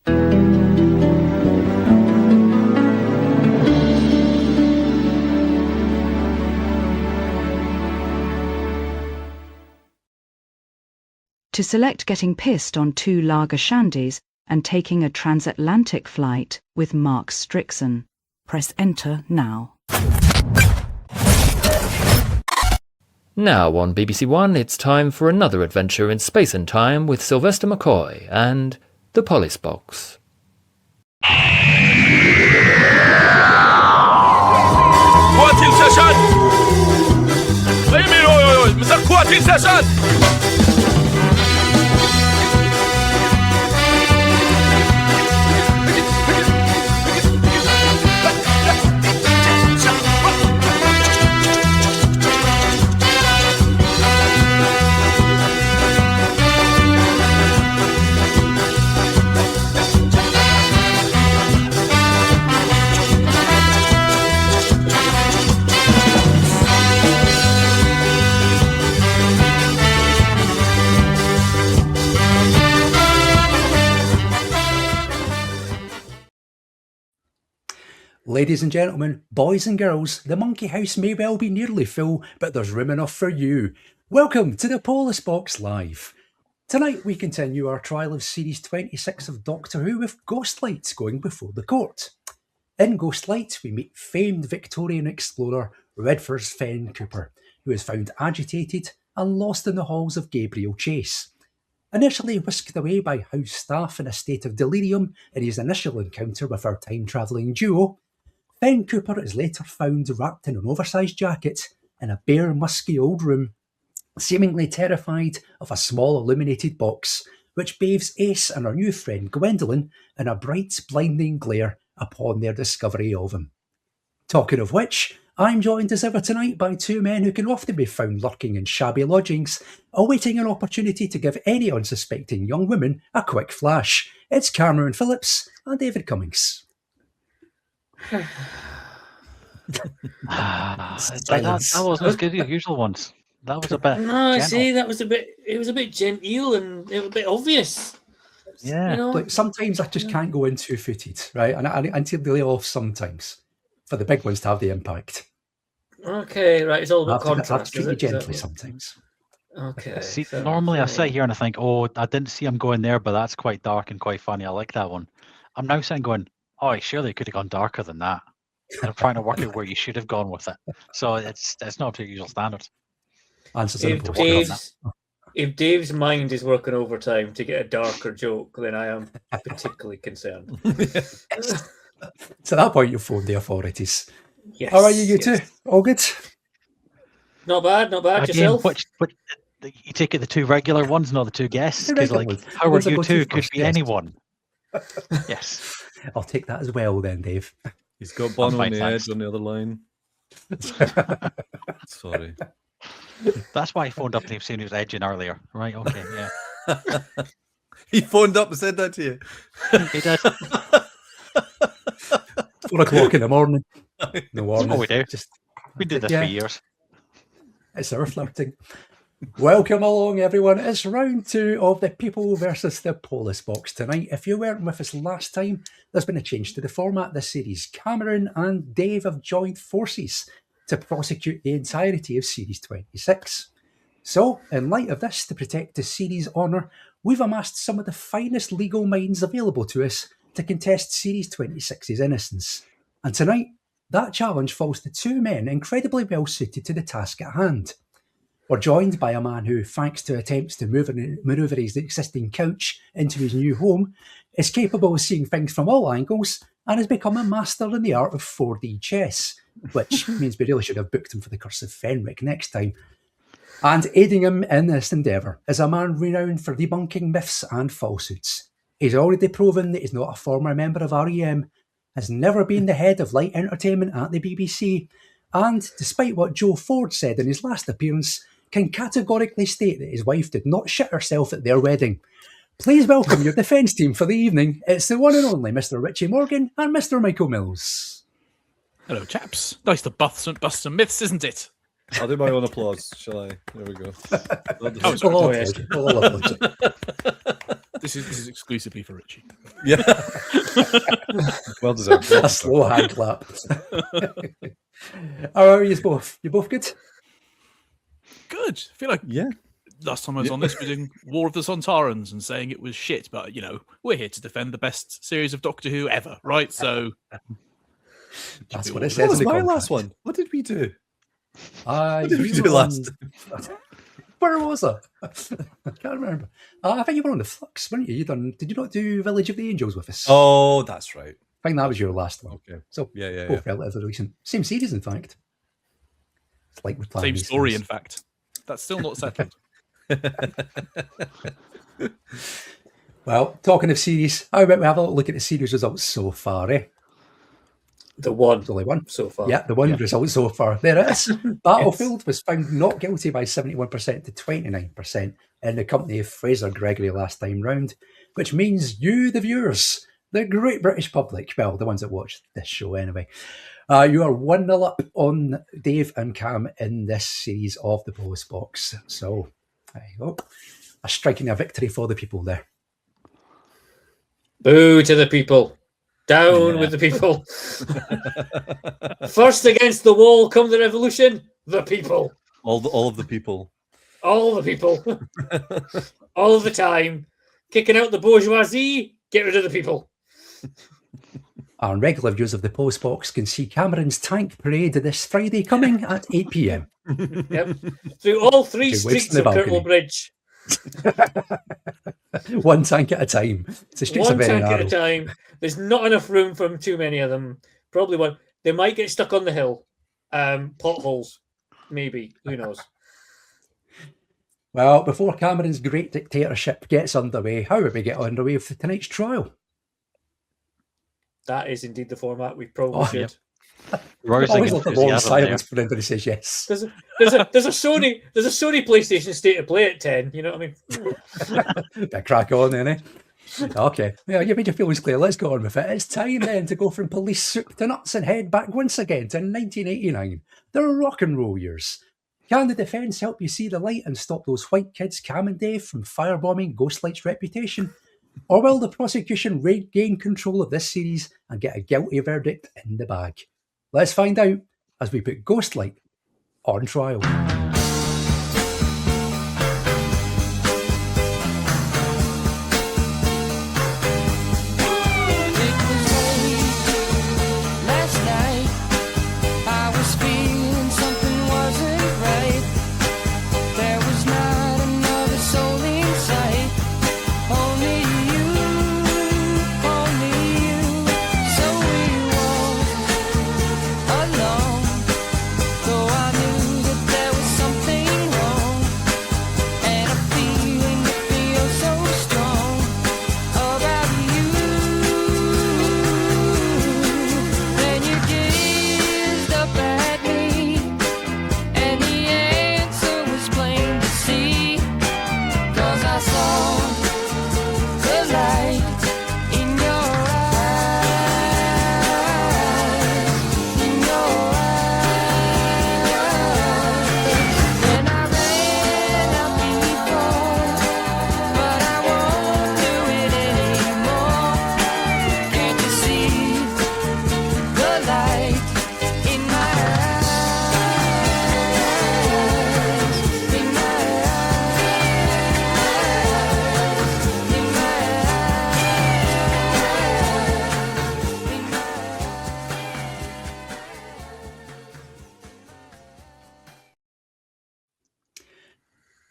To select getting pissed on 2 lager shandies and taking a transatlantic flight with Mark Strickson, press enter now. Now on BBC One, it's time for another adventure in space and time with Sylvester McCoy and the Police Box. Quarantine session! What do you mean, oi? Mr. Quarantine session! Ladies and gentlemen, boys and girls, the monkey house may well be nearly full, but there's room enough for you. Welcome to the Police Box Live. Tonight we continue our trial of Series 26 of Doctor Who with Ghostlight going before the court. In Ghostlight, we meet famed Victorian explorer Redford's Fen Cooper, who is found agitated and lost in the halls of Gabriel Chase. Initially whisked away by house staff in a state of delirium in his initial encounter with our time-travelling duo, Fen Cooper is later found wrapped in an oversized jacket in a bare, musky old room, seemingly terrified of a small illuminated box which bathes Ace and our new friend Gwendolyn in a bright, blinding glare upon their discovery of him. Talking of which, I'm joined as ever tonight by 2 men who can often be found lurking in shabby lodgings, awaiting an opportunity to give any unsuspecting young woman a quick flash. It's Cameron Phillips and David Cummings. that wasn't as good as the usual ones. That was a bit. No, gentle. see, that was a bit. It was a bit genteel and it was a bit obvious. Yeah, you know? Like sometimes I just can't go in 2-footed, right? And I need to lay off sometimes for the big ones to have the impact. Okay, right. It's all about I have contrast. to treat you gently sometimes. Okay. See, normally I sit here and I think, oh, I didn't see him going there, but that's quite dark and quite funny. I like that one. I'm now sitting going, oh, surely it could have gone darker than that. And I'm trying to work out where you should have gone with it. So it's not to your usual standards. If Dave's mind is working overtime to get a darker joke, then I am particularly concerned. To that point, you've phoned the authorities. Yes. How are you two? All good? Not bad, not bad. Again, Yourself? Which you take it the 2 regular ones, not the 2 guests? Because how are you 2? Could be anyone. Yes. I'll take that as well then, Dave. He's got Bono on the edge on the other line. Sorry. That's why he phoned up and he was saying he was edging earlier. Right, okay, yeah. He phoned up and said that to you? He did. 4 o'clock in the morning. No warning. That's what we do. We did this for Yeah. years. It's our flirting. Welcome along, everyone. It's round 2 of the People versus the Police Box tonight. If you weren't with us last time, there's been a change to the format this series. Cameron and Dave have joined forces to prosecute the entirety of Series 26. So, in light of this, to protect the series' honour, we've amassed some of the finest legal minds available to us to contest Series 26's innocence. And tonight, that challenge falls to 2 men incredibly well suited to the task at hand. We're joined by a man who, thanks to attempts to manoeuvre his existing couch into his new home, is capable of seeing things from all angles and has become a master in the art of 4D chess, which means we really should have booked him for the Curse of Fenric next time. And aiding him in this endeavour is a man renowned for debunking myths and falsehoods. He's already proven that he's not a former member of REM, has never been the head of light entertainment at the BBC, and, despite what Joe Ford said in his last appearance, can categorically state that his wife did not shit herself at their wedding. Please welcome your defence team for the evening. It's the one and only Mr. Richie Morgan and Mr. Michael Mills. Hello, chaps. Nice to bust some myths, isn't it? I'll do my own applause, shall I? There we go. This is exclusively for Richie. Yeah. Well deserved. A slow hand clap. How are you both? You both good? Good. I feel like last time I was on this, we were doing War of the Sontarans and saying it was shit, but we're here to defend the best series of Doctor Who ever, right? So that's what it says. What was in the my contract. last one? What did we do? What did we do last? Where was I? I can't remember. I think you were on the Flux, weren't you? Did you not do Village of the Angels with us? Oh, that's right. I think that was your last one. Okay. So Yeah. both relatively recent. Same series, in fact. It's like we're same story, in fact. That's still not settled. Well, talking of series, how about we have a look at the series results so far, eh? The one. There's only one. So far. Yeah, the one result so far. There it is. Battlefield was found not guilty by 71% to 29% in the company of Fraser Gregory last time round, which means you, the viewers, the great British public, well, the ones that watch this show anyway, you are 1-0 up on Dave and Cam in this series of the Polis Box. So, there you go. Striking a victory for the people there. Boo to the people. Down with the people. First against the wall come the revolution. The people. All of the people. All the people. All of the time. Kicking out the bourgeoisie. Get rid of the people. And regular viewers of the Post Box can see Cameron's tank parade this Friday coming at 8 p.m. Yep. Through all three Okay, streets of Kirtle Bridge. One tank at a time. The streets are One very tank narrow. at a time. There's not enough room for too many of them. Probably one. They might get stuck on the hill. Potholes. Maybe. Who knows? Well, before Cameron's great dictatorship gets underway, how would we get underway with tonight's trial? That is indeed the format. We probably should. Always love the long silence when everybody says yes. There's a Sony PlayStation State of Play at 10. You know what I mean? Crack on then, eh? Okay. Yeah, you made your feelings clear. Let's go on with it. It's time then to go from police soup to nuts and head back once again to 1989. The rock and roll years. Can the defence help you see the light and stop those white kids, Cam and Dave, from firebombing Ghostlight's reputation? Or will the prosecution regain control of this series and get a guilty verdict in the bag? Let's find out as we put Ghostlight on trial.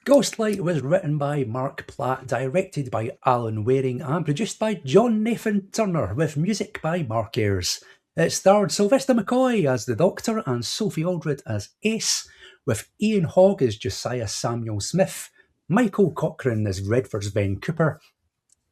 Ghostlight was written by Mark Platt, directed by Alan Waring, and produced by John Nathan Turner, with music by Mark Ayres. It starred Sylvester McCoy as the Doctor and Sophie Aldred as Ace, with Ian Hogg as Josiah Samuel Smith, Michael Cochrane as Redford's Ben Cooper,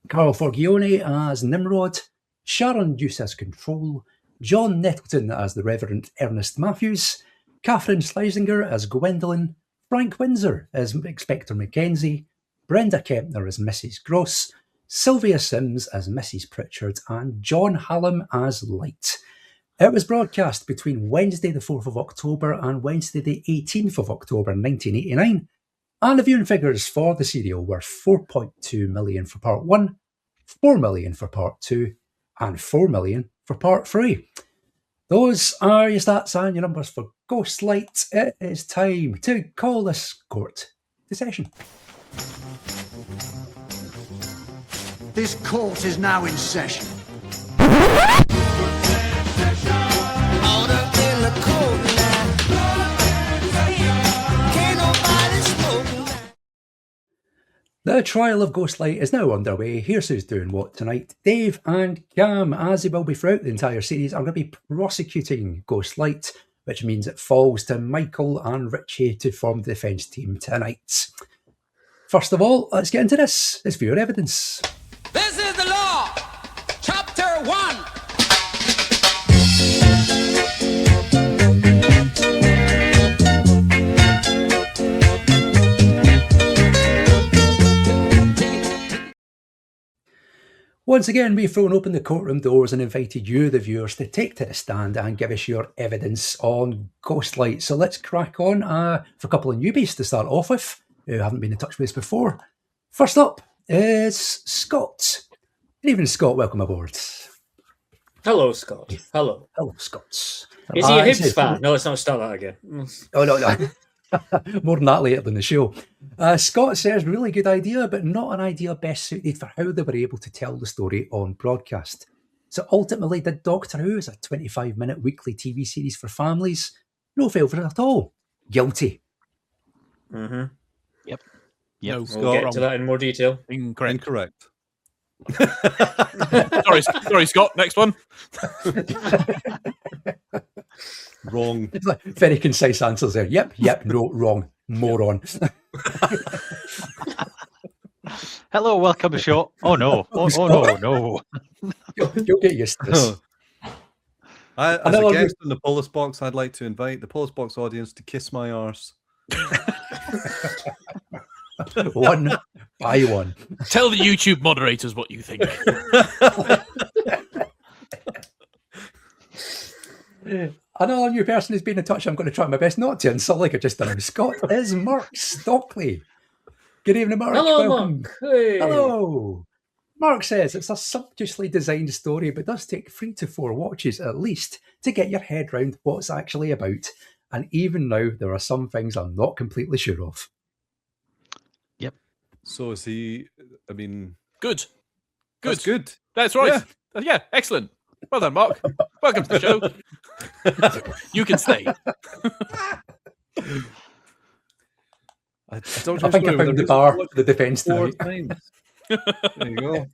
Carl Forgione as Nimrod, Sharon Deuce as Control, John Nettleton as the Reverend Ernest Matthews, Catherine Schlesinger as Gwendolyn, Frank Windsor as Inspector Mackenzie, Brenda Kempner as Mrs. Gross, Sylvia Sims as Mrs. Pritchard, and John Hallam as Light. It was broadcast between Wednesday the 4th of October and Wednesday the 18th of October 1989, and the viewing figures for the serial were 4.2 million for part 1 $4 million for part 2, and $4 million for part 3. Those are your stats and your numbers for Ghostlight. It is time to call this court to session. This court is now in session. The trial of Ghostlight is now underway. Here's who's doing what tonight. Dave and Cam, as they will be throughout the entire series, are going to be prosecuting Ghostlight, which means it falls to Michael and Richie to form the defence team tonight. First of all, let's get into this. It's for your evidence. This is the law, chapter 1. Once again, we've thrown open the courtroom doors and invited you, the viewers, to take to the stand and give us your evidence on Ghostlight. So let's crack on for a couple of newbies to start off with, who haven't been in touch with us before. First up is Scott. Good evening, Scott. Welcome aboard. Hello, Scott. Hello. Hello, Scott. Is he a Hibs fan? No, let's not start that again. Oh, no. More than that later in the show. Scott says, really good idea, but not an idea best suited for how they were able to tell the story on broadcast. So ultimately, did Doctor Who as a 25-minute weekly TV series for families? No favour at all. Guilty. Mm-hmm. Yep. No, We'll get to that in more detail. Incorrect. sorry, Scott. Next one. Wrong. It's like very concise answers there. Yep, no, wrong. Moron. Hello, welcome to the show. Oh no. No. You'll get used to this. As a guest in the Polis Box, I'd like to invite the Polis Box audience to kiss my arse. One by one. Tell the YouTube moderators what you think. Another new person who's been in touch, I'm going to try my best not to insult like I just done. Scott is Mark Stockley. Good evening, Mark. Hello, welcome. Mark. Hey. Hello. Mark says it's a sumptuously designed story, but does take 3 to 4 watches at least to get your head round what it's actually about. And even now, there are some things I'm not completely sure of. Yep. So is he? I mean, Good. that's good. That's right. Yeah, excellent. Well done, Mark. Welcome to the show. You can stay. I I think I found the bar for the defence tonight. There you go.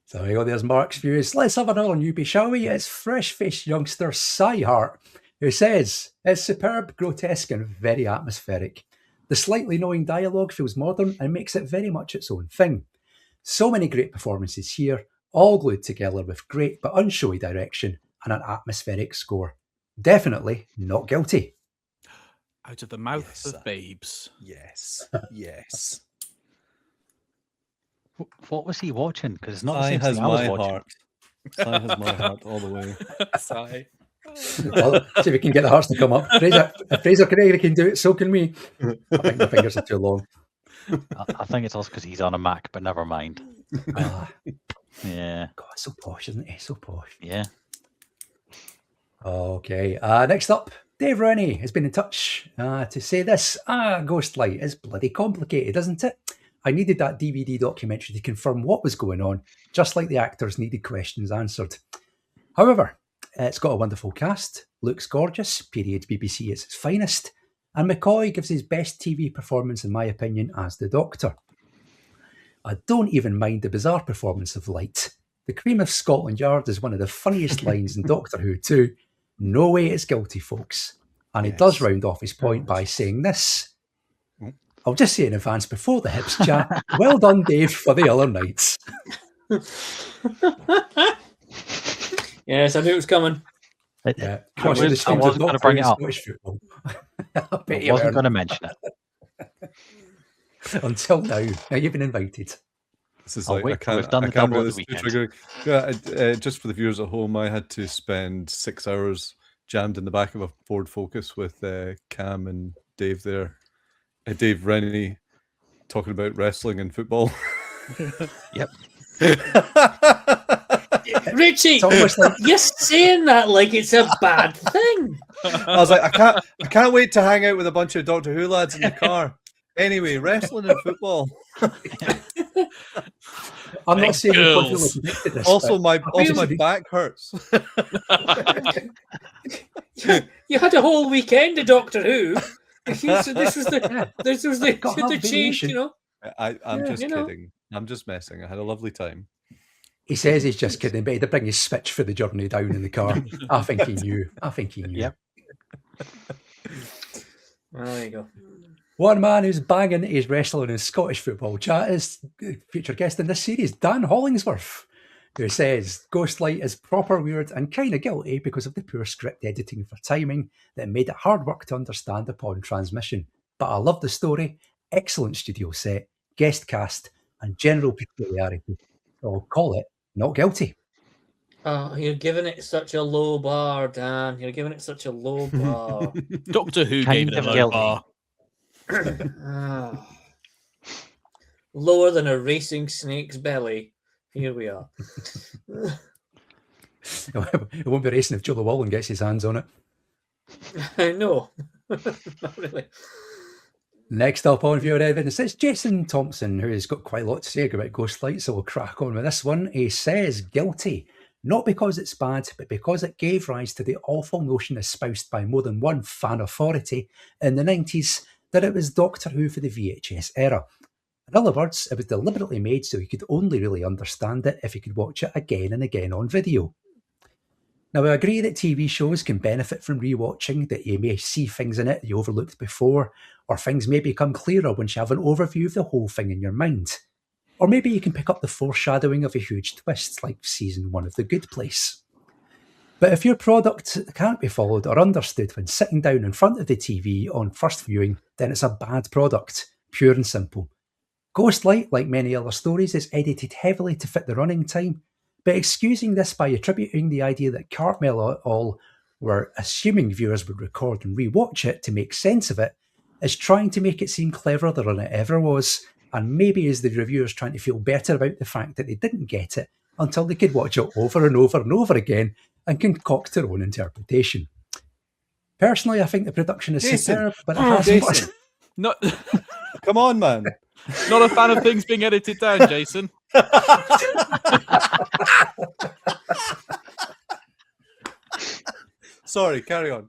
So there you go, there's Mark's views. Let's have another newbie, shall we? It's fresh-faced youngster Cyhart, who says, it's superb, grotesque and very atmospheric. The slightly annoying dialogue feels modern and makes it very much its own thing. So many great performances here, all glued together with great but unshowy direction and an atmospheric score. Definitely not guilty. Out of the mouth of babes. Yes. Yes. What was he watching? Because it's not the Sai same has thing I was my watching. heart. Sai has my heart all the way. Sigh. Well, see if we can get the hearts to come up. If Fraser can do it, so can we. I think the fingers are too long. I think it's also because he's on a Mac, but never mind. Yeah. God, so posh, isn't he? So posh. Yeah. Okay, next up, Dave Rennie has been in touch to say this. Ghostlight is bloody complicated, isn't it? I needed that DVD documentary to confirm what was going on, just like the actors needed questions answered. However, it's got a wonderful cast, looks gorgeous, period BBC at its finest, and McCoy gives his best TV performance, in my opinion, as the Doctor. I don't even mind the bizarre performance of Light. The cream of Scotland Yard is one of the funniest lines in Doctor Who too. No way it's guilty, folks. And he does round off his point by saying this. I'll just say in advance before the Hibs chat, well done, Dave, for the other nights. Yes, I knew it was coming. Yeah, I wasn't going to bring it up. I wasn't going to mention it. Until now. Now you've been invited. This is Oh, like, wait, I can't, we've done I the can't double really at the too weekend. triggering. Yeah, just for the viewers at home, I had to spend 6 hours jammed in the back of a Ford Focus with Cam and Dave there. Dave Rennie talking about wrestling and football. Yep. Richie, almost like- you're saying that like it's a bad thing. I was like, I can't wait to hang out with a bunch of Doctor Who lads in the car. Anyway, wrestling and football. I'm not saying we're going to girls. look to this, Also, but my back hurts. You had a whole weekend of Doctor Who. So this was the Got to have change, variation. you know. I'm just you know. kidding. I'm just messing. I had a lovely time. he says he's just kidding, but he did bring his switch for the journey down in the car. I think he knew. Yep. Well, there you go. One man who's banging his wrestling and Scottish football chat is feature guest in this series, Dan Hollingsworth, who says Ghostlight is proper weird and kind of guilty because of the poor script editing for timing that made it hard work to understand upon transmission. But I love the story, excellent studio set, guest cast, and general peculiarity. So I'll call it not guilty. Oh, you're giving it such a low bar, Dan. You're giving it such a low bar. Doctor Who Kind gave it a of low guilty. bar. Ah. Lower than a racing snake's belly. Here we are. It won't be racing if Joe Llewellyn gets his hands on it. I know. Not really. Next up on Viewer Evidence, it's Jason Thompson, who has got quite a lot to say about Ghostlight, so we'll crack on with this one. He says guilty, not because it's bad, but because it gave rise to the awful notion espoused by more than one fan authority in the 90s that it was Doctor Who for the VHS era. In other words, it was deliberately made so you could only really understand it if you could watch it again and again on video. Now, I agree that TV shows can benefit from rewatching, that you may see things in it you overlooked before, or things may become clearer once you have an overview of the whole thing in your mind. Or maybe you can pick up the foreshadowing of a huge twist, like season 1 of The Good Place. But if your product can't be followed or understood when sitting down in front of the TV on first viewing, then it's a bad product, pure and simple. Ghostlight, like many other stories, is edited heavily to fit the running time, but excusing this by attributing the idea that Cartmel et al. Were assuming viewers would record and rewatch it to make sense of it is trying to make it seem cleverer than it ever was, and maybe is the reviewers trying to feel better about the fact that they didn't get it until they could watch it over and over and over again and concoct their own interpretation. Personally, I think the production is Jason. superb, but it hasn't much. Jason. Not, Come on, man. not a fan of things being edited down, Jason. Sorry, carry on.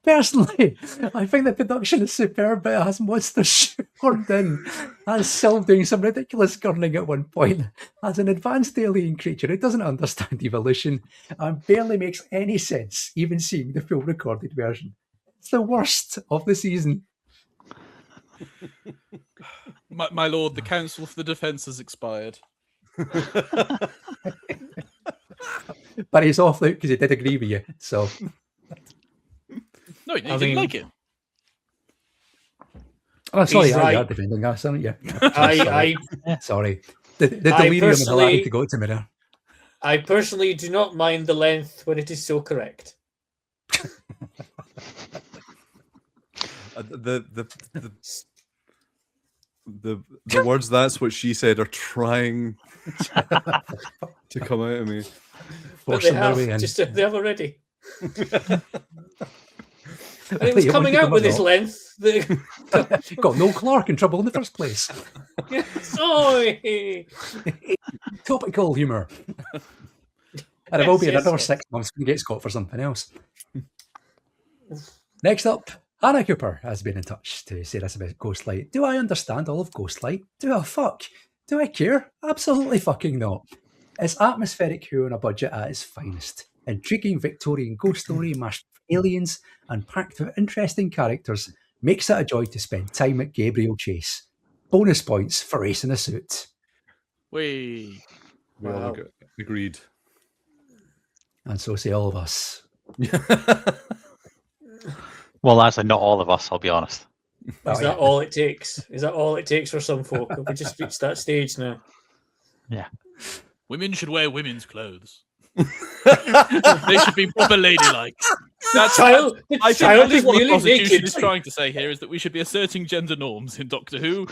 Personally, I think the production is superb, but it has monsters shoehorned in. Has Sylve doing some ridiculous gurning at one point. As an advanced alien creature who doesn't understand evolution and barely makes any sense, even seeing the full recorded version. It's the worst of the season. My lord, the counsel for the defence has expired. But he's off out because he did agree with you. So No, he didn't like it. oh, sorry, He's you right. are defending us, aren't you? I Sorry. The I delirium and the personally- light to go to me there. I personally do not mind the length when it is so correct. The words "that's what she said" are trying to come out of me. But they Forcing their way in. have, just they have already. And I it was think coming you out with want his to length. got Noel Clark in trouble in the first place. Sorry. Topical humour. And it will be Yes, another yes. 6 months when he gets caught for something else. Next up, Hannah Cooper has been in touch to say this about Ghostlight. Do I understand all of Ghostlight? Do I fuck? Do I care? Absolutely fucking not. It's atmospheric Who on a budget at its finest. Intriguing Victorian ghost story mashed with aliens and packed with interesting characters makes it a joy to spend time at Gabriel Chase. Bonus points for racing a suit. We We all agreed. And so say all of us. Well, actually, not all of us, I'll be honest. Is that all it takes? Is that all it takes for some folk? Have we just reached that stage now? Yeah. Women should wear women's clothes. They should be proper ladylike. That's Child I child think is what the really prosecution naked. is trying to say here is that we should be asserting gender norms in Doctor Who.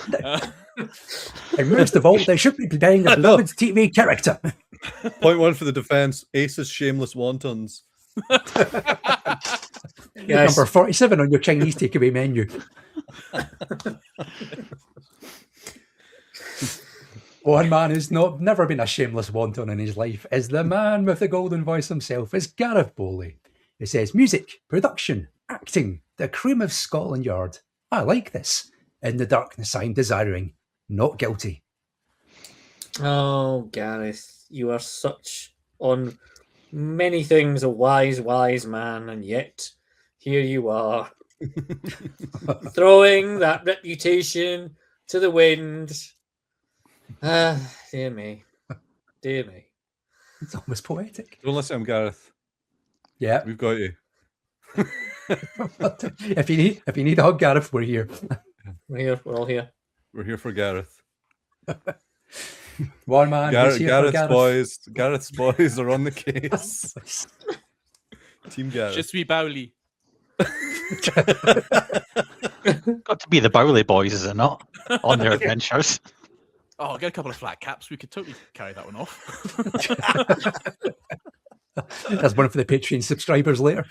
And most of all, they should be playing a beloved TV character. Point one for the defense. Ace's Shameless Wantons. Yes. Number 47 on your Chinese takeaway menu. One man who's never been a shameless wanton in his life is the man with the golden voice himself, is Gareth Bowley. He says, music, production, acting, the cream of Scotland Yard. I like this. In the darkness I'm desiring, not guilty. Oh, Gareth, you are such on many things a wise, wise man, and yet here you are throwing that reputation to the wind. Dear me. Dear me. It's almost poetic. Don't listen to him, Gareth. Yeah. We've got you. If you need a hug, Gareth, we're here. We're here. We're all here. We're here for Gareth. One man. who's here for Gareth's boys are on the case. Team Gareth. Just be Bowley. Got to be the Bowley boys, is it not? On their adventures. Oh, I'll get a couple of flat caps. We could totally carry that one off. That's one for the Patreon subscribers later.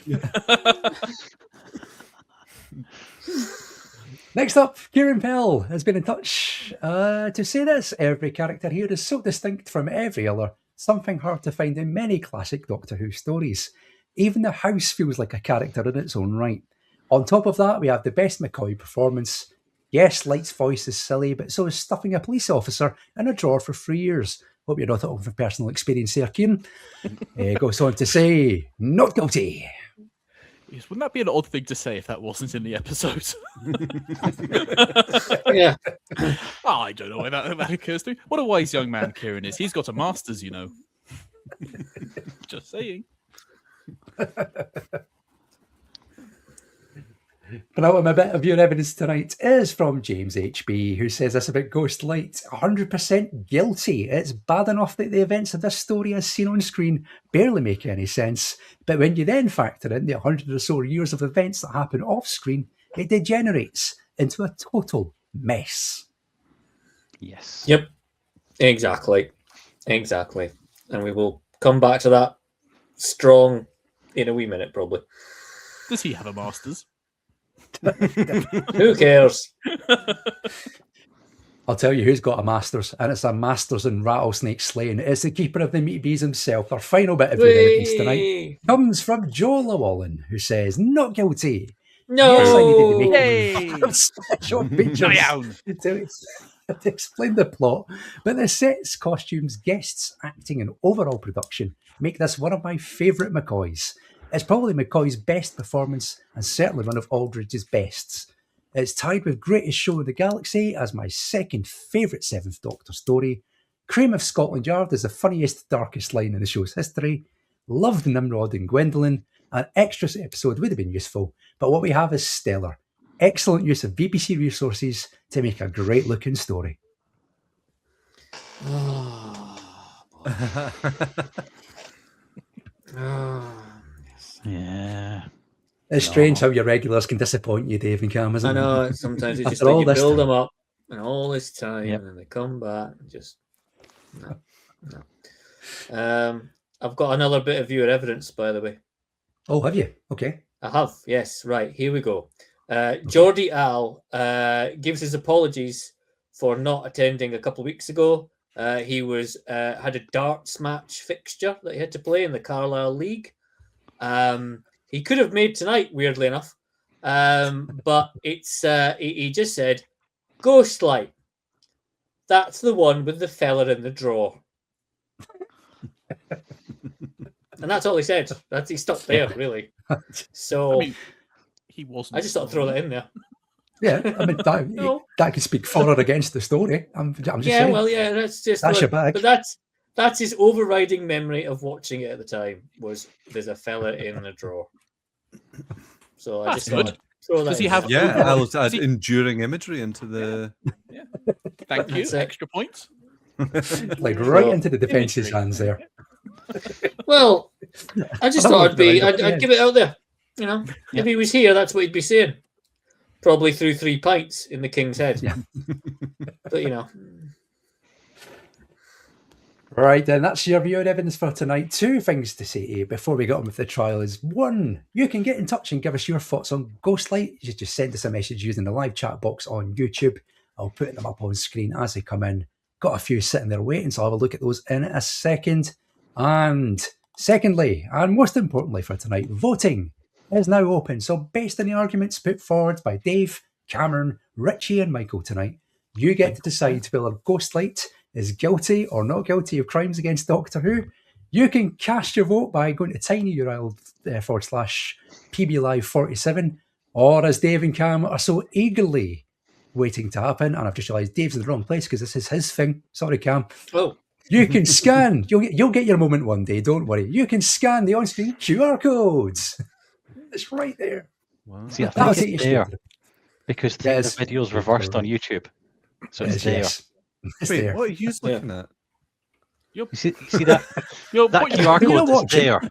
Next up, Kieran Pell has been in touch to say this. Every character here is so distinct from every other, something hard to find in many classic Doctor Who stories. Even the house feels like a character in its own right. On top of that, we have the best McCoy performance. Yes, Light's voice is silly, but so is stuffing a police officer in a drawer for 3 years. Hope you're not talking from personal experience there, Kieran. Goes on to say, not guilty. Yes, wouldn't that be an odd thing to say if that wasn't in the episode? Yeah. Oh, I don't know why that occurs to me. What a wise young man Kieran is. He's got a master's, you know. Just saying. But my bit of your evidence tonight is from James HB, who says this about Ghost Light: 100% guilty. It's bad enough that the events of this story as seen on screen barely make any sense, but when you then factor in the 100 or so years of events that happen off screen, it degenerates into a total mess. Yes. Yep. Exactly. And we will come back to that strong in a wee minute, probably. Does he have a master's? Who cares? I'll tell you who's got a master's, and it's a master's in rattlesnake slaying. It's the keeper of the meat bees himself. Our final bit of evidence tonight comes from Joe Llewellyn, who says, not guilty. No. Yes, I needed to make special features to explain the plot, but the sets, costumes, guests, acting, and overall production make this one of my favourite McCoys. It's probably McCoy's best performance and certainly one of Aldridge's bests. It's tied with Greatest Show in the Galaxy as my second favourite Seventh Doctor story. Cream of Scotland Yard is the funniest, darkest line in the show's history. Loved Nimrod and Gwendolyn. An extra episode would have been useful, but what we have is stellar. Excellent use of BBC resources to make a great looking story. Yeah. It's strange how your regulars can disappoint you, Dave and Cam, isn't it? I know. Sometimes you just After all think you this build time. them up and all this time, and then they come back and just no. I've got another bit of viewer evidence, by the way. Oh, have you? Okay. I have. Yes. Right. Here we go. Geordie Al gives his apologies for not attending a couple of weeks ago. He was had a darts match fixture that he had to play in the Carlisle League. He could have made tonight, weirdly enough, but it's he just said, "Ghost Light. That's the one with the fella in the drawer." And that's all he said. He stopped there, really. So I mean, he wasn't. I just thought I'd throw that in there. Yeah, I mean, that could speak for or against the story. I'm just saying. Well, yeah, that's your bag. But that's his overriding memory of watching it at the time, was there's a fella in the drawer. So I just thought I'd throw that. Does he in have? there. Yeah, I'll add enduring imagery into the. Thank you. That's it. Extra points. Like right into the defence's hands there. Well, I just thought I'd give it out there. You know, if he was here, that's what he'd be saying. Probably through 3 pints in the king's head. Yeah. But you know. Right, then that's your view and evidence for tonight. 2 things to say to you before we get on with the trial is 1, you can get in touch and give us your thoughts on Ghostlight. You just send us a message using the live chat box on YouTube. I'll put them up on screen as they come in. Got a few sitting there waiting, so I'll have a look at those in a second. And secondly, and most importantly for tonight, voting is now open. So based on the arguments put forward by Dave, Cameron, Richie and Michael tonight, you get to decide whether Ghostlight is guilty or not guilty of crimes against Doctor Who. You can cast your vote by going to tinyurl/PBLive47, or as Dave and Cam are so eagerly waiting to happen, and I've just realised Dave's in the wrong place because this is his thing. Sorry, Cam. Oh. You can scan. You'll get your moment one day. Don't worry. You can scan the on-screen QR codes. It's right there. Wow. See, I think it's there because the video's reversed on YouTube, so it's there. Wait, there. What are you looking at? You see that? That QR code is there.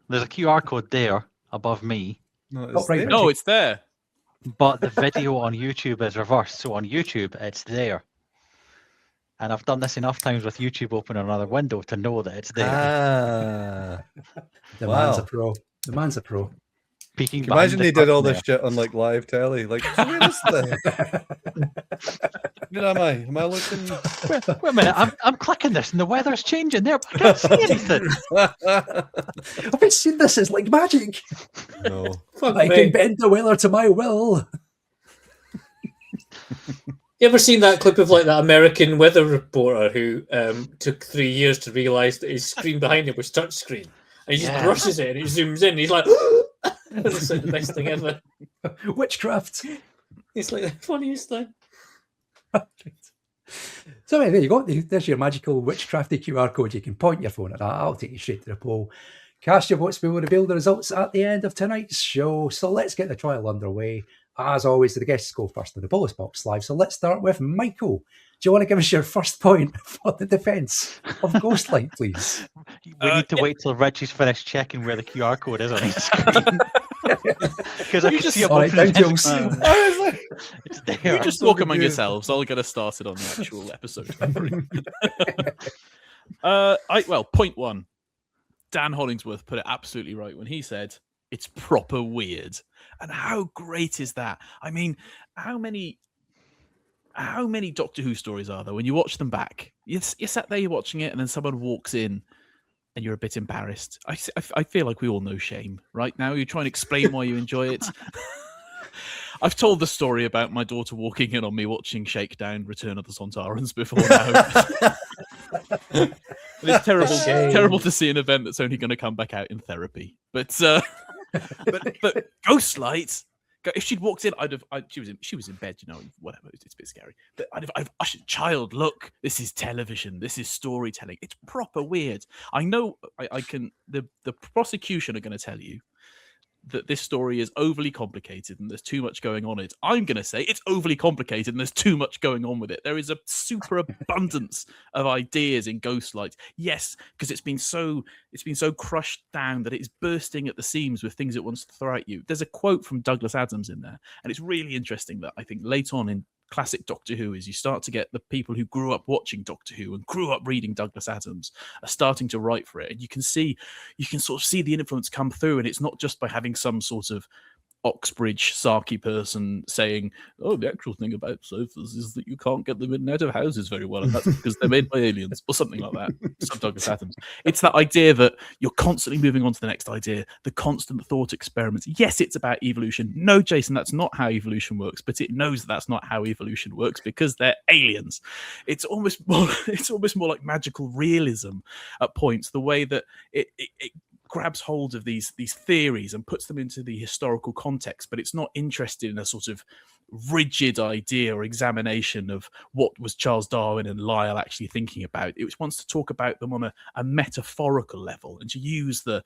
There's a QR code there above me. No, it's there. But the video on YouTube is reversed. So on YouTube, it's there. And I've done this enough times with YouTube open another window to know that it's there. The man's a pro. The man's a pro. Peeking. Imagine they did all this shit on like live telly. Like, so where is this? Where am I? Am I looking? Wait a minute. I'm clicking this and the weather's changing there, but I can't see anything. I've been seeing this. It's like magic. No. I can bend the weather to my will. You ever seen that clip of like that American weather reporter who took 3 years to realise that his screen behind him was touchscreen? And he just brushes it and he zooms in and he's like, it's like the best thing ever. Witchcraft. It's like the funniest thing. So there you go. There's your magical witchcrafty QR code. You can point your phone at that. I'll take you straight to the poll. Cast your votes. We will reveal the results at the end of tonight's show. So let's get the trial underway. As always, the guests go first in the Police Box Live. So let's start with Michael. Do you want to give us your first point for the defence of Ghostlight, please? We need to wait till Reggie's finished checking where the QR code is on his screen. Because I can see it it's there. You just talk among yourselves. I'll get us started on the actual episode. Point 1. Dan Hollingsworth put it absolutely right when he said, it's proper weird. And how great is that? I mean, how many Doctor Who stories are there when you watch them back? You're sat there, you're watching it, and then someone walks in and you're a bit embarrassed. I feel like we all know shame right now. You try and explain why you enjoy it. I've told the story about my daughter walking in on me watching Shakedown Return of the Sontarans before now. It's terrible to see an event that's only going to come back out in therapy. But Ghostlight, if she'd walked in, she was in bed, you know, whatever. It's a bit scary. But I've ushered, child, look, this is television, this is storytelling. It's proper weird. I know I can. The prosecution are going to tell you that this story is overly complicated and there's too much going on in it. I'm going to say it's overly complicated and there's too much going on with it. There is a super abundance of ideas in Ghostlight. Yes, because it's been so crushed down that it's bursting at the seams with things it wants to throw at you. There's a quote from Douglas Adams in there, and it's really interesting that I think late on in classic Doctor Who is you start to get the people who grew up watching Doctor Who and grew up reading Douglas Adams are starting to write for it. And you can sort of see the influence come through. And it's not just by having some sort of Oxbridge Sarky person saying, oh, the actual thing about sofas is that you can't get them in and out of houses very well, and that's because they're made by aliens, or something like that. Some Douglas Adams. It's that idea that you're constantly moving on to the next idea, the constant thought experiments. Yes, it's about evolution. No, Jason, that's not how evolution works, but it knows that that's not how evolution works because they're aliens. It's almost more like magical realism at points, the way that it grabs hold of these theories and puts them into the historical context, but it's not interested in a sort of rigid idea or examination of what was Charles Darwin and Lyell actually thinking about. It wants to talk about them on a metaphorical level and to use the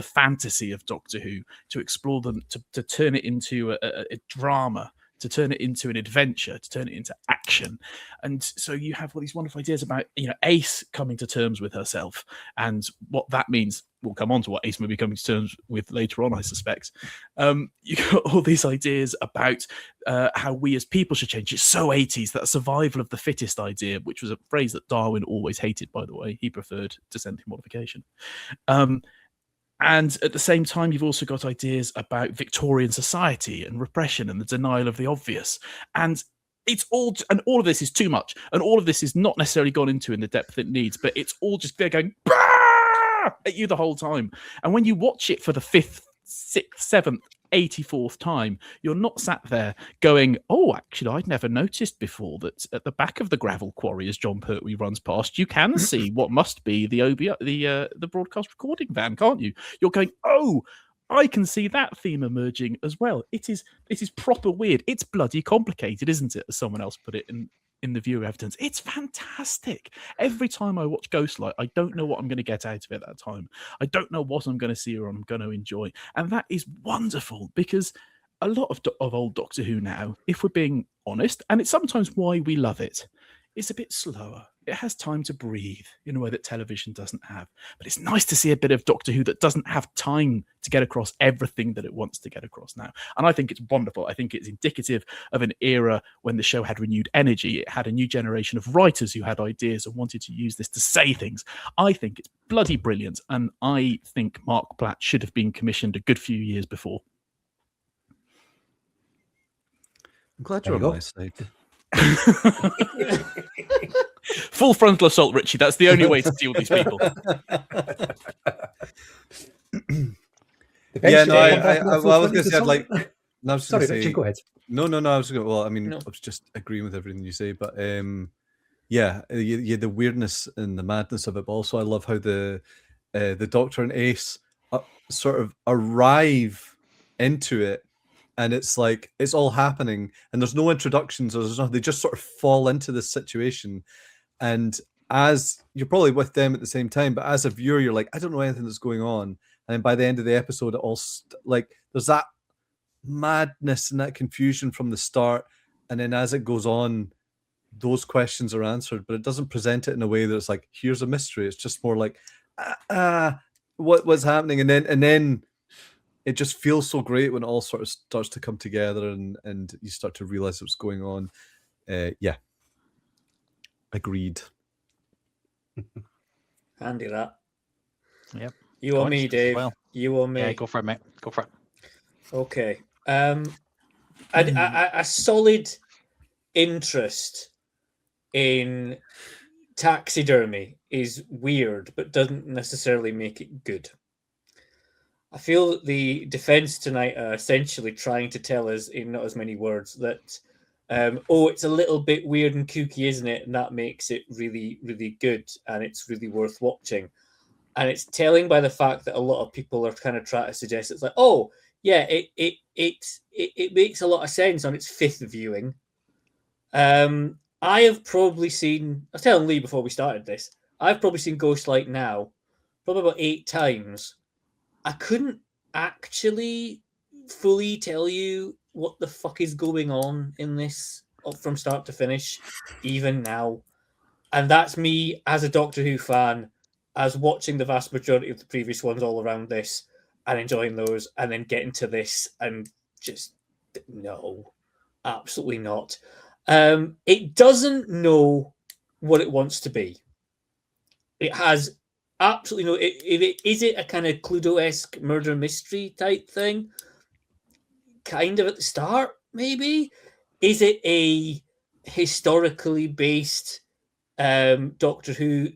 fantasy of Doctor Who to explore them, to turn it into a drama to turn it into an adventure, to turn it into action. And so you have all these wonderful ideas about, Ace coming to terms with herself and what that means. We'll come on to what Ace may be coming to terms with later on, I suspect. You got all these ideas about how we as people should change. It's so 80s, that survival of the fittest idea, which was a phrase that Darwin always hated, by the way. He preferred descent modification. And at the same time, you've also got ideas about Victorian society and repression and the denial of the obvious. And all of this is too much. And all of this is not necessarily gone into in the depth it needs, but it's all just there going at you the whole time. And when you watch it for the 5th, 6th, 7th, 84th time, you're not sat there going, oh, actually, I'd never noticed before that at the back of the gravel quarry as John Pertwee runs past, you can see what must be the broadcast recording van, can't you? You're going, oh, I can see that theme emerging as well. It is proper weird. It's bloody complicated, isn't it? As someone else put it in the viewer evidence. It's fantastic. Every time I watch Ghostlight, I don't know what I'm going to get out of it at that time. I don't know what I'm going to see or I'm going to enjoy. And that is wonderful, because a lot of old Doctor Who now, if we're being honest, and it's sometimes why we love it, it's a bit slower. It has time to breathe in a way that television doesn't have. But it's nice to see a bit of Doctor Who that doesn't have time to get across everything that it wants to get across now. And I think it's wonderful. I think it's indicative of an era when the show had renewed energy. It had a new generation of writers who had ideas and wanted to use this to say things. I think it's bloody brilliant. And I think Mark Platt should have been commissioned a good few years before. I'm glad you're on my side. Full frontal assault, Richie. That's the only way to deal with these people. Yeah, no, I was going to say, like, no, sorry, Richie, go ahead. No, I was going. Well, I mean, I was just agreeing with everything you say, but yeah, the weirdness and the madness of it. But also, I love how the Doctor and Ace sort of arrive into it. And it's like, it's all happening and there's no introductions, or there's nothing. They just sort of fall into this situation. And as you're probably with them at the same time, but as a viewer, you're like, I don't know anything that's going on. And then by the end of the episode, it all like, there's that madness and that confusion from the start. And then as it goes on, those questions are answered, but it doesn't present it in a way that it's like, here's a mystery. It's just more like, what's happening? And then it just feels so great when it all sort of starts to come together and you start to realize what's going on. Yeah. Agreed. Handy that. Yep. You or me, Dave? Well. You or me? Yeah, go for it, mate. Go for it. Okay. A solid interest in taxidermy is weird, but doesn't necessarily make it good. I feel that the defense tonight are essentially trying to tell us, in not as many words, that, it's a little bit weird and kooky, isn't it? And that makes it really, really good, and it's really worth watching. And it's telling by the fact that a lot of people are kind of trying to suggest it's like, oh, yeah, it makes a lot of sense on its 5th viewing. I have probably seen, I was telling Lee before we started this, I've probably seen Ghostlight now probably about 8 times. I couldn't actually fully tell you what the fuck is going on in this from start to finish, even now. And that's me as a Doctor Who fan, as watching the vast majority of the previous ones all around this and enjoying those, and then getting to this and just, no, absolutely not. It doesn't know what it wants to be. It has absolutely no. Is it a kind of Cluedo-esque murder mystery type thing? Kind of at the start, maybe. Is it a historically based Doctor Who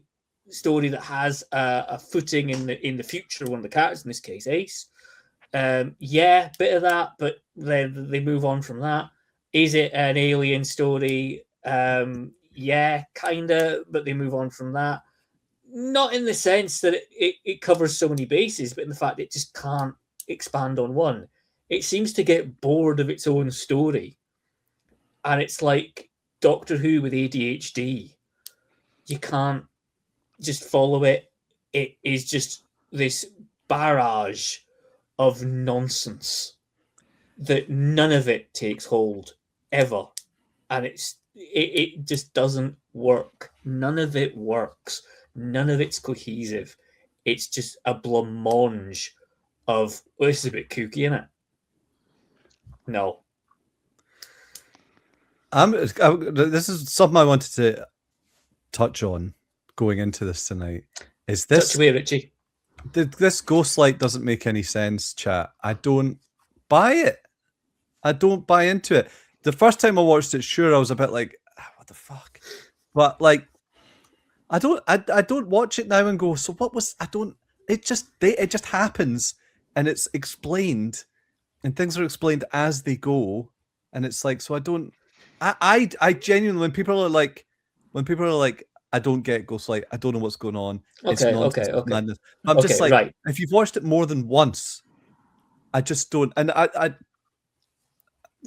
story that has a footing in the future of one of the characters, in this case, Ace? Yeah, bit of that, but then they move on from that. Is it an alien story? Yeah, kind of, but they move on from that. Not in the sense that it covers so many bases, but in the fact it just can't expand on one. It seems to get bored of its own story. And it's like Doctor Who with ADHD. You can't just follow it. It is just this barrage of nonsense that none of it takes hold ever, and it just doesn't work. None of it works. None of it's cohesive. It's just a blancmange of, well, this is a bit kooky, isn't it? No. This is something I wanted to touch on going into this tonight. Is this touch away, Richie? This ghost light doesn't make any sense, chat. I don't buy it. I don't buy into it. The first time I watched it, sure, I was a bit like, what the fuck? But like, I don't watch it now and go, so what was, it just happens and it's explained and things are explained as they go. And it's like, so I genuinely, when people are like, I don't get ghost light, I don't know what's going on. It's nonsense, it's madness. I'm just like, right. If you've watched it more than once, I just don't, and I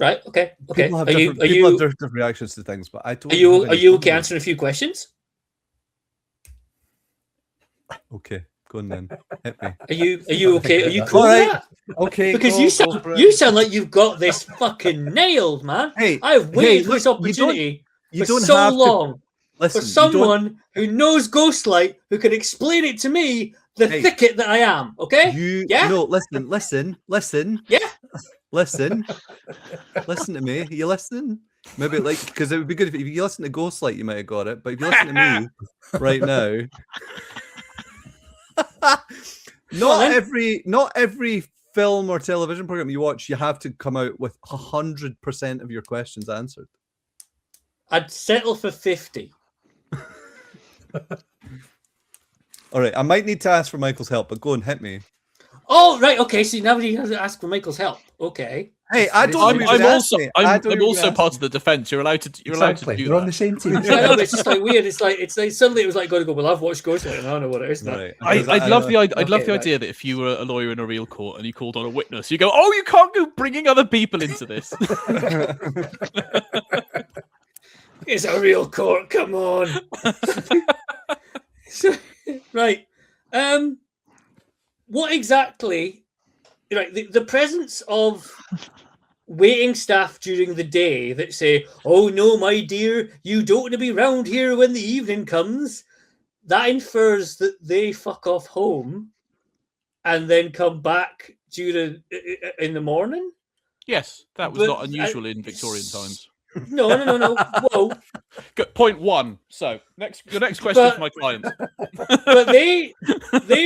right, okay. People have different reactions to things, but I don't. Are you okay answering a few questions? Okay, go on then. Hit me. Are you okay? Are you cool with that? Okay. Because you sound like you've got this fucking nailed, man. Hey, I've waited for this opportunity for so long. For someone who knows Ghostlight, who can explain it to me, the thicket that I am, okay? No, listen. Yeah? Listen to me. Are you listening? Maybe because it would be good if you listen to Ghostlight, you might have got it. But if you listen to me right now, not every film or television program you watch, you have to come out with 100% of your questions answered. I'd settle for 50. All right, I might need to ask for Michael's help, but go and hit me. Oh, right, okay. So nobody has to ask for Michael's help. Okay. Hey, I'm also part of the defense. You're allowed to do that. You're on the same team. I know, but it's just like weird. It's like suddenly it was like going to go. Well, I've watched Ghostlight and I don't know what it is now. Right. I'd love the idea that if you were a lawyer in a real court and you called on a witness, you go, "Oh, you can't go bringing other people into this." It's a real court. Come on. Right. What exactly? Right. The presence of waiting staff during the day that say, "Oh no, my dear, you don't want to be round here when the evening comes." That infers that they fuck off home and then come back in the morning. Yes, that was not unusual in Victorian times. No. Whoa. Good. Point one. So your next question for my client. But they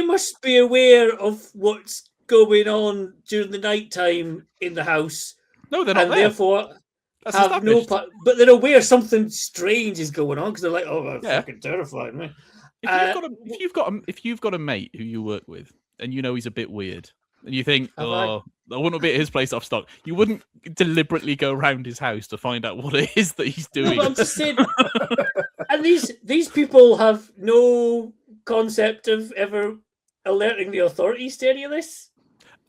must be aware of what's going on during the night time in the house. No, they're not. And there. Therefore have no part. But they're aware something strange is going on because they're like, "Oh, that's fucking terrifying me." If you've got a mate who you work with and you know he's a bit weird, and you think, I wouldn't be at his place off stock, you wouldn't deliberately go around his house to find out what it is that he's doing. No, but I'm just saying, and these people have no concept of ever alerting the authorities to any of this.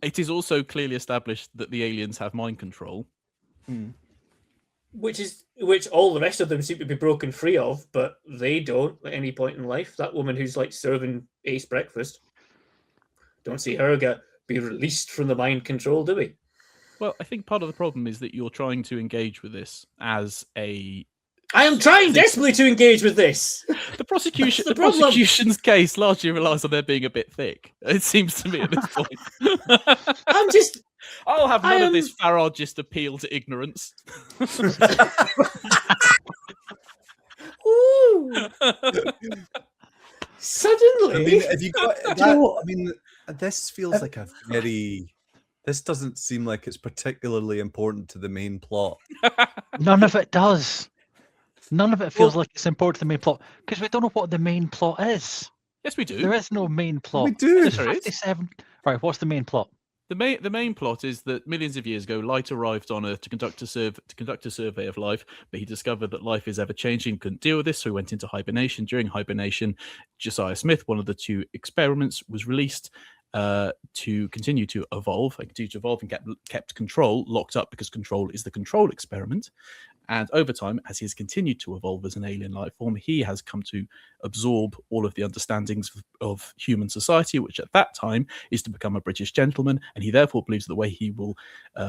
It is also clearly established that the aliens have mind control. Which all the rest of them seem to be broken free of, but they don't at any point in life. That woman who's like serving Ace breakfast, don't see her be released from the mind control, do we? Well, I think part of the problem is that you're trying to engage with this as a... I am trying desperately to engage with this. The prosecution's case largely relies on there being a bit thick. It seems to me at this point. I'll have none of this Faragist appeal to ignorance. Ooh. Suddenly, I mean, if you got that, I mean, this feels like a very. This doesn't seem like it's particularly important to the main plot. None of it does. None of it feels like it's important to the main plot because we don't know what the main plot is. Yes, we do. There is no main plot. We do. There's 57. Right, what's the main plot? The main plot is that millions of years ago, Light arrived on Earth to conduct a survey of life, but he discovered that life is ever changing, couldn't deal with this, so he went into hibernation. During hibernation, Josiah Smith, one of the two experiments, was released to continue to evolve and kept control locked up because control is the control experiment. And over time, as he has continued to evolve as an alien life form, he has come to absorb all of the understandings of human society, which at that time is to become a British gentleman. And he therefore believes the way he will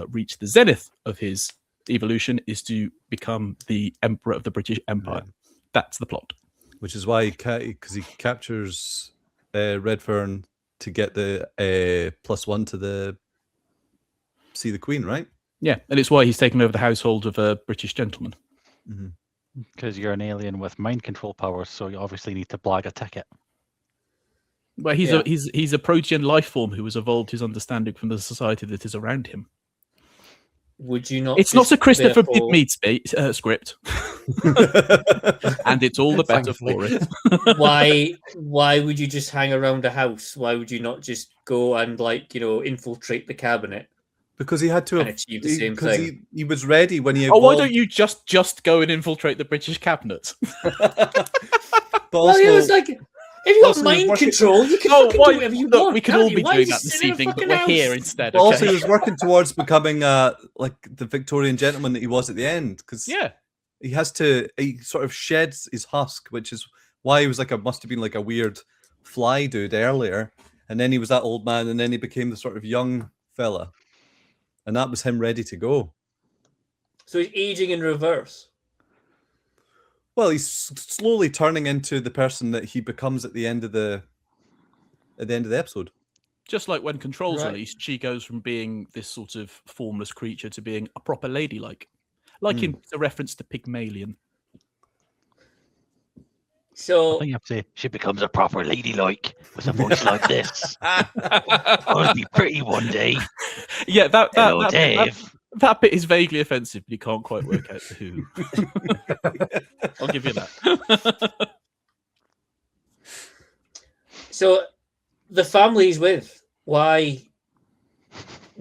reach the zenith of his evolution is to become the emperor of the British Empire. That's the plot. Which is why because he captures Redfern to get the +1 to see the Queen, right? Yeah, and it's why he's taken over the household of a British gentleman. Because you're an alien with mind control powers, so you obviously need to blag a ticket. Well, he's a protean life form who has evolved his understanding from the society that is around him. Would you not? It's not a Christopher therefore... Mead script, and it's all the better for it. Why would you just hang around a house? Why would you not just go and infiltrate the cabinet? Because he had to achieve the same thing. He was ready when he. Evolved. Oh, why don't you just go and infiltrate the British cabinet? But also, it was like, if you got mind control, you can do whatever you want. We could all be doing that this evening, but we're here instead. But also, he was working towards becoming like the Victorian gentleman that he was at the end. Because he sort of sheds his husk, which is why he was must have been like a weird fly dude earlier, and then he was that old man, and then he became the sort of young fella. And that was him ready to go. So he's aging in reverse. Well, he's slowly turning into the person that he becomes at the end of the episode. Just like when Control's released, she goes from being this sort of formless creature to being a proper ladylike. Like in a reference to Pygmalion. So I think you have to say she becomes a proper ladylike with a voice like this. I'll be pretty one day. Yeah, Hello, Dave. That bit is vaguely offensive, but you can't quite work out who. I'll give you that. So the family he's with, why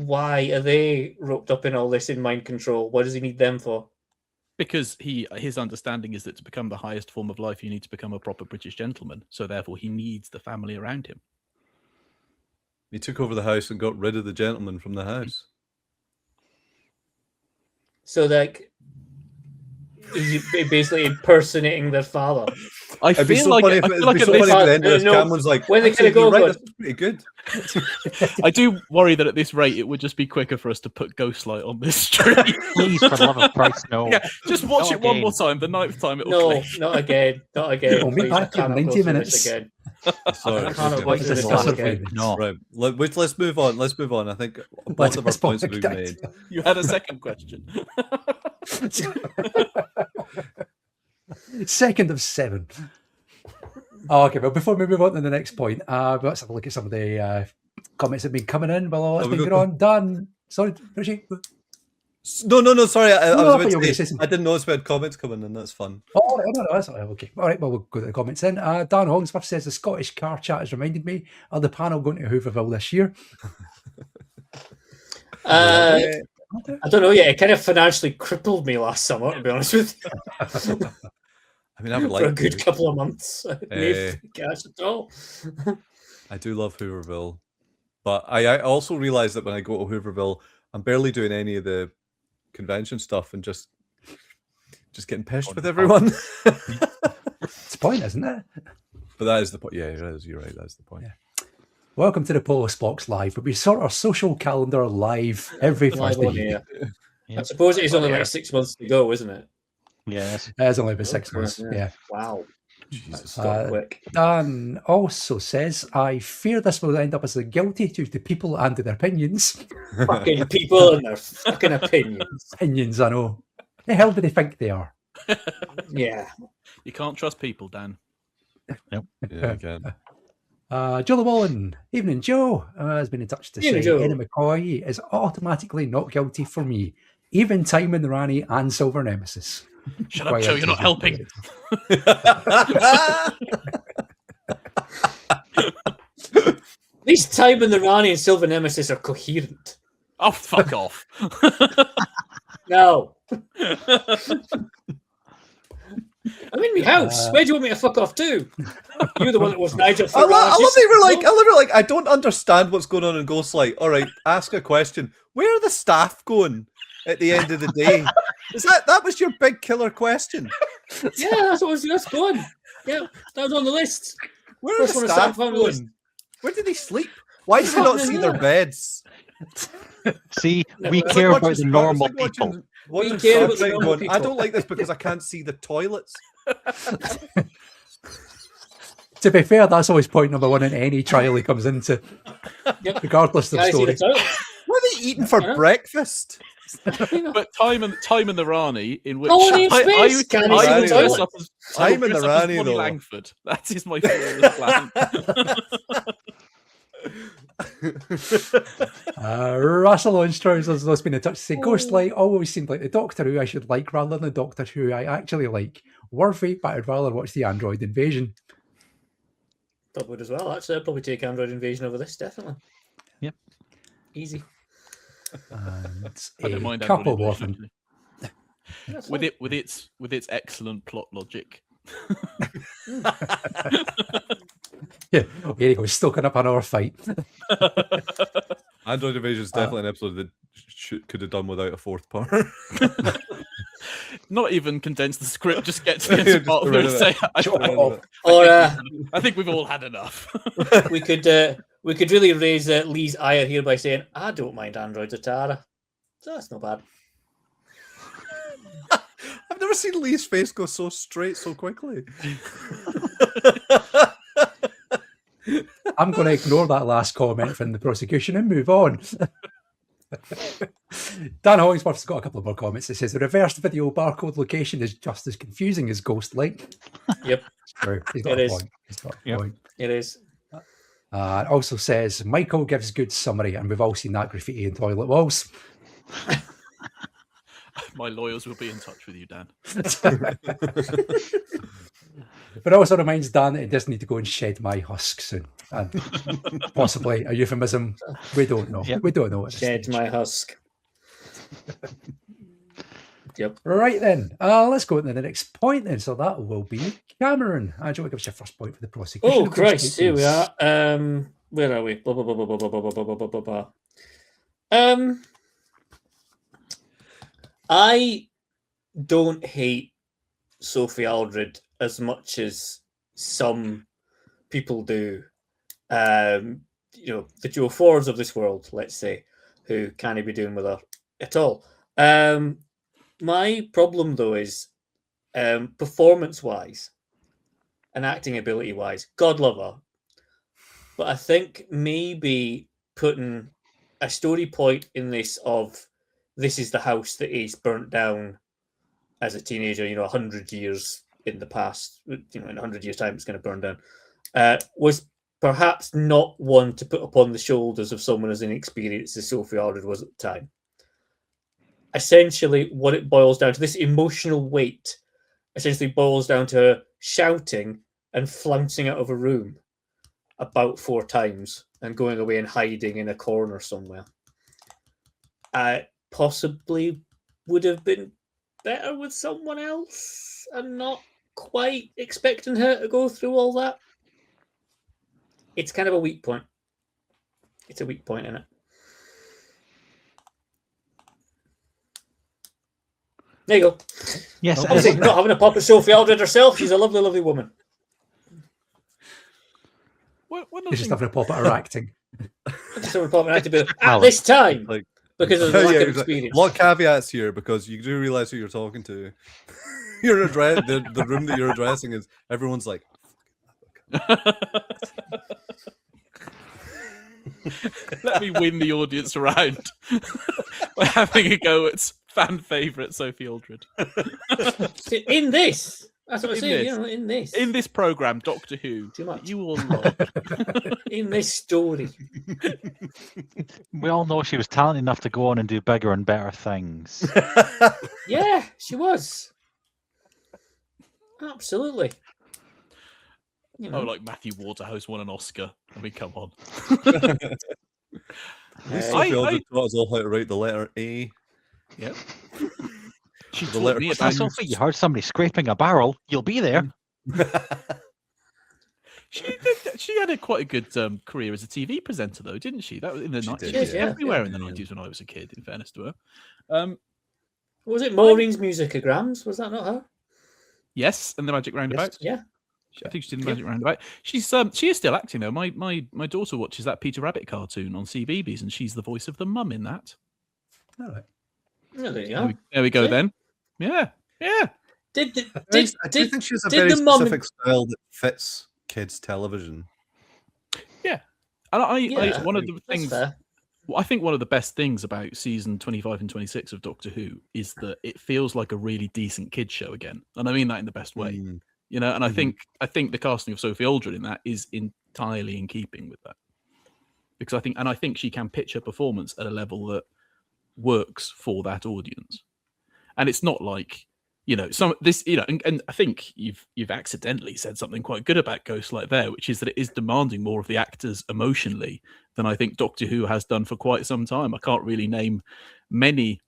are they roped up in all this in mind control? What does he need them for? Because his understanding is that to become the highest form of life, you need to become a proper British gentleman. So therefore, he needs the family around him. He took over the house and got rid of the gentleman from the house. So he's basically impersonating their father. I feel like at the end of this, Cameron's like, when they could go, right, that's pretty good. I do worry that at this rate, it would just be quicker for us to put Ghostlight on this stream. Please, for the love of Christ, no. Yeah, just watch it one more time. The ninth time it will No, not again. Not again. We'll meet back in 90 minutes. Again. Sorry, I can't avoid this again. No. Right, let's move on. Let's move on. I think both of our points have been made. You had a second question. Second of 7. Oh, okay, well, before we move on to the next point, let's have a look at some of the comments that have been coming in while all that's been going on. Dan, sorry, Richie. No, sorry. I was about to say, I didn't notice we had comments coming in. That's fun. Oh, no, that's okay. All right, well, we'll go to the comments then. Dan Hongsworth says, the Scottish car chat has reminded me of the panel going to Hooverville this year. I don't know yet. It kind of financially crippled me last summer, to be honest with you. I mean, I would like for a good couple of months. Cash at all. I do love Hooverville, but I also realize that when I go to Hooverville, I'm barely doing any of the convention stuff and just getting pissed with everyone. It's the point, isn't it? But that is the point. Yeah, you're right. That's the point. Yeah. Welcome to the Polis Box Live, but we sort our social calendar live every Thursday. I suppose it's only like 6 months to go, isn't it? Yes. It's only about 6 months. Yeah. Wow. Jesus, quick. Dan also says, I fear this will end up as a guilty due to people and their opinions. Fucking people and their fucking opinions. Opinions, I know. The hell do they think they are? Yeah. You can't trust people, Dan. Nope. Yeah, you can. Joe Llewellyn, evening Joe, has been in touch to say Joe. Eddie McCoy is automatically not guilty for me. Even Timon the Rani and Silver Nemesis. Shut up, Joe, you're not helping. At least Timon the Rani and Silver Nemesis are coherent. Oh, fuck off. No. I'm in my house. Where do you want me to fuck off to? You're the one that was Nigel Farage. I love they were like, I don't understand what's going on in Ghostlight. All right, ask a question. Where are the staff going at the end of the day? Is that was your big killer question? Yeah, that's going. Yeah, that was on the list. Where are the staff going? Where do they sleep? Why do they not see their beds? See, we care about the normal people. We Wantons care sat about there the going, people. I don't like this because I can't see the toilets. To be fair, that's always point number one in any trial he comes into, regardless of Can I see story. the toilets? What are they eating for breakfast? But time in the Rani, in which Colony in space. Can I see the dress toilet? up as Time in the Rani, Rani, though. Langford. That is my flawless plan. Russell Owens Trousers has been in touch to say Ghostlight always seemed like the Doctor Who I should like rather than the Doctor Who I actually like. Worthy, but I'd rather watch the Android Invasion. That would as well. Actually, I'd probably take Android Invasion over this, definitely. Yep. Easy. And I don't mind a couple Android more Invasion, them. actually. with its excellent plot logic. Yeah, here he goes, stoking up another fight. Android Invasion is definitely an episode that could have done without a fourth part. Not even condense the script, just get to the part of it and say, I think we've all had enough. we could really raise Lee's ire here by saying, I don't mind androids or Tara. So that's not bad. I've never seen Lee's face go so straight so quickly. I'm going to ignore that last comment from the prosecution and move on. Dan Hollingsworth's got a couple of more comments. It says the reversed video barcode location is just as confusing as Ghostlight. Yep. True. He's got a point. He's got a point. It is. It also says Michael gives good summary, and we've all seen that graffiti in toilet walls. My lawyers will be in touch with you, Dan. But it also reminds Dan that he does need to go and shed my husk soon. And possibly a euphemism. We don't know. Yep. We don't know. Shed my husk. Yep. Right then. Let's go to the next point then. So that will be Cameron. Do you want to give us your first point for the prosecution? Oh, Christ. Here we are. Where are we? Blah, blah, blah, blah, blah, blah, blah, blah, blah, blah. I don't hate Sophie Aldred as much as some people do. The Joe Fords of this world, let's say, who can't be doing with her at all. My problem, though, is performance-wise and acting ability-wise, God love her. But I think maybe putting a story point in this is the house that Ace burnt down as a teenager, 100 years in the past, in 100 years' time, it's going to burn down, was perhaps not one to put upon the shoulders of someone as inexperienced as Sophie Aldred was at the time. Essentially, what it boils down to, this emotional weight, essentially boils down to her shouting and flouncing out of a room about 4 times and going away and hiding in a corner somewhere. Possibly would have been better with someone else and not quite expecting her to go through all that. It's kind of a weak point. It's a weak point, isn't it? There you go. Yes, Obviously, not having a pop at Sophie Aldred herself. She's a lovely, lovely woman. He's just having a pop at her acting. Just having a pop at acting, but at this time, because of the lack of experience. A lot of caveats here, because you do realize who you're talking to. The room that you're addressing is everyone's like. Let me win the audience around by having a go at fan favourite Sophie Aldred. In this, that's what I'm saying. In this program, Doctor Who, too much. You will love. In this story, we all know she was talented enough to go on and do bigger and better things. Yeah, she was. Absolutely. Like Matthew Waterhouse won an Oscar. I mean, come on. Sophie Aldred taught us all how to write the letter A. Yep. Sophie, you heard somebody scraping a barrel. You'll be there. She had quite a good career as a TV presenter, though, didn't she? That was in the 90s. She was everywhere in the 90s when I was a kid, in fairness to her. Was it Maureen's Musicograms? Was that not her? Yes, and the Magic Roundabout. Yes. Yeah. I think she's in the Magic Roundabout. She is still acting, though. My daughter watches that Peter Rabbit cartoon on CBeebies, and she's the voice of the mum in that. All right. Oh, there you go. There we go See? then. Yeah. I do think she has a did very the mum- specific style that fits kids' television. Yeah. And Yeah, one of the that's things fair. Well, I think one of the best things about season 25 and 26 of Doctor Who is that it feels like a really decent kids show again, and I mean that in the best way. You know, and I think the casting of Sophie Aldred in that is entirely in keeping with that, because I think she can pitch her performance at a level that works for that audience, and it's not like, you know, and I think you've accidentally said something quite good about Ghostlight there, which is that it is demanding more of the actors emotionally than I think Doctor Who has done for quite some time. I can't really name many.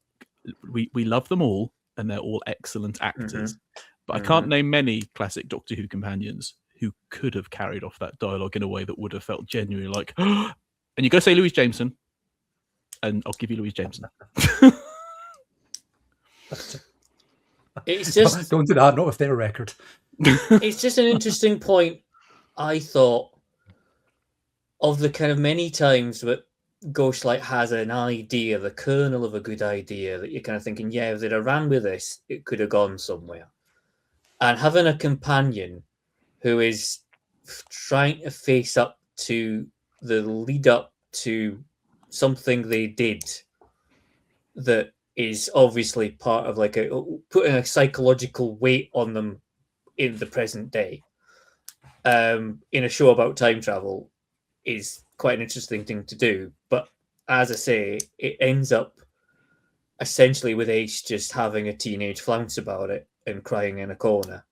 We love them all, and they're all excellent actors, but I can't name many classic Doctor Who companions who could have carried off that dialogue in a way that would have felt genuinely like, and you got to say Louise Jameson, and I'll give you Louise Jameson. It's just don't do that. Not with their record. It's just an interesting point. I thought of the kind of many times that Ghostlight has an idea, the kernel of a good idea that you're kind of thinking, yeah, if they'd have ran with this, it could have gone somewhere. And having a companion who is trying to face up to the lead up to something they did that is obviously part of like putting a psychological weight on them in the present day, in a show about time travel, is quite an interesting thing to do. But as I say, it ends up essentially with Ace just having a teenage flounce about it and crying in a corner,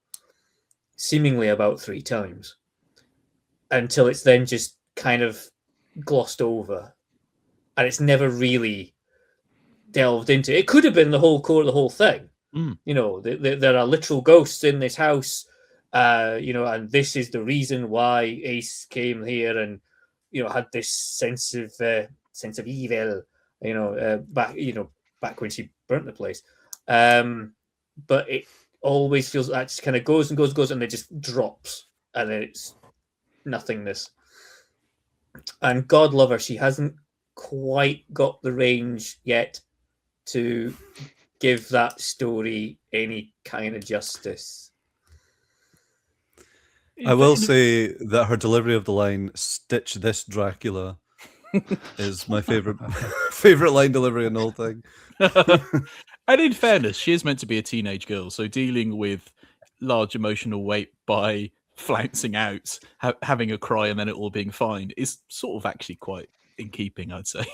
seemingly about 3 times, until it's then just kind of glossed over, and it's never really delved into. It could have been the whole core of the whole thing. You know, there are literal ghosts in this house, you know, and this is the reason why Ace came here and, you know, had this sense of evil, you know, back when she burnt the place. But it always feels that just kind of goes and goes, and it just drops, and then it's nothingness. And God love her, she hasn't quite got the range yet to give that story any kind of justice. I will say that her delivery of the line "Stitch this Dracula" is my favorite line delivery in the whole thing. And in fairness, she is meant to be a teenage girl, so dealing with large emotional weight by flouncing out, having a cry, and then it all being fine is sort of actually quite in keeping, I'd say.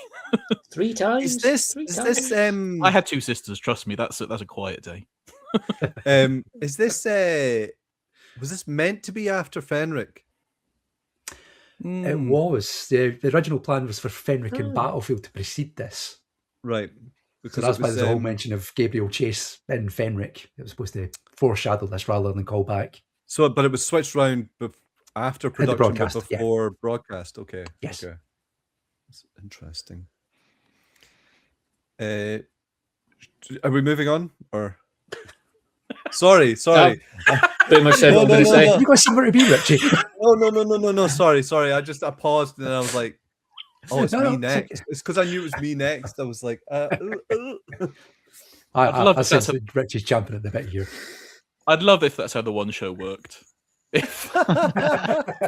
3 times. Is this? I had 2 sisters. Trust me, that's a quiet day. Is this? Was this meant to be after Fenric? It was. The original plan was for Fenric and Battlefield to precede this. Right. So that's why there's a whole mention of Gabriel Chase in Fenric. It was supposed to foreshadow this rather than call back. So, but it was switched around after production, broadcast, but before broadcast. Okay. Yes. Okay. That's interesting. Are we moving on or? Sorry. Pretty much said what I'm going to say. You got somewhere to be, Richie. No. Sorry. I paused and I was like, "Oh, it's me next." It's because I knew it was me next. I was like, I sense that Richie's champing at the bit here. I'd love if that's how the One Show worked. If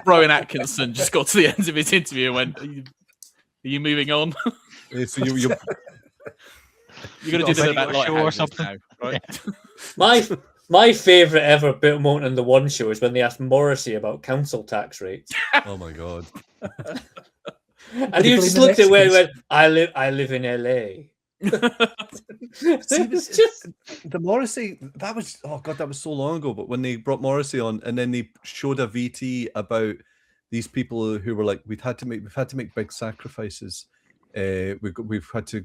Rowan Atkinson just got to the end of his interview and went, "Are you moving on?" So you're going to do this about show or something, now, right? My favourite ever bit moment in the One Show is when they asked Morrissey about council tax rates. Oh my god! And he just looked at where he went, I live in LA. See, just the Morrissey, that was so long ago. But when they brought Morrissey on, and then they showed a VT about these people who were like, we've had to make big sacrifices. We've had to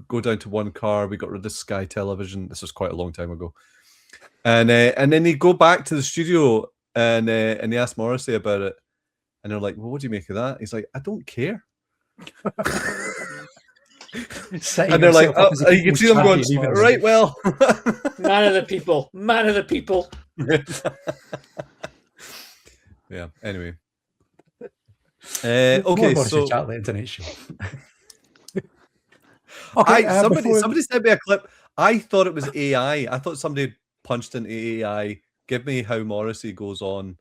go down to one car. We got rid of Sky Television. This was quite a long time ago. And then they go back to the studio and they ask Morrissey about it, and they're like, "Well, what do you make of that?" He's like, "I don't care." And they're like, "Oh, you can see them going, right? Well, man of the people." Yeah. Anyway, okay. So chat the internet show. somebody sent me a clip. I thought it was AI. I thought somebody punched into AI, give me how Morrissey goes on.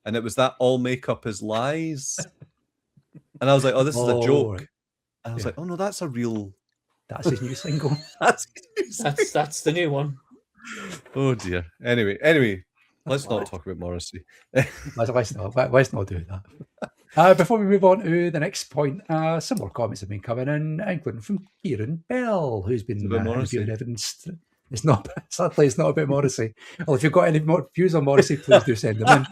And it was that all makeup is lies. And I was like, oh, this is a joke. Right. And I was like, oh no, that's a real... That's his new single. That's the new one. Oh dear. Anyway, let's not talk about Morrissey. Let's not do that. Before we move on to the next point, some more comments have been coming in, including from Kieran Bell, who's been interviewing evidence. It's not, sadly, it's not about Morrissey. Well, if you've got any more views on Morrissey, please do send them in.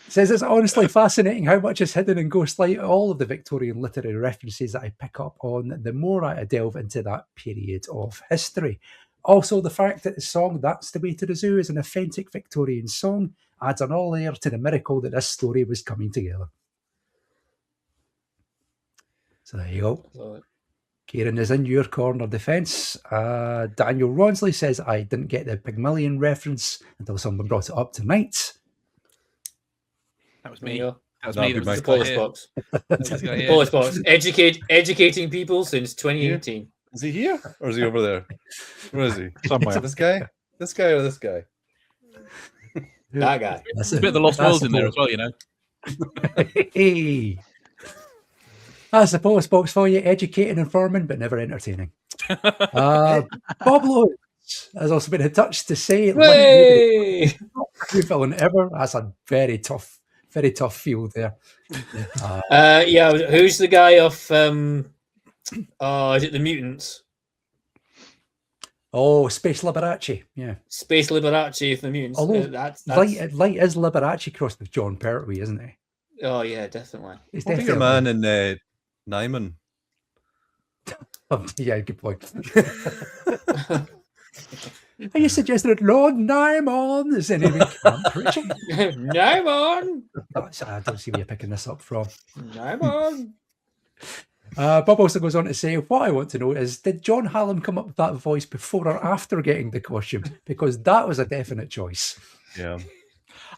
Says it's honestly fascinating how much is hidden in Ghostlight. All of the Victorian literary references that I pick up on, the more I delve into that period of history. Also, the fact that the song That's the Way to the Zoo is an authentic Victorian song adds an all air to the miracle that this story was coming together. So there you go. Kieran is in your corner defence. Daniel Ronsley says, I didn't get the Pygmalion reference until someone brought it up tonight. That was me. That was me. That was the Polish box. The Polish box. Educating people since 2018. Is he here or is he over there? Where is he? Somewhere. This guy? This guy or this guy? That guy. There's a bit of the Lost World in there as well, you know. Hey. That's the Polish box for you. Educating, informing, but never entertaining. Bob Lewis has also been in touch to say villain ever. That's a very tough field there. Yeah, who's the guy off is it the Mutants? Oh, Space Liberace, yeah. Space Liberace of the Mutants. Although that's... Light is Liberace crossed with John Pertwee, isn't he? Oh yeah, definitely. He's definitely a man in Nyman. Yeah, good point. Are you suggesting Lord Nymon is in any camp, Richie? Nymon! I don't see where you're picking this up from. Nymon! Bob also goes on to say, what I want to know is, did John Hallam come up with that voice before or after getting the costume? Because that was a definite choice. Yeah.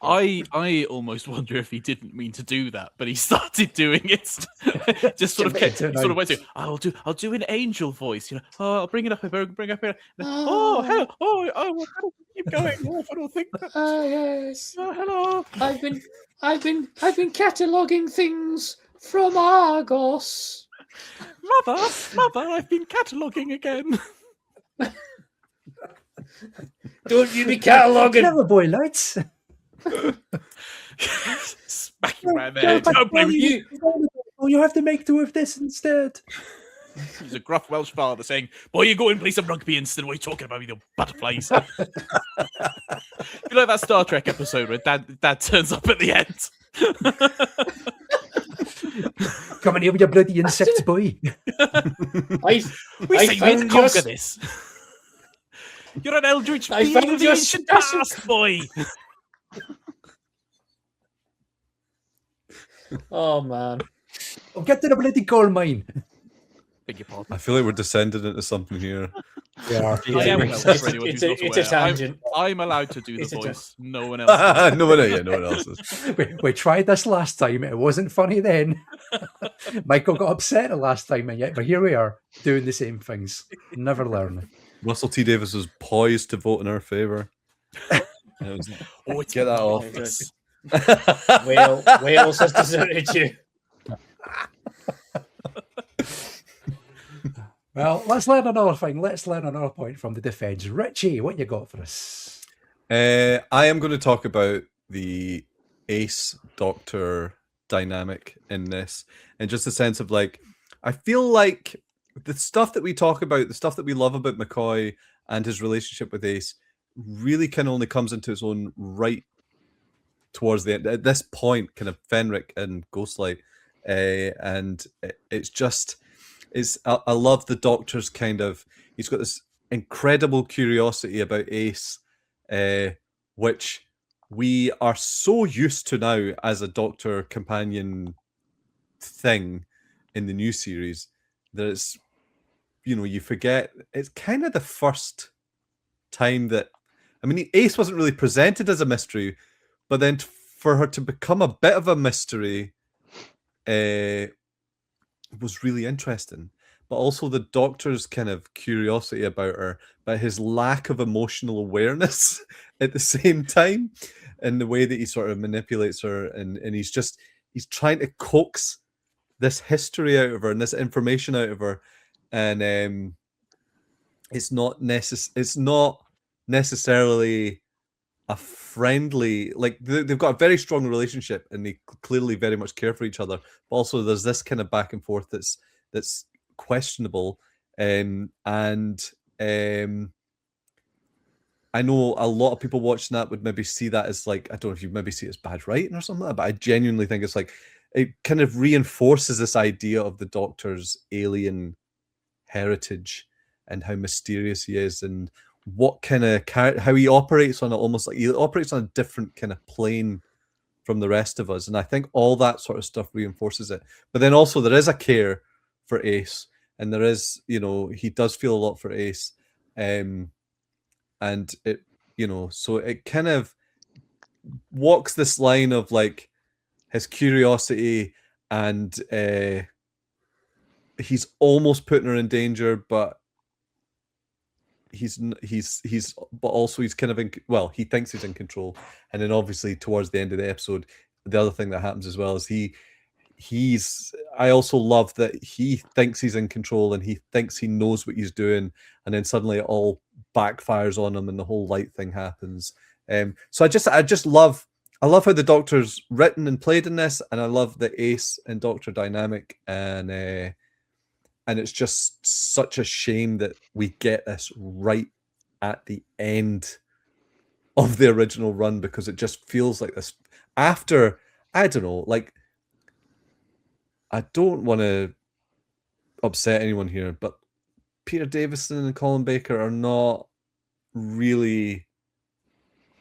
I almost wonder if he didn't mean to do that, but he started doing it. Just sort of went to, I'll do an angel voice, you know. Oh, I'll bring it up here, bring it up here. Oh, hello. Oh, keep going. Oh, I don't think that. Yes. Oh, hello. I've been cataloguing things from Argos. Mother, I've been cataloguing again. Don't you be cataloguing. Clever boy, lads. Smacking right there. Don't blame you. Oh, you have to make do with this instead. He's a gruff Welsh father saying, boy, you go and play some rugby instead. What are you talking about with your butterflies? You know that Star Trek episode where Dad turns up at the end? Come in here with your bloody insects, boy. We say you need to conquer this. You're an eldritch being of the ancient past, boy. Oh man! I'll get to the bloody coal mine. Beg your pardon. I feel like we're descending into something here. Yeah, it's a tangent. I'm allowed to do the voice. No one else. No one else is. We tried this last time. It wasn't funny then. Michael got upset the last time, and yet but here we are doing the same things. Never learning. Russell T Davies was poised to vote in our favour. Get that off. Wales has deserted you. Well, let's learn another thing. Let's learn another point from the defence. Richie, what you got for us? I am going to talk about the Ace Doctor dynamic in this, and just a sense of like, I feel like the stuff that we talk about, the stuff that we love about McCoy and his relationship with Ace, really kind of only comes into its own right towards the end. At this point, kind of Fenric and Ghostlight, and it's just. I love the Doctor's kind of, he's got this incredible curiosity about Ace, which we are so used to now as a Doctor companion thing in the new series that it's, you forget, it's kind of the first time that, I mean, Ace wasn't really presented as a mystery, but then for her to become a bit of a mystery, was really interesting. but also the Doctor's kind of curiosity about her, but his lack of emotional awareness at the same time, and the way that he sort of manipulates her, and he's trying to coax this history out of her and this information out of her, and it's not necessarily a friendly, like they've got a very strong relationship and they clearly very much care for each other, but also there's this kind of back and forth that's questionable, and I know a lot of people watching that would maybe see that as like, I don't know if you maybe see it as bad writing or something like that, but I genuinely think it's like, it kind of reinforces this idea of the Doctor's alien heritage and how mysterious he is, and what kind of how he operates on it, almost like he operates on a different kind of plane from the rest of us. And I think all that sort of stuff reinforces it. But then also there is a care for Ace, and there is, he does feel a lot for Ace. And it, so it kind of walks this line of like his curiosity, and he's almost putting her in danger, but but also he's kind of he thinks he's in control. And then obviously towards the end of the episode, the other thing that happens as well is I also love that he thinks he's in control and he thinks he knows what he's doing, and then suddenly it all backfires on him and the whole light thing happens. So I love how the Doctor's written and played in this, and I love the Ace and Doctor dynamic, and it's just such a shame that we get this right at the end of the original run, because it just feels like this after, I don't know, like, I don't want to upset anyone here, but Peter Davison and Colin Baker are not really,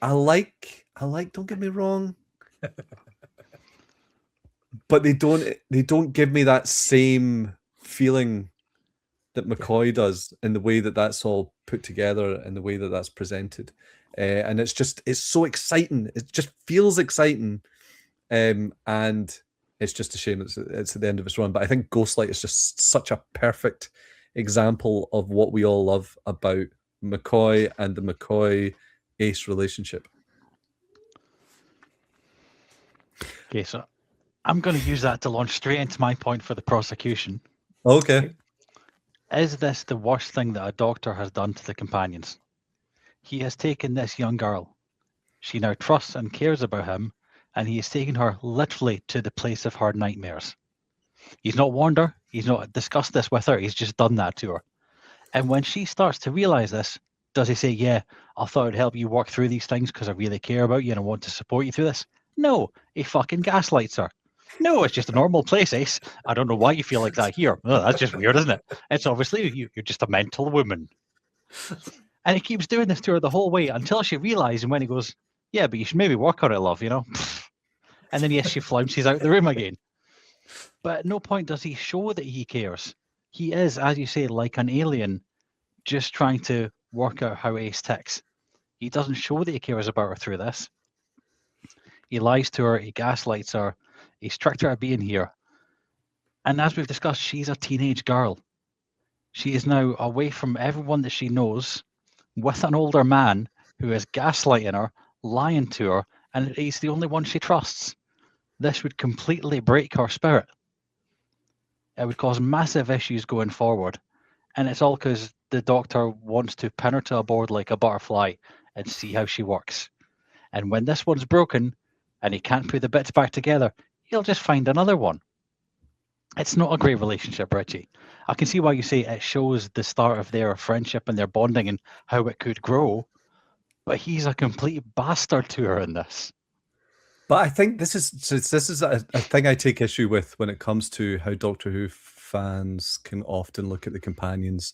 I like, don't get me wrong, but they don't give me that same feeling that McCoy does, in the way that that's all put together and the way that that's presented. And it's so exciting. It just feels exciting. And it's just a shame it's at the end of its run. But I think Ghostlight is just such a perfect example of what we all love about McCoy and the McCoy-Ace relationship. Okay, so I'm going to use that to launch straight into my point for the prosecution. Okay. Is this the worst thing that a Doctor has done to the companions? He has taken this young girl. She now trusts and cares about him, and he has taken her literally to the place of her nightmares. He's not warned her. He's not discussed this with her. He's just done that to her. And when she starts to realize this, does he say, yeah, I thought I'd help you work through these things because I really care about you and I want to support you through this? No, he fucking gaslights her. No, it's just a normal place, Ace. I don't know why you feel like that here. Oh, that's just weird, isn't it? It's obviously you're just a mental woman. And he keeps doing this to her the whole way until she realizes, and when he goes, yeah, but you should maybe work on it, love, And then, yes, she flounces out the room again. But at no point does he show that he cares. He is, as you say, like an alien, just trying to work out how Ace ticks. He doesn't show that he cares about her through this. He lies to her, he gaslights her, he's tricked her being here. And as we've discussed, she's a teenage girl. She is now away from everyone that she knows, with an older man who is gaslighting her, lying to her, and he's the only one she trusts. This would completely break her spirit. It would cause massive issues going forward. And it's all because the Doctor wants to pin her to a board like a butterfly and see how she works. And when this one's broken and he can't put the bits back together, he'll just find another one. It's not a great relationship, Richie. I can see why you say it shows the start of their friendship and their bonding and how it could grow, but he's a complete bastard to her in this. But I think this is a thing I take issue with when it comes to how Doctor Who fans can often look at the companions.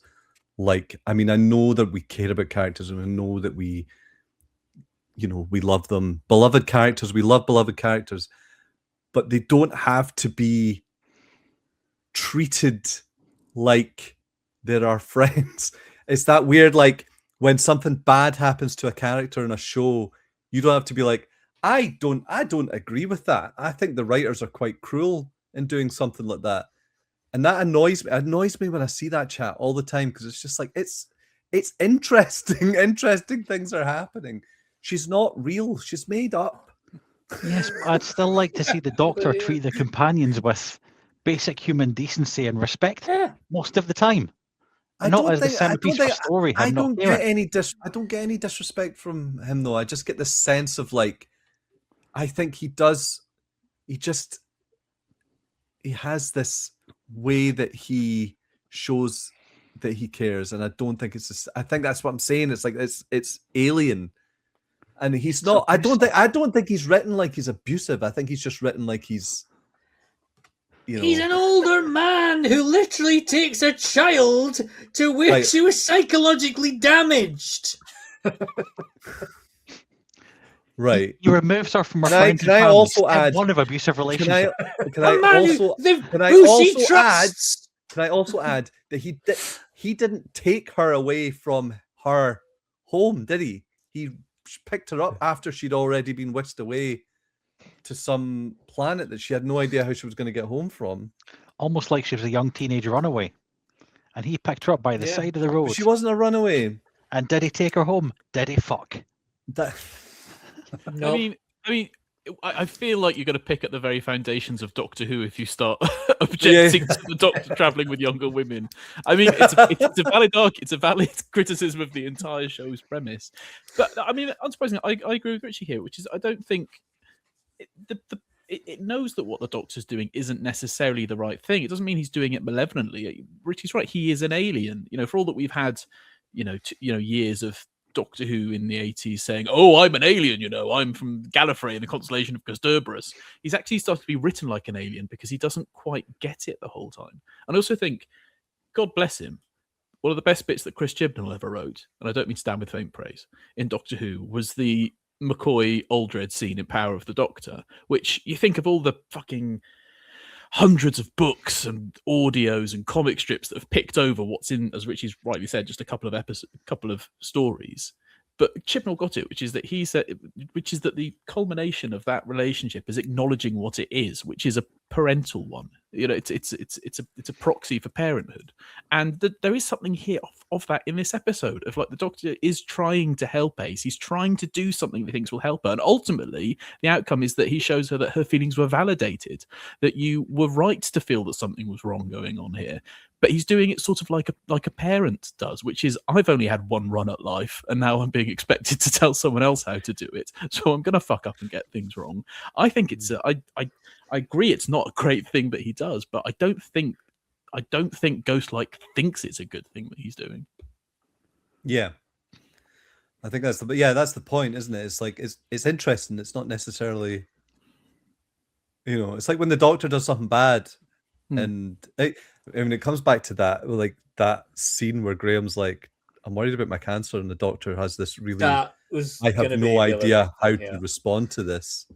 Like, I mean, I know that we care about characters and I know that we love them. Beloved characters, we love beloved characters, but they don't have to be treated like they're our friends. It's that weird, like, when something bad happens to a character in a show, you don't have to be like, I don't agree with that. I think the writers are quite cruel in doing something like that. And that annoys me. It annoys me when I see that chat all the time because it's just like it's interesting. Interesting things are happening. She's not real. She's made up. Yes, but I'd still like to see the Doctor treat the companions with basic human decency and respect most of the time. Not as the centerpiece of a story. I don't get any disrespect from him though. I just get the sense of like, I think he does. He has this way that he shows that he cares, and I don't think it's just, I think that's what I'm saying. It's like it's alien, and he's not. I don't think he's written like he's abusive. I think he's just written like he's. He's an older man who literally takes a child to where she was psychologically damaged. Right. You removed her from her friends. Can I also add one of abusive relationship? Can I also add that he didn't take her away from her home, did he? He picked her up after she'd already been whisked away to some planet that she had no idea how she was going to get home from. Almost like she was a young teenage runaway. And he picked her up by the side of the road. But she wasn't a runaway. And did he take her home? Did he fuck? No. I mean, I feel like you're going to pick at the very foundations of Doctor Who if you start objecting to the Doctor traveling with younger women. I mean, it's a valid criticism of the entire show's premise. But I mean, unsurprisingly, I agree with Richie here, which is I don't think it knows that what the Doctor's doing isn't necessarily the right thing. It doesn't mean he's doing it malevolently. Richie's right; he is an alien. You know, for all that we've had, years of Doctor Who in the 80s saying, "Oh, I'm an alien. You know, I'm from Gallifrey in the constellation of Cerberus." He's actually started to be written like an alien because he doesn't quite get it the whole time. And I also think, God bless him, one of the best bits that Chris Chibnall ever wrote, and I don't mean stand with faint praise, in Doctor Who was the McCoy Aldred scene in Power of the Doctor, which you think of all the fucking hundreds of books and audios and comic strips that have picked over what's in, as Richie's rightly said, just a couple of stories. But Chibnall got it, which is that the culmination of that relationship is acknowledging what it is, which is a parental one. You know, it's a proxy for parenthood, and there is something here of that in this episode. Of like the Doctor is trying to help Ace, he's trying to do something that he thinks will help her, and ultimately the outcome is that he shows her that her feelings were validated, that you were right to feel that something was wrong going on here. But he's doing it sort of like a parent does, which is, I've only had one run at life, and now I'm being expected to tell someone else how to do it. So I'm going to fuck up and get things wrong. I think it's I agree it's not a great thing that he does, but I don't think Ghostlight thinks it's a good thing that he's doing. Yeah, I think that's the point, isn't it? It's like it's interesting. It's not necessarily, it's like when the Doctor does something bad, and it comes back to that, like that scene where Graham's like, "I'm worried about my cancer," and the Doctor has this really, I have no idea how to respond to this,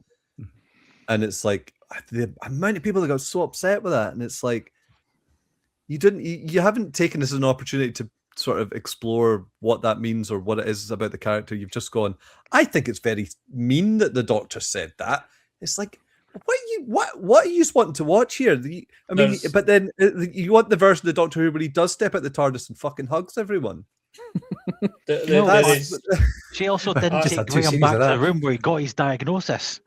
and it's like the amount of people that got so upset with that, and it's like you haven't taken this as an opportunity to sort of explore what that means or what it is about the character. You've just gone, I think it's very mean that the Doctor said that. It's like, what are you wanting to watch here? But then you want the version of the Doctor Who where he does step at the TARDIS and fucking hugs everyone. She also didn't take Graham back to the room where he got his diagnosis.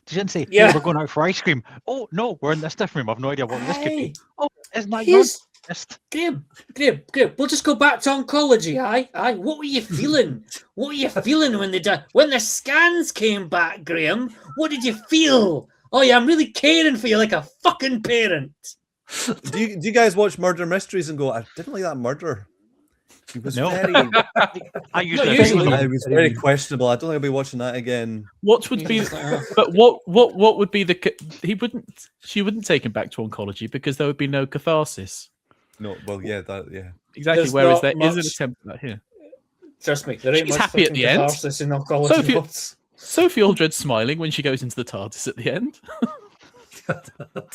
She didn't say, "Hey, we're going out for ice cream." Oh no, we're in this different room. I've no idea what this could be. Oh, isn't that yours? Graham, we'll just go back to oncology. Aye. What were you feeling? What were you feeling when the scans came back, Graham? What did you feel? Oh yeah, I'm really caring for you like a fucking parent. Do you guys watch murder mysteries and go, I didn't like that murder? It was very very questionable. I don't think I'll be watching that again. What would be but what would be she wouldn't take him back to oncology because there would be no catharsis. No, well, exactly. Whereas there is an attempt at that here. Trust me, there ain't She's much happy at the end. catharsis in oncology. Sophie Aldred's smiling when she goes into the TARDIS at the end.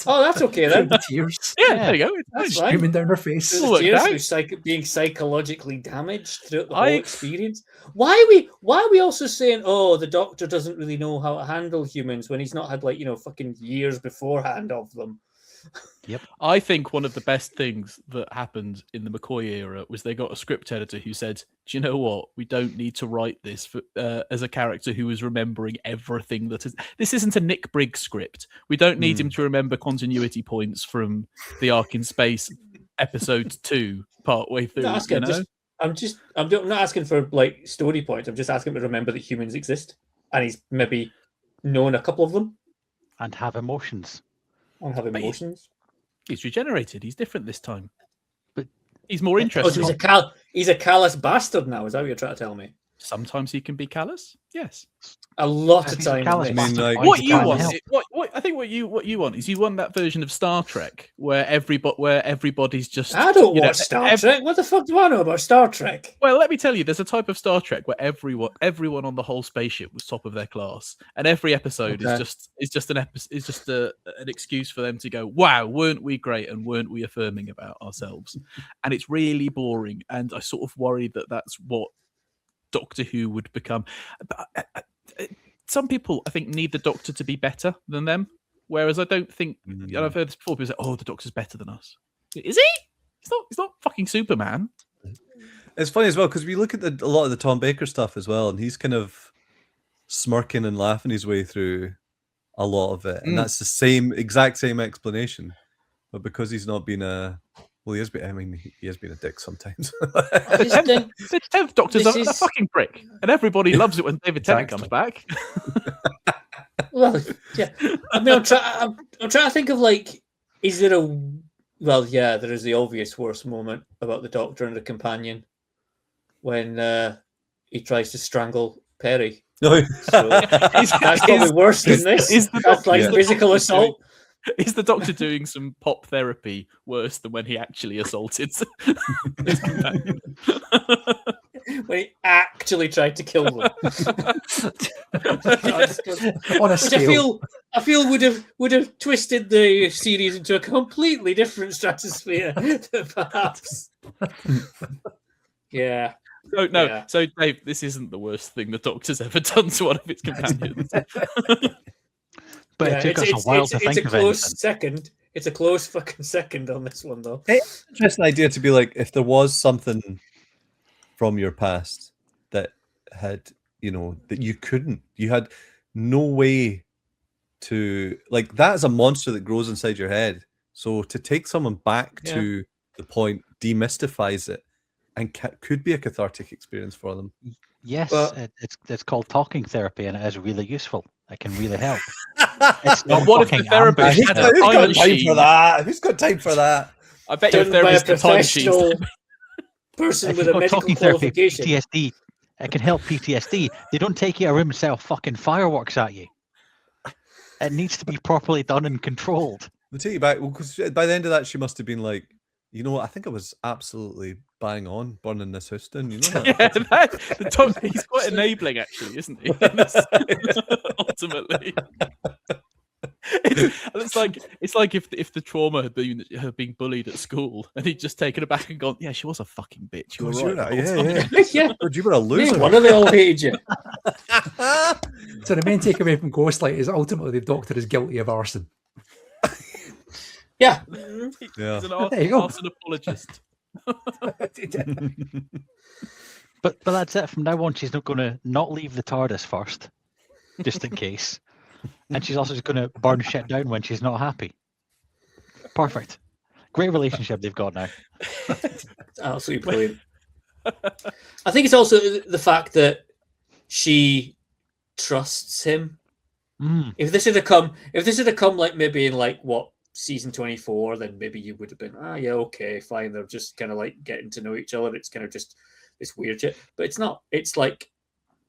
Oh, that's okay then. Tears. Yeah, there you go. That's streaming down her face. Tears being psychologically damaged throughout the whole experience. Why are we also saying, oh, the Doctor doesn't really know how to handle humans when he's not had fucking years beforehand of them? I think one of the best things that happened in the McCoy era was they got a script editor who said, "Do you know what? We don't need to write this for, as a character who is remembering everything that is. This isn't a Nick Briggs script. We don't need him to remember continuity points from the Ark in Space episode 2 part way through." I'm not asking for like story points. I'm just asking him to remember that humans exist, and he's maybe known a couple of them and have emotions. And have emotions. He's regenerated. He's different this time. But he's more interesting. So he's a callous bastard now. Is that what you're trying to tell me? Sometimes he can be callous. Yes. A lot of times. What you want? I think what you want is you want that version of Star Trek where everybody's just. I don't watch Star Trek. What the fuck do I know about Star Trek? Well, let me tell you, there's a type of Star Trek where everyone on the whole spaceship was top of their class, and every episode is just an excuse for them to go, "Wow, weren't we great and weren't we affirming about ourselves?" And it's really boring, and I sort of worry that that's what Doctor Who would become. Some people, I think, need the Doctor to be better than them, whereas I don't think. I've heard this before. People say, "Oh, the Doctor's better than us." Is he? He's not fucking Superman. It's funny as well because we look at a lot of the Tom Baker stuff as well, and he's kind of smirking and laughing his way through a lot of it, and that's the exact same explanation. But because he's not been he has been. I mean, he has been a dick sometimes. The 10th Doctor's a fucking prick, and everybody loves it when David Tennant comes back. Well, yeah. I mean, I'm trying to think of like, is there a? Well, yeah, there is the obvious worst moment about the Doctor and the companion when he tries to strangle Perry. So that's probably worse than this. That's like physical assault. Is the Doctor doing some pop therapy worse than when he actually assaulted his companion? When he actually tried to kill them. On a scale. I feel would have twisted the series into a completely different stratosphere, perhaps. Yeah. Oh, no. Yeah. So, Dave, this isn't the worst thing the Doctor's ever done to one of its companions. But it took us a while to think of it. Second. It's a close fucking second on this one, though. It's an interesting idea to be like, if there was something from your past that had, that you had no way to, like, that is a monster that grows inside your head. So to take someone back to the point demystifies it and could be a cathartic experience for them. Yes, it's called talking therapy, and it is really useful. It can really help. It's not what if the therapist had a time machine? Who's got time for that? I bet your therapist had time machines. Person with a medical qualification. PTSD. It can help PTSD. They don't take you to a room and sell fucking fireworks at you. It needs to be properly done and controlled. They take you back because by the end of that, she must have been like, you know what? I think I was absolutely bang on burning this house down. You know that? He's quite enabling, actually, isn't he? Ultimately, it's like if the trauma had been bullied at school, and he'd just taken it back and gone, "Yeah, she was a fucking bitch. You were right. Yeah. You were a loser. One of they all hated you." So the main takeaway from Ghostlight is ultimately the Doctor is guilty of arson. Yeah. He's an arson apologist. But that's it. From now on, she's not going to not leave the TARDIS first, just in case. And she's also just going to burn shit down when she's not happy. Perfect. Great relationship they've got now. Absolutely brilliant. I think it's also the fact that she trusts him. If this had come like maybe in like what, season 24, then maybe you would have been, yeah, okay, fine. They're just kind of like getting to know each other. It's kind of just this weird shit, but it's not. It's like,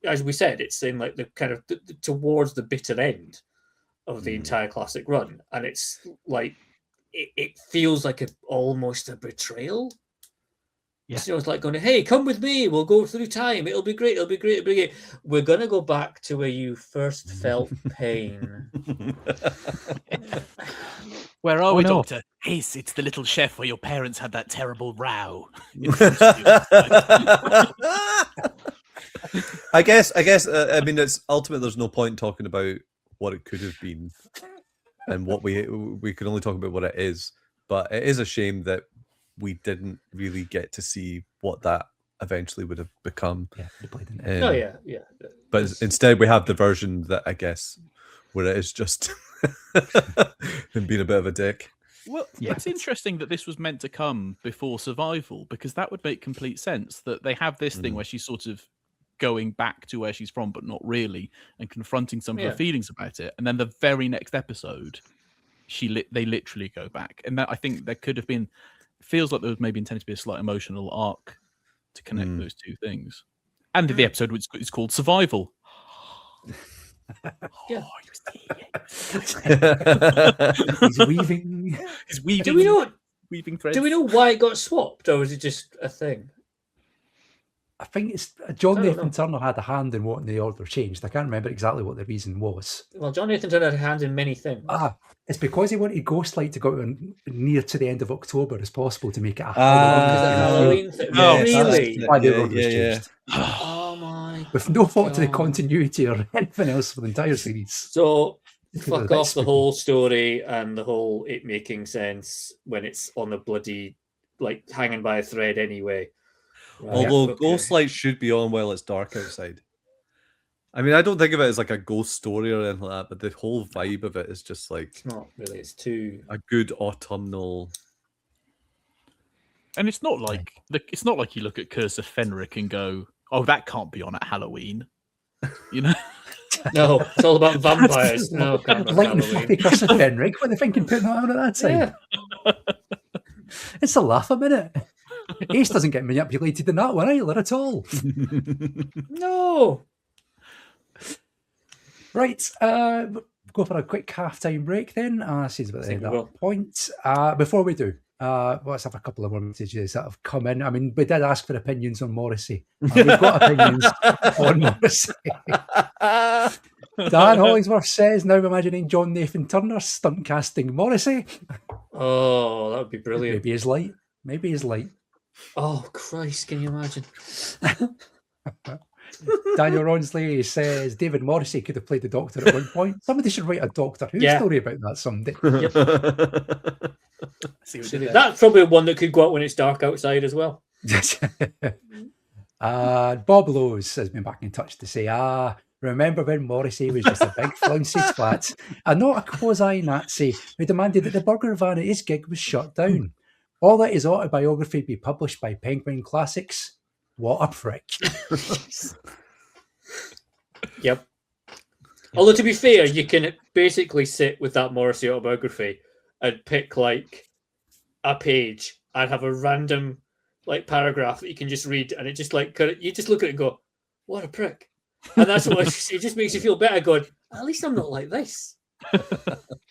as we said, it's in like the kind of towards the bitter end of the entire classic run, and it's like it feels like almost a betrayal. Yeah. So it's like going, hey, come with me. We'll go through time. It'll be great. It'll be great. It'll be great. We're going to go back to where you first felt pain. Where are we, Doctor? Hey, it's the little chef where your parents had that terrible row. I guess. I mean, it's ultimately there's no point talking about what it could have been. and what we can only talk about what it is. But it is a shame that we didn't really get to see what that eventually would have become. Yeah, they played in Oh yeah. But instead, we have the version that I guess where it is just him being a bit of a dick. Well, it's interesting that this was meant to come before Survival, because that would make complete sense that they have this thing where she's sort of going back to where she's from, but not really, and confronting some of her feelings about it. And then the very next episode, they literally go back. And that, I think there could have been, feels like there was maybe intended to be a slight emotional arc to connect those two things. And the episode is called Survival. Yeah. He's weaving. He's weaving. Do we know? Weaving threads. Do we know why it got swapped, or was it just a thing? I think it's John Nathan Turner had a hand in what the order changed. I can't remember exactly what the reason was. Well, John Nathan Turner had a hand in many things. It's because he wanted Ghostlight to go out near to the end of October as possible to make it a Halloween thing. Oh, really? Why the order was changed. Oh my! With no thought to the continuity or anything else for the entire series. So fuck off the whole story and the whole it making sense when it's on a bloody like hanging by a thread anyway. Right. Although Ghostlight should be on while it's dark outside. I mean, I don't think of it as like a ghost story or anything like that, but the whole vibe of it is just like it's not really. It's too a good autumnal. And it's not like you look at Curse of Fenric and go, "Oh, that can't be on at Halloween," you know. No, it's all about vampires. No, Light and fluffy Curse of Fenric. What are they thinking putting that on at that time? Yeah. It's a laugh a minute. Ace doesn't get manipulated in that one either at all. No. Right, go for a quick halftime break then. Seems about the end of that point. Before we do, let's have a couple of more messages that have come in. I mean, we did ask for opinions on Morrissey. We've got opinions on Morrissey. Dan Hollingsworth says, now imagining John Nathan Turner stunt casting Morrissey. Oh, that would be brilliant. Maybe he's light. Maybe he's light. Oh, Christ, can you imagine? Daniel Ronsley says David Morrissey could have played the Doctor at one point. Somebody should write a Doctor Who story about that someday. That's probably one that could go out when it's dark outside as well. Bob Lowe's has been back in touch to say, remember when Morrissey was just a big flouncy twat and not a quasi-Nazi who demanded that the burger van at his gig was shut down? Or that his autobiography be published by Penguin Classics? What a prick. Yep. Although, to be fair, you can basically sit with that Morrissey autobiography and pick like a page and have a random like paragraph that you can just read, and it just like you just look at it and go, what a prick. And that's what it just makes you feel better going, at least I'm not like this.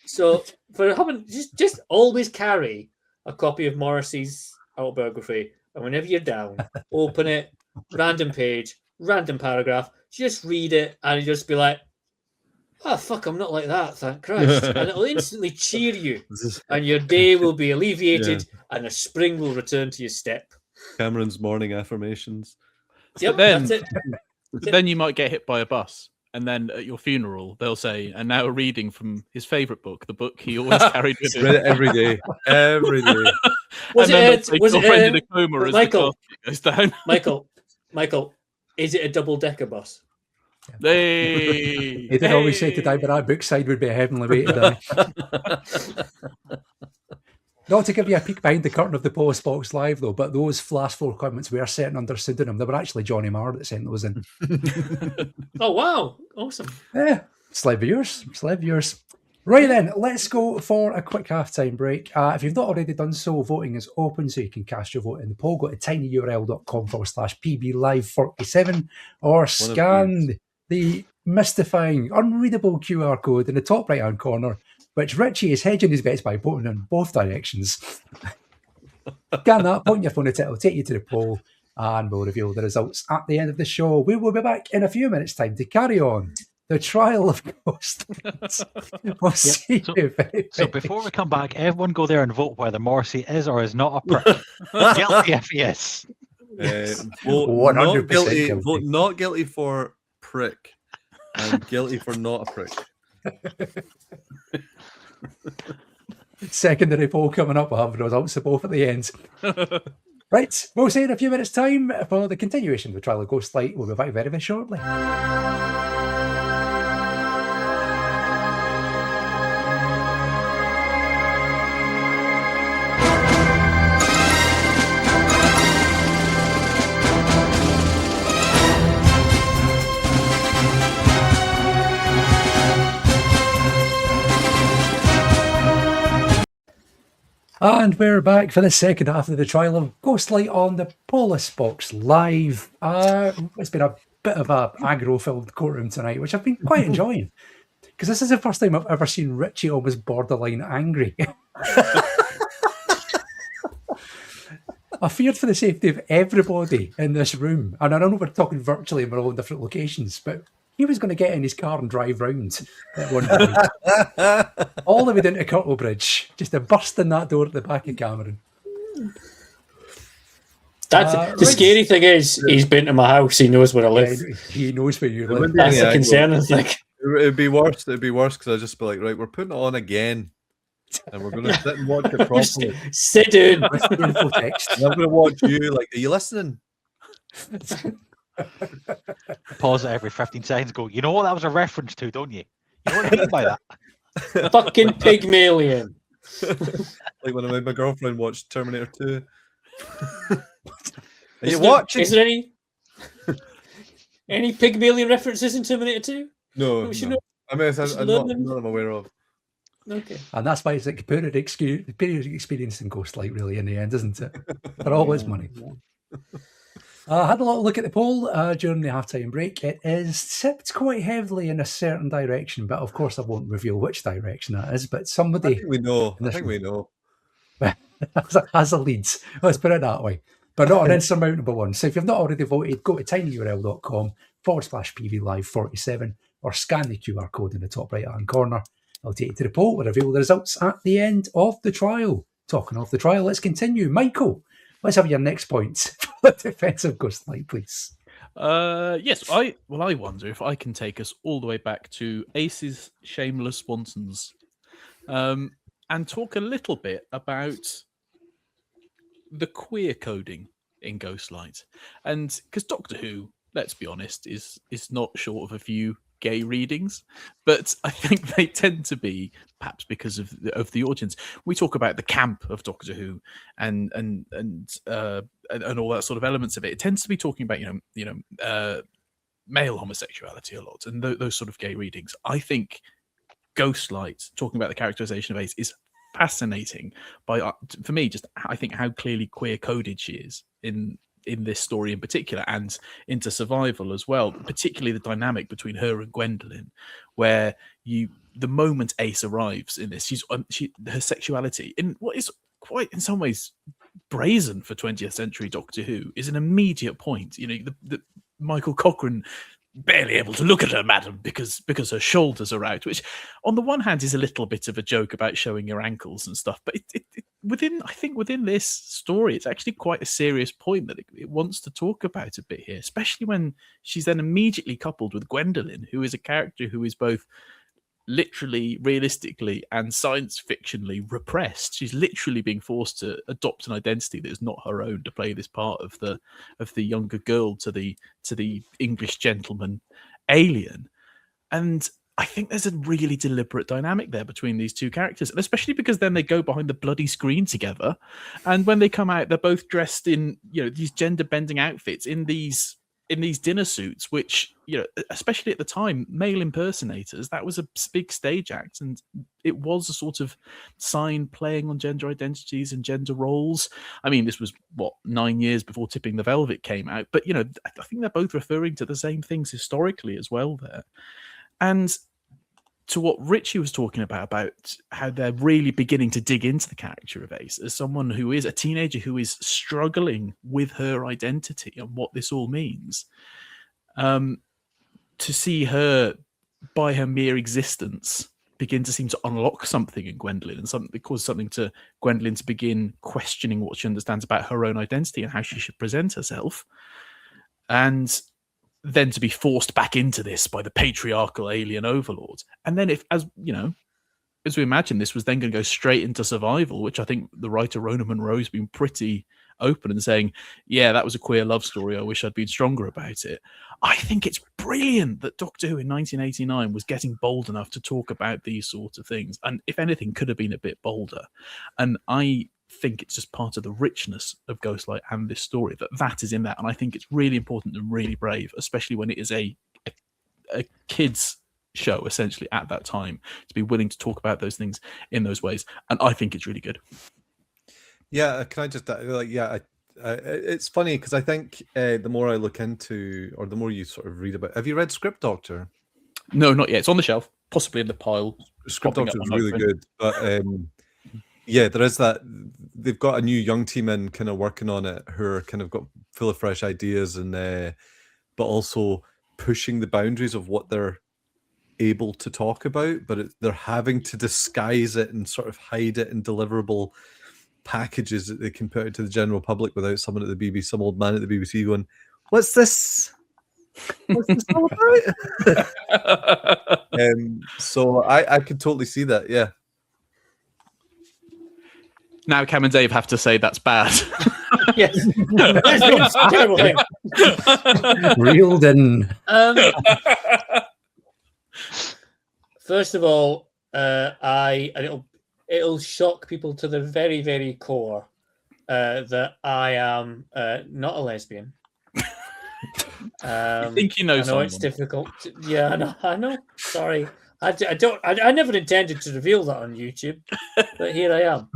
So for having just always carry a copy of Morrissey's autobiography, and whenever you're down, open it, random page, random paragraph, just read it, and you just be like, oh fuck, I'm not like that, thank Christ. And it'll instantly cheer you, and your day will be alleviated, and a spring will return to your step. Cameron's morning affirmations. Yep, then, that's it. Then you might get hit by a bus. And then at your funeral, they'll say, and now a reading from his favourite book, the book he always carried with him. Read it every day. Every day. Was it in a coma as Michael, the goes down. Michael, is it a double-decker bus? Hey, he did always say to die, but that book side would be a heavenly way to die. Not to give you a peek behind the curtain of the Post Box Live, though, but those Flash 4 comments were sent under pseudonym. They were actually Johnny Marr that sent those in. Oh, wow. Awesome. Yeah. Slave viewers. Right then, let's go for a quick halftime break. If you've not already done so, voting is open, so you can cast your vote in the poll. Go to tinyurl.com/PBLive47 or scan the mystifying, unreadable QR code in the top right-hand corner, which Richie is hedging his bets by voting in both directions. Scan that, point your phone at it, it'll take you to the poll, and we'll reveal the results at the end of the show. We will be back in a few minutes' time to carry on the trial of Ghostlight. We'll see you very So before we come back, everyone go there and vote whether Morrissey is or is not a prick. Guilty if he is. Vote 100% not guilty. guilty. Vote not guilty for prick, and guilty for not a prick. Secondary poll coming up. We'll have results of both at the end. Right, we'll see in a few minutes' time for the continuation of the trial of Ghostlight. We'll be back very, very shortly. And we're back for the second half of the trial of Ghostlight on the Polis Box Live. It's been a bit of a aggro-filled courtroom tonight, which I've been quite enjoying. Because this is the first time I've ever seen Richie almost borderline angry. I feared for the safety of everybody in this room. And I know we're talking virtually and we're all in different locations, but he was going to get in his car and drive round at one point. All the way down to Kirtlebridge, just to burst in that door at the back of Cameron. That's the scary thing is he's been to my house. He knows where I live. Yeah, he knows where you live. That's the concern. I think it'd be worse. It'd be worse because I'd just be like, right, we're putting it on again, and we're going to sit and watch it properly. Sit down. And I'm going to watch you. Like, are you listening? Pause it every 15 seconds. Go. You know what that was a reference to, don't you? You know what I mean by that? Fucking Pygmalion. Like when I made my girlfriend watch Terminator 2. Are you watching? Is there any Pygmalion references in Terminator 2? No. I mean, I'm not aware of. Okay. And that's why it's like period experience in Ghostlight, really, in the end, isn't it? For all his money. I had a little look at the poll during the halftime break. It is tipped quite heavily in a certain direction, but of course I won't reveal which direction that is. But somebody... I think we know. As a leads, let's put it that way. But not an insurmountable one. So if you've not already voted, go to tinyurl.com/PVLive47 or scan the QR code in the top right-hand corner. I'll take you to the poll. We'll reveal the results at the end of the trial. Talking of the trial, let's continue. Michael, let's have your next point for the defence of Ghostlight, please. Yes, I wonder if I can take us all the way back to Ace's Shameless Wantons, and talk a little bit about the queer coding in Ghostlight, and because Doctor Who, let's be honest, is not short of a few gay readings, but I think they tend to be, perhaps because of the audience. We talk about the camp of Doctor Who and all that sort of elements of it. It tends to be talking about male homosexuality a lot and those sort of gay readings. I think Ghostlight, talking about the characterization of Ace, is fascinating for me, just I think how clearly queer coded she is in this story in particular, and into Survival as well, particularly the dynamic between her and Gwendolyn, where the moment Ace arrives in this, her sexuality, in what is quite in some ways brazen for 20th century Doctor Who, is an immediate point. The Michael Cochrane barely able to look at her, madam, because her shoulders are out, which on the one hand is a little bit of a joke about showing your ankles and stuff, but within this story, it's actually quite a serious point that it wants to talk about a bit here, especially when she's then immediately coupled with Gwendolyn, who is a character who is both literally, realistically, and science fictionally repressed. She's literally being forced to adopt an identity that is not her own, to play this part of the younger girl to the English gentleman alien. And I think there's a really deliberate dynamic there between these two characters, and especially because then they go behind the bloody screen together, and when they come out, they're both dressed in these gender bending outfits in these dinner suits, which, especially at the time, male impersonators, that was a big stage act, and it was a sort of sign playing on gender identities and gender roles. I mean, this was 9 years before Tipping the Velvet came out, but I think they're both referring to the same things historically as well there. And to what Richie was talking about how they're really beginning to dig into the character of Ace as someone who is a teenager who is struggling with her identity and what this all means. To see her, by her mere existence, begin to seem to unlock something in Gwendolyn, and cause something to Gwendolyn to begin questioning what she understands about her own identity and how she should present herself. And then to be forced back into this by the patriarchal alien overlord. And then as we imagine, this was then going to go straight into survival, which I think the writer Rona Munro's been pretty open and saying, yeah, that was a queer love story. I wish I'd been stronger about it. I think it's brilliant that Doctor Who in 1989 was getting bold enough to talk about these sorts of things. And if anything, could have been a bit bolder. And I think it's just part of the richness of Ghostlight and this story that is in that. And I think it's really important and really brave, especially when it is a kid's show essentially at that time, to be willing to talk about those things in those ways. And I think it's really good. Yeah, can I just it's funny because I think the more I look into, or the more you sort of read about, have you read Script Doctor? No, not yet. It's on the shelf, possibly in the pile. Script Doctor is really good, but yeah, there is that. They've got a new young team in, kind of working on it, who are kind of got full of fresh ideas, and but also pushing the boundaries of what they're able to talk about, but they're having to disguise it and sort of hide it in deliverable packages that they can put out to the general public without someone at the BBC, some old man at the BBC going, "What's this? What's this all about?" So I could totally see that. Yeah. Now Cam and Dave have to say that's bad. Yes, that's a terrible thing. Reeled in. First of all, it'll shock people to the very, very core that I am not a lesbian. I think you know. I know someone. It's difficult. I know. Sorry, I never intended to reveal that on YouTube, but here I am.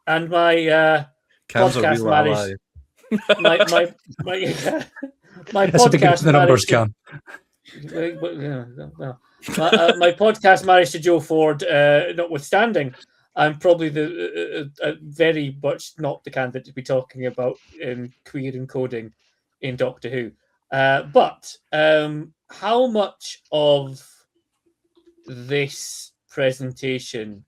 And my podcast managed. My podcast the numbers, Cam. My podcast marriage to Joe Ford, notwithstanding, I'm probably the very much not the candidate to be talking about queer encoding in Doctor Who. But how much of this presentation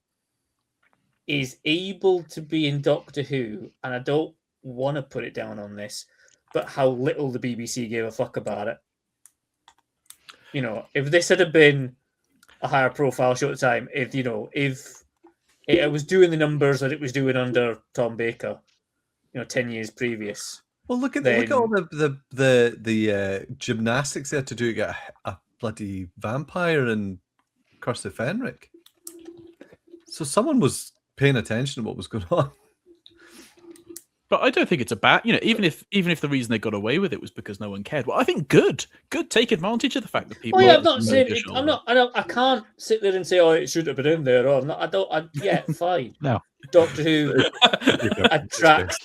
is able to be in Doctor Who, and I don't want to put it down on this, but how little the BBC gave a fuck about it. You know, if this had been a higher profile show at the time, if it was doing the numbers that it was doing under Tom Baker, 10 years previous. Well, look at all the gymnastics they had to do to get a bloody vampire and Curse of Fenric. So someone was paying attention to what was going on. But I don't think it's a bad, even if the reason they got away with it was because no one cared. Well, I think good. Take advantage of the fact that people. Oh yeah, I'm not saying I can't sit there and say, oh, it should have been in there. Or fine. No. Doctor Who attracts.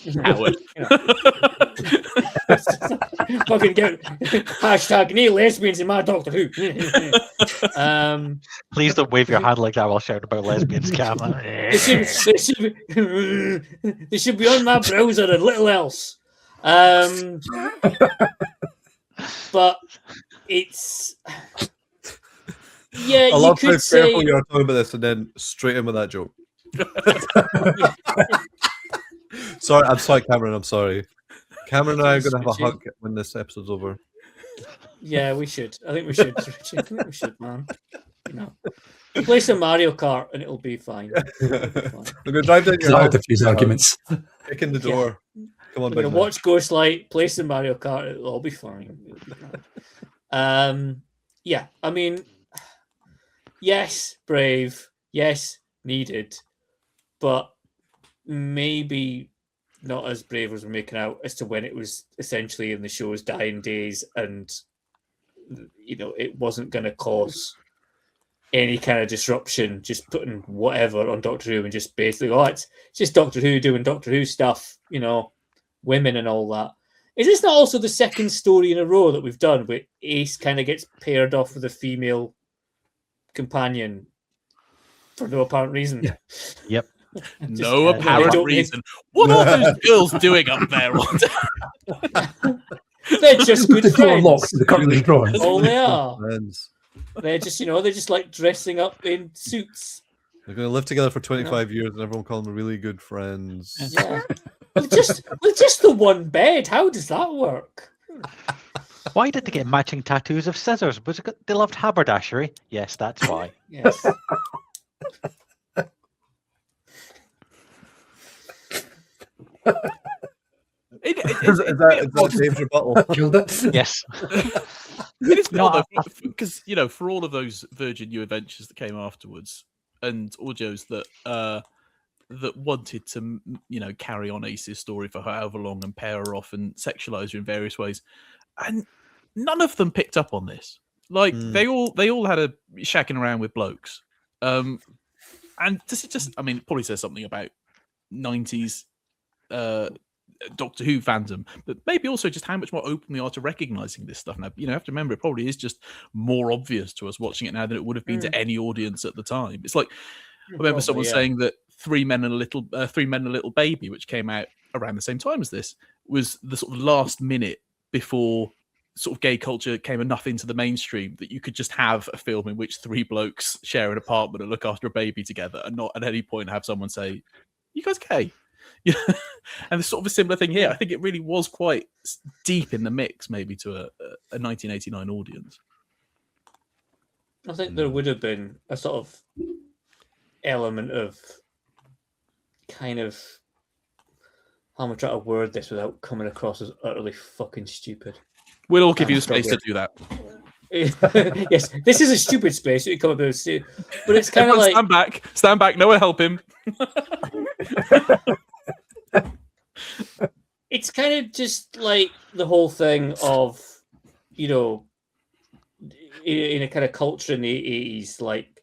Fucking get hashtag no lesbians in my Doctor Who. Please don't wave your hand like that while shouting about lesbians, Cam. They should be on my browser and little else. But it's I love how careful you're talking about this and then straight in with that joke. Sorry, Cameron. I'm sorry. Cameron and I are going to have a hug when this episode's over. Yeah, we should. I think we should, Richie. I think we should, man. Play some Mario Kart and it'll be fine. We're going to drive down your house. These arguments. Kick in the door. Yeah. Come on, we're going to watch Ghostlight, play some Mario Kart. It'll all be fine. Yeah, I mean, yes, brave. Yes, needed. But maybe not as brave as we're making out as to when it was essentially in the show's dying days and, it wasn't going to cause any kind of disruption, just putting whatever on Doctor Who and just basically, it's just Doctor Who doing Doctor Who stuff, women and all that. Is this not also the second story in a row that we've done where Ace kind of gets paired off with a female companion for no apparent reason? Yeah. Yep. No apparent reason. What are those girls doing up there? They're just good the door friends. locked, the curtain is drawn. Oh, they are. They're just, they're just like dressing up in suits. They're going to live together for 25 years and everyone call them really good friends. Yeah. with just the one bed. How does that work? Why did they get matching tattoos of scissors? Was it they loved haberdashery? Yes, that's why. Yes. Is that Dave's rebuttal? Killed it. Yes. It is not because for all of those Virgin New Adventures that came afterwards, and audios that wanted to carry on Ace's story for however long and pair her off and sexualize her in various ways, and none of them picked up on this. Like they all had a shacking around with blokes, and does it just? I mean, it probably says something about 90s Doctor Who fandom, but maybe also just how much more open we are to recognizing this stuff now. You have to remember, it probably is just more obvious to us watching it now than it would have been to any audience at the time. It's like I remember someone saying that Three Men and a Little Baby, which came out around the same time as this, was the sort of last minute before sort of gay culture came enough into the mainstream that you could just have a film in which three blokes share an apartment and look after a baby together, and not at any point have someone say, "You guys gay?" And it's sort of a similar thing here. I think it really was quite deep in the mix, maybe to a 1989 audience. I think there would have been a sort of element of kind of, how am I trying to word this without coming across as utterly fucking stupid? We'll all give you the space to do that. Yes, this is a stupid space. You come up with, but it's kind of like stand back. No one help him. It's kind of just like the whole thing of, in a kind of culture in the 80s, like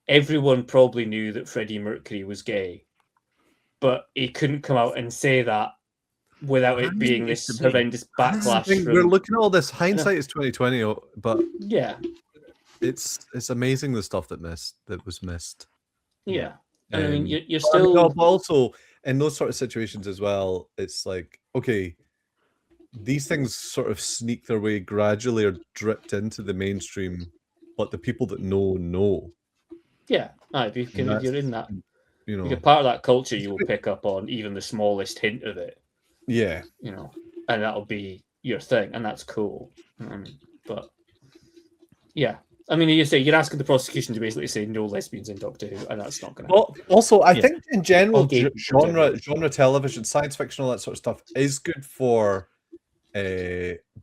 everyone probably knew that Freddie Mercury was gay, but he couldn't come out and say that without it being this horrendous backlash. We're looking at all this. Hindsight is 2020, but yeah, it's amazing the stuff that was missed. Yeah, I mean, you're still. But also in those sort of situations as well, it's like, okay, these things sort of sneak their way gradually or dripped into the mainstream, but the people that know. Yeah, if you're in that, you're part of that culture, you will pick up on even the smallest hint of it. Yeah, and that'll be your thing, and that's cool. But yeah, I mean, you're asking the prosecution to basically say no lesbians in Doctor Who, and that's not going to happen. Also, I think in general, genre television, science fiction, all that sort of stuff is good for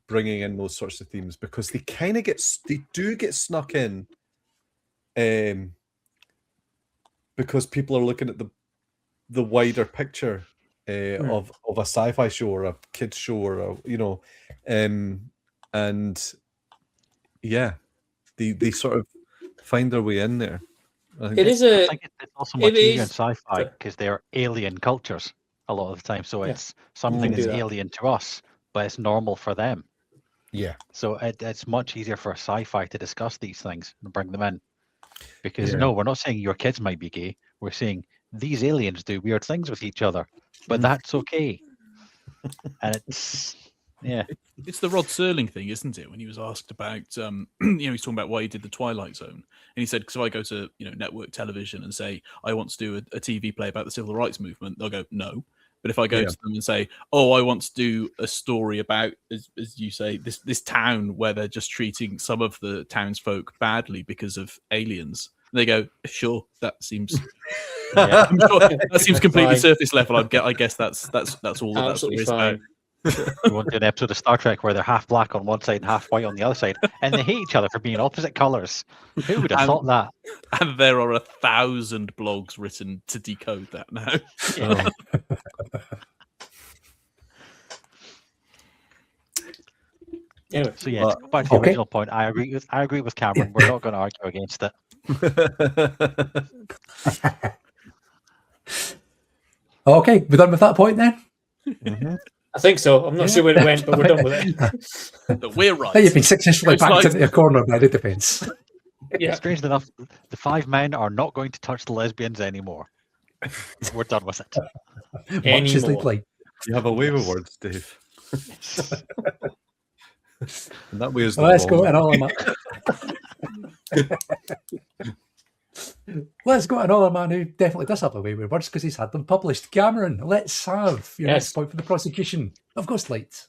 bringing in those sorts of themes, because they kind of get snuck in, because people are looking at the wider picture of a sci-fi show or a kids show or and yeah, they sort of find their way in there. I think it's also much easier in sci-fi because they're alien cultures a lot of the time. So it's something that's alien to us, but it's normal for them. Yeah. So it's much easier for sci-fi to discuss these things and bring them in. Because no, we're not saying your kids might be gay. We're saying these aliens do weird things with each other, but that's okay. And it's it's the Rod Serling thing, isn't it? When he was asked about, he's talking about why he did the Twilight Zone, and he said, because if I go to network television and say I want to do a TV play about the civil rights movement, they'll go no. But if I go to them and say, oh, I want to do a story about, as you say, this town where they're just treating some of the townsfolk badly because of aliens, they go, sure, that seems I'm sure that seems completely surface level. I guess that's all that story is about. You want to do an episode of Star Trek where they're half black on one side and half white on the other side, and they hate each other for being opposite colors. Who would have thought that? And there are 1,000 blogs written to decode that now. Yeah. Anyway, so to go back to the original point, I agree with Cameron. We're not going to argue against it. Okay, we're done with that point then? Mm-hmm. I think so. I'm not sure where it went, but we're done with it. But we're right. You've been successfully backed into a corner by the defence. Yeah. Strangely enough, the 5 men are not going to touch the lesbians anymore. We're done with it. Much as they play. You have a way with words, Dave. And that way is let's go and all Let's go to another man who definitely does have a way with words because he's had them published. Cameron, let's have your next point for the prosecution of Ghostlight.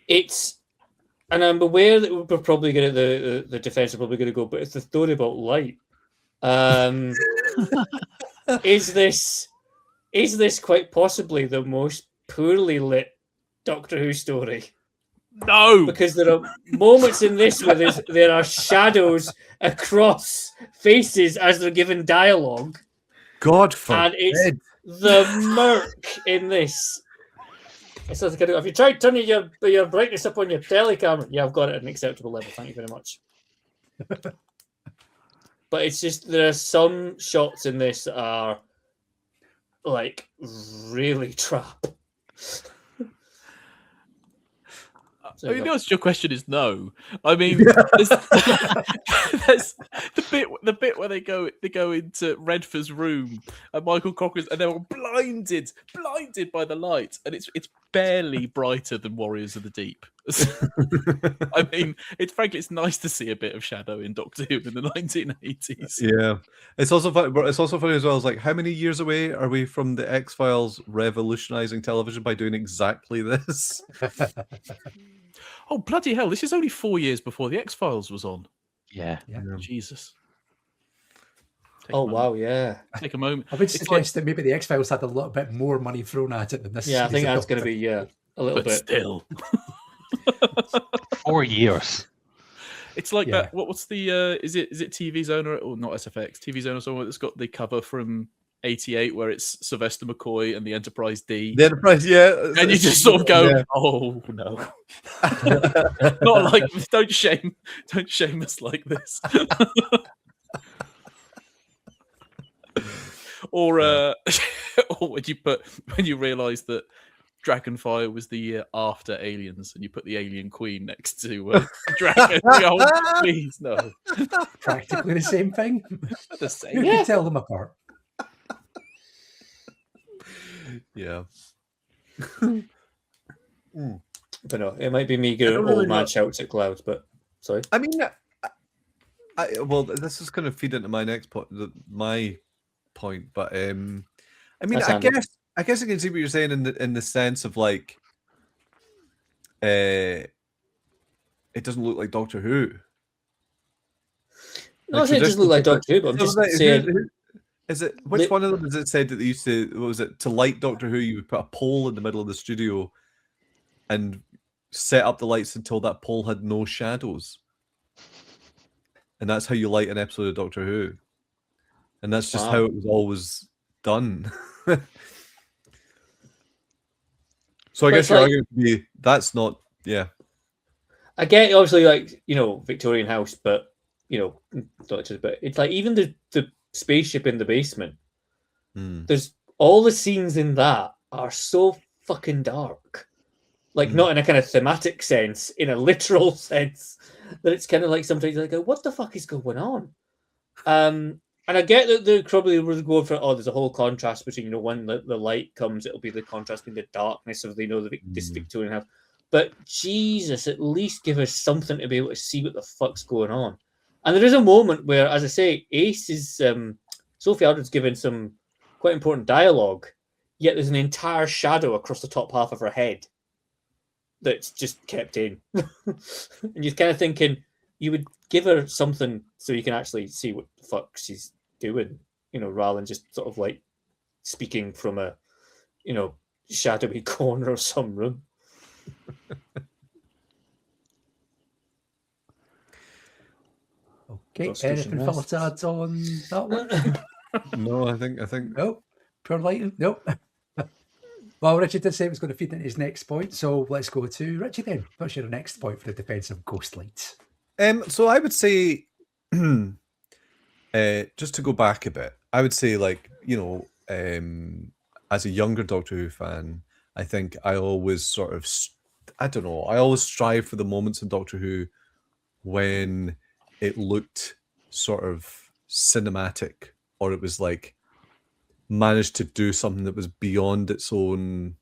It's, and I'm aware that we're probably going to the defense are probably going to go, but it's the story about light. is this quite possibly the most poorly lit Doctor Who story? No, because there are moments in this where there are shadows across faces as they're given dialogue. God and it's the murk in this. It's like, have you tried turning your brightness up on your telecamera? Yeah, I've got it at an acceptable level. Thank you very much. But it's just there are some shots in this that are like really trap. I mean, the answer to your question is no. I mean, there's the bit where they go into Redford's room and Michael Cochrane, and they're all blinded by the light, and it's barely brighter than Warriors of the Deep. I mean, it's nice to see a bit of shadow in Doctor Who in the 1980s. Yeah, it's also funny. It's also funny as well. It's like, how many years away are we from the X-Files revolutionizing television by doing exactly this? Oh, bloody hell. This is only 4 years before the X-Files was on. Yeah. Jesus. Wow, yeah. Take a moment. I would suggest that maybe the X-Files had a little bit more money thrown at it than this. Yeah, I think that's going to be a little bit. Still. 4 years. It's like that. What's the is it TV Zone or not SFX? TV Zone or somewhere that's got the cover from 88 where it's Sylvester McCoy and the Enterprise D. The Enterprise, yeah. And you just sort of go, oh no. Not like don't shame us like this. Or or when you realise that Dragonfire was the year after Aliens, and you put the Alien Queen next to Dragon. Please, no. Practically the same thing. The same. You can tell them apart. Yeah. But no, it might be me going old man shouts at clouds, but sorry. I mean, well, this is going to feed into my next point, my point, but I mean, I guess I can see what you're saying in the sense of like, it doesn't look like Doctor Who. No, it doesn't look like Doctor Who, but I'm just saying. Is it which one of them is it said that they used to? What was it, to light Doctor Who? You would put a pole in the middle of the studio and set up the lights until that pole had no shadows, and that's how you light an episode of Doctor Who. And that's just how it was always done. So I guess your argument would be that's not, yeah. I get obviously like, Victorian house, but but it's like even the spaceship in the basement. There's all the scenes in that are so fucking dark. Like not in a kind of thematic sense, in a literal sense, that it's kind of like sometimes like, what the fuck is going on? And I get that they probably were going for, there's a whole contrast between, when the light comes, it'll be the contrast between the darkness of this Victorian house. But Jesus, at least give us something to be able to see what the fuck's going on. And there is a moment where, as I say, Ace is Sophie Aldred's given some quite important dialogue, yet there's an entire shadow across the top half of her head that's just kept in. And you're kind of thinking you would give her something so you can actually see what the fuck she's doing, rather than just sort of like speaking from a, shadowy corner of some room. Okay, anything further to add on that one? No, I think nope. Pure lighting, nope. Well, Richard did say it was going to feed into his next point, so let's go to Richie then. What's your next point for the defence of ghost lights? So I would say, just to go back a bit, I would say as a younger Doctor Who fan, I think I always sort of, I always strive for the moments in Doctor Who when it looked sort of cinematic, or it was like managed to do something that was beyond its own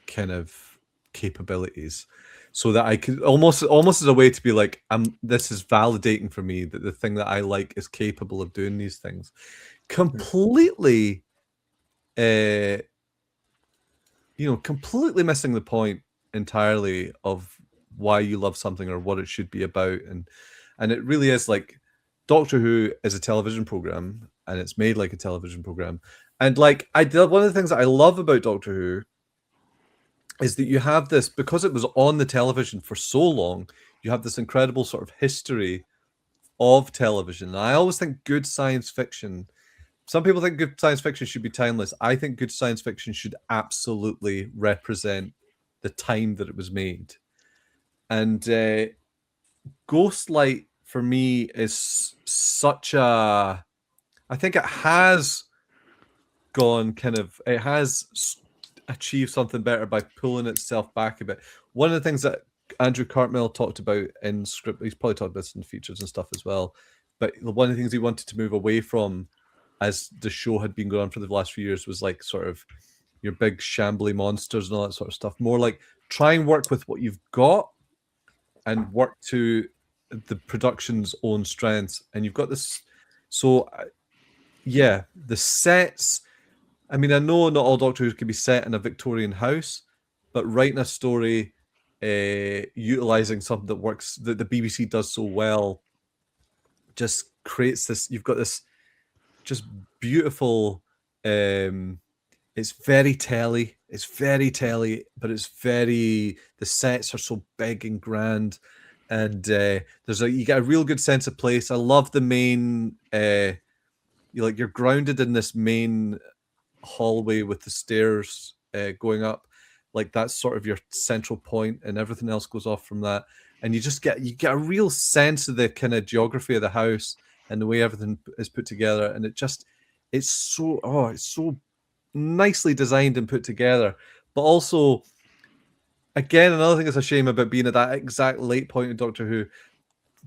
kind of capabilities, so that I could almost as a way to be like, this is validating for me that the thing that I like is capable of doing these things. Completely, completely missing the point entirely of why you love something or what it should be about, and it really is like Doctor Who is a television program, and it's made like a television program. And like one of the things that I love about Doctor Who is that you have this, because it was on the television for so long, you have this incredible sort of history of television. And I always think good science fiction, some people think good science fiction should be timeless. I think good science fiction should absolutely represent the time that it was made. And Ghostlight, for me, is such a... I think it has gone it has achieved something better by pulling itself back a bit. One of the things that Andrew Cartmel talked about in script, he's probably talked about this in features and stuff as well, but one of the things he wanted to move away from as the show had been going on for the last few years was like sort of your big shambly monsters and all that sort of stuff. More like try and work with what you've got and work to the production's own strengths. And you've got this. So, yeah, the sets. I mean, I know not all Doctor Who can be set in a Victorian house, but writing a story, utilizing something that works, that the BBC does so well, just creates this. You've got this just beautiful. It's very telly. It's very telly, but it's very. The sets are so big and grand, and you get a real good sense of place. I love the main. You're grounded in this main hallway with the stairs going up. Like that's sort of your central point, and everything else goes off from that. And you get a real sense of the kind of geography of the house and the way everything is put together. And it's so nicely designed and put together. But also, again, another thing that's a shame about being at that exact late point in Doctor Who,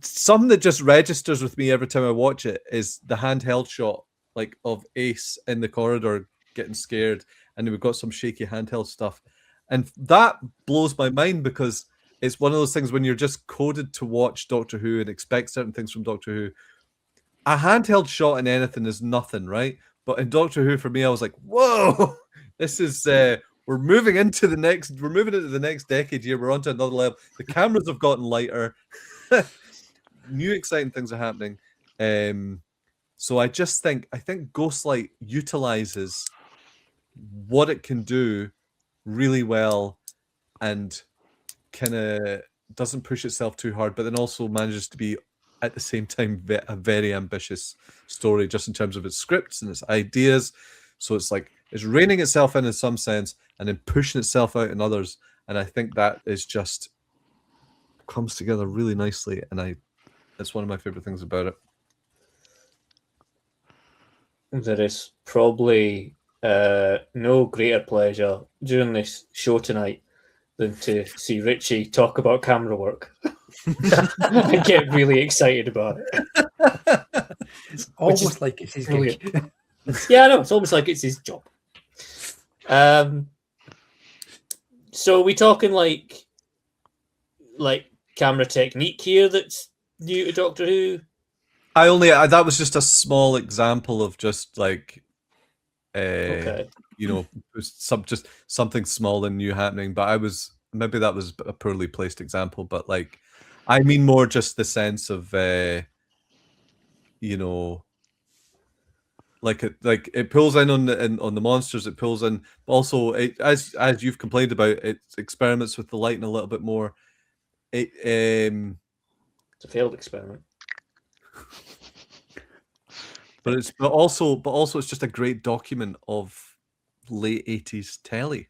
something that just registers with me every time I watch it is the handheld shot, like of Ace in the corridor getting scared, and we've got some shaky handheld stuff. And that blows my mind because it's one of those things when you're just coded to watch Doctor Who and expect certain things from Doctor Who. A handheld shot in anything is nothing, right? But in Doctor Who, for me, I was like, whoa, this is, we're moving into the next decade here. We're on to another level. The cameras have gotten lighter. New exciting things are happening. So I think Ghostlight utilizes what it can do really well and kind of doesn't push itself too hard, but then also manages to be at the same time a very ambitious story just in terms of its scripts and its ideas. So it's like it's reining itself in some sense and then pushing itself out in others. And I think that is just comes together really nicely. And it's one of my favorite things about it. There is probably no greater pleasure during this show tonight than to see Richie talk about camera work. I get really excited about it. It's almost like it's his gig. Yeah, I know. It's almost like it's his job. So are we talking like camera technique here that's new to Doctor Who? That was just a small example of just like Okay. just something small and new happening. But maybe that was a poorly placed example. But like, I mean more just the sense of like it pulls in on the monsters. It pulls in, but also as you've complained about, it experiments with the lighting a little bit more. It's a failed experiment. But also it's just a great document of late 80s telly.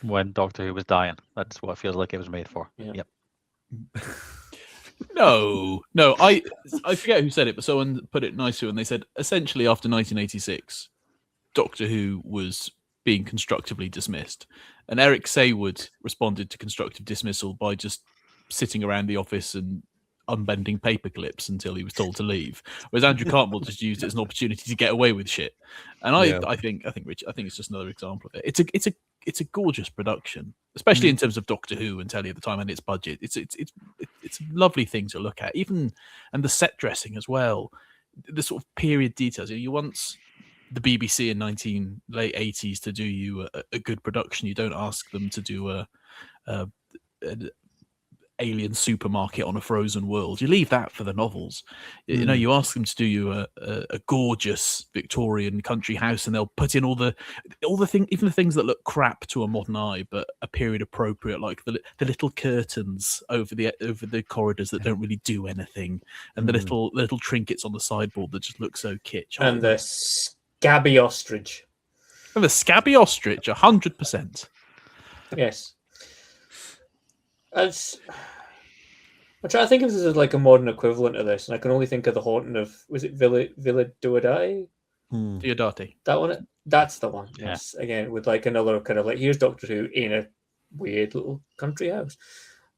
When Doctor Who was dying. That's what it feels like it was made for. Yeah. Yep. No, I forget who said it, but someone put it nicely when they said essentially after 1986, Doctor Who was being constructively dismissed, and Eric Saywood responded to constructive dismissal by just sitting around the office and unbending paper clips until he was told to leave. Whereas Andrew Cartmel just used it as an opportunity to get away with shit. And I think it's just another example of it. It's a gorgeous production, especially in terms of Doctor Who and telly at the time and its budget. It's a lovely thing to look at, and the set dressing as well. The sort of period details. You want the BBC in late 80s to do you a good production. You don't ask them to do alien supermarket on a frozen world. You leave that for the novels. You know, you ask them to do you a gorgeous Victorian country house, and they'll put in all the thing, even the things that look crap to a modern eye, but are period appropriate, like the little curtains over the corridors that don't really do anything, and the little trinkets on the sideboard that just look so kitsch. And the scabby ostrich. And the scabby ostrich, 100%. Yes. I'm trying to think if this is like a modern equivalent of this, and I can only think of the haunting of, was it Villa Diodati? Diodati. That one? That's the one. Yeah. Yes. Again, with like another kind of like, here's Doctor Who in a weird little country house.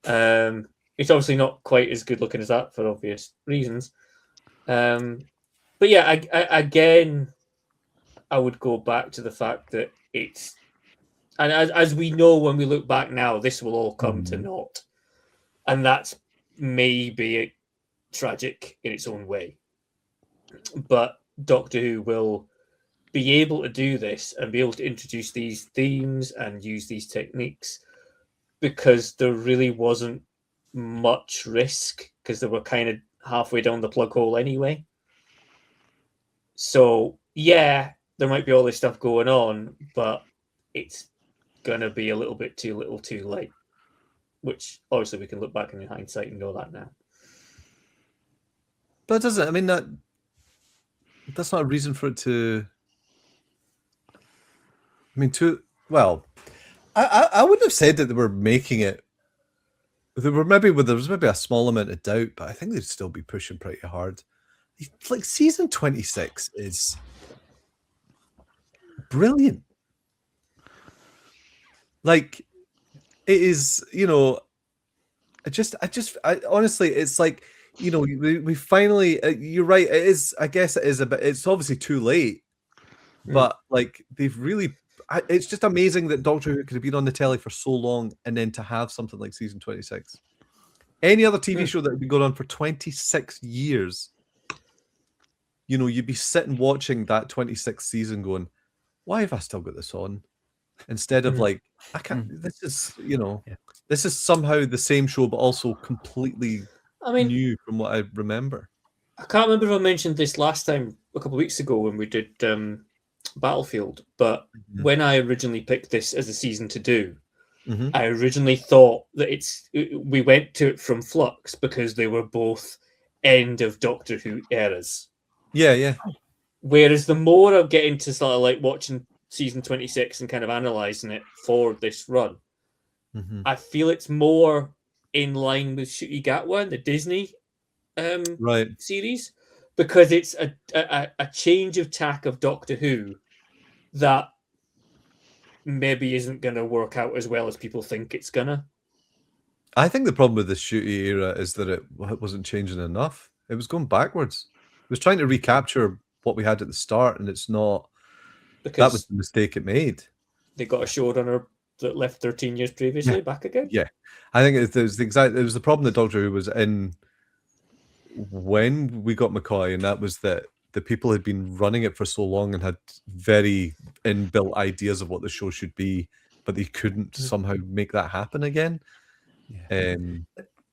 It's obviously not quite as good looking as that for obvious reasons. But yeah, again, I would go back to the fact that it's, and as we know when we look back now, this will all come to naught. And that's maybe tragic in its own way. But Doctor Who will be able to do this and be able to introduce these themes and use these techniques because there really wasn't much risk, because they were kind of halfway down the plug hole anyway. So, yeah, there might be all this stuff going on, but it's going to be a little bit too little too late, which obviously we can look back in hindsight and know that now. But doesn't, I mean, that's not a reason for it to, I mean, I wouldn't have said that they were making it, there was maybe a small amount of doubt, but I think they'd still be pushing pretty hard. Like season 26 is brilliant. Like, it is, you know, I honestly, it's like, you know, we finally, you're right, it is, I guess it is a bit, it's obviously too late, but like, they've really, it's just amazing that Doctor Who could have been on the telly for so long, and then to have something like season 26. Any other TV show that had been going on for 26 years, you know, you'd be sitting watching that 26th season going, why have I still got this on? Instead of like, I can't, this is, you know, this is somehow the same show, but also completely new from what I remember. I can't remember if I mentioned this last time, a couple of weeks ago when we did Battlefield, but when I originally picked this as a season to do, I originally thought that we went to it from Flux because they were both end of Doctor Who eras. Yeah. Whereas the more I'm getting to sort of like watching season 26 and kind of analysing it for this run, I feel it's more in line with Ncuti Gatwa and the Disney series, because it's a change of tack of Doctor Who that maybe isn't going to work out as well as people think it's gonna. I think the problem with the Ncuti era is that it wasn't changing enough. It was going backwards. It was trying to recapture what we had at the start, and it's not. Because that was the mistake it made. They got a showrunner that left 13 years previously back again. Yeah, I think it was the problem that Doctor Who was in when we got McCoy, and that was that the people had been running it for so long and had very inbuilt ideas of what the show should be, but they couldn't somehow make that happen again. The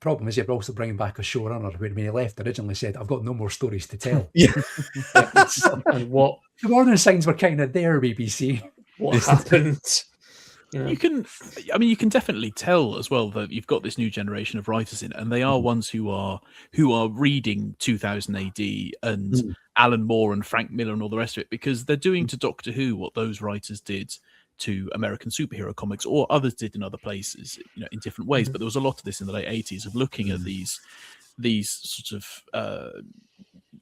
problem is you're also bringing back a showrunner when he left originally said, I've got no more stories to tell. And what the warning signs were kind of there, BBC. What happened? You can definitely tell as well that you've got this new generation of writers in, and they are ones who are reading 2000 AD and Alan Moore and Frank Miller and all the rest of it, because they're doing to Doctor Who what those writers did to American superhero comics, or others did in other places, you know, in different ways. But there was a lot of this in the late 80s of looking at these sort of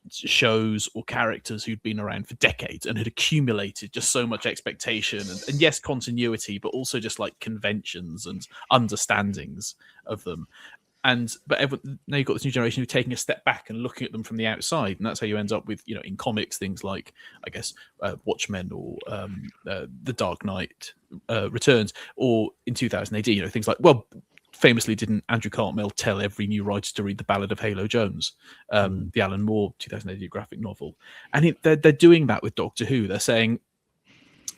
shows or characters who'd been around for decades and had accumulated just so much expectation and yes, continuity, but also just like conventions and understandings of them. But now you've got this new generation who are taking a step back and looking at them from the outside, and that's how you end up with, you know, in comics things like, I guess, Watchmen or The Dark Knight Returns, or in 2000 AD, you know, things like, well, famously, didn't Andrew Cartmel tell every new writer to read The Ballad of Halo Jones, the Alan Moore 2000 AD graphic novel? And they're doing that with Doctor Who. They're saying,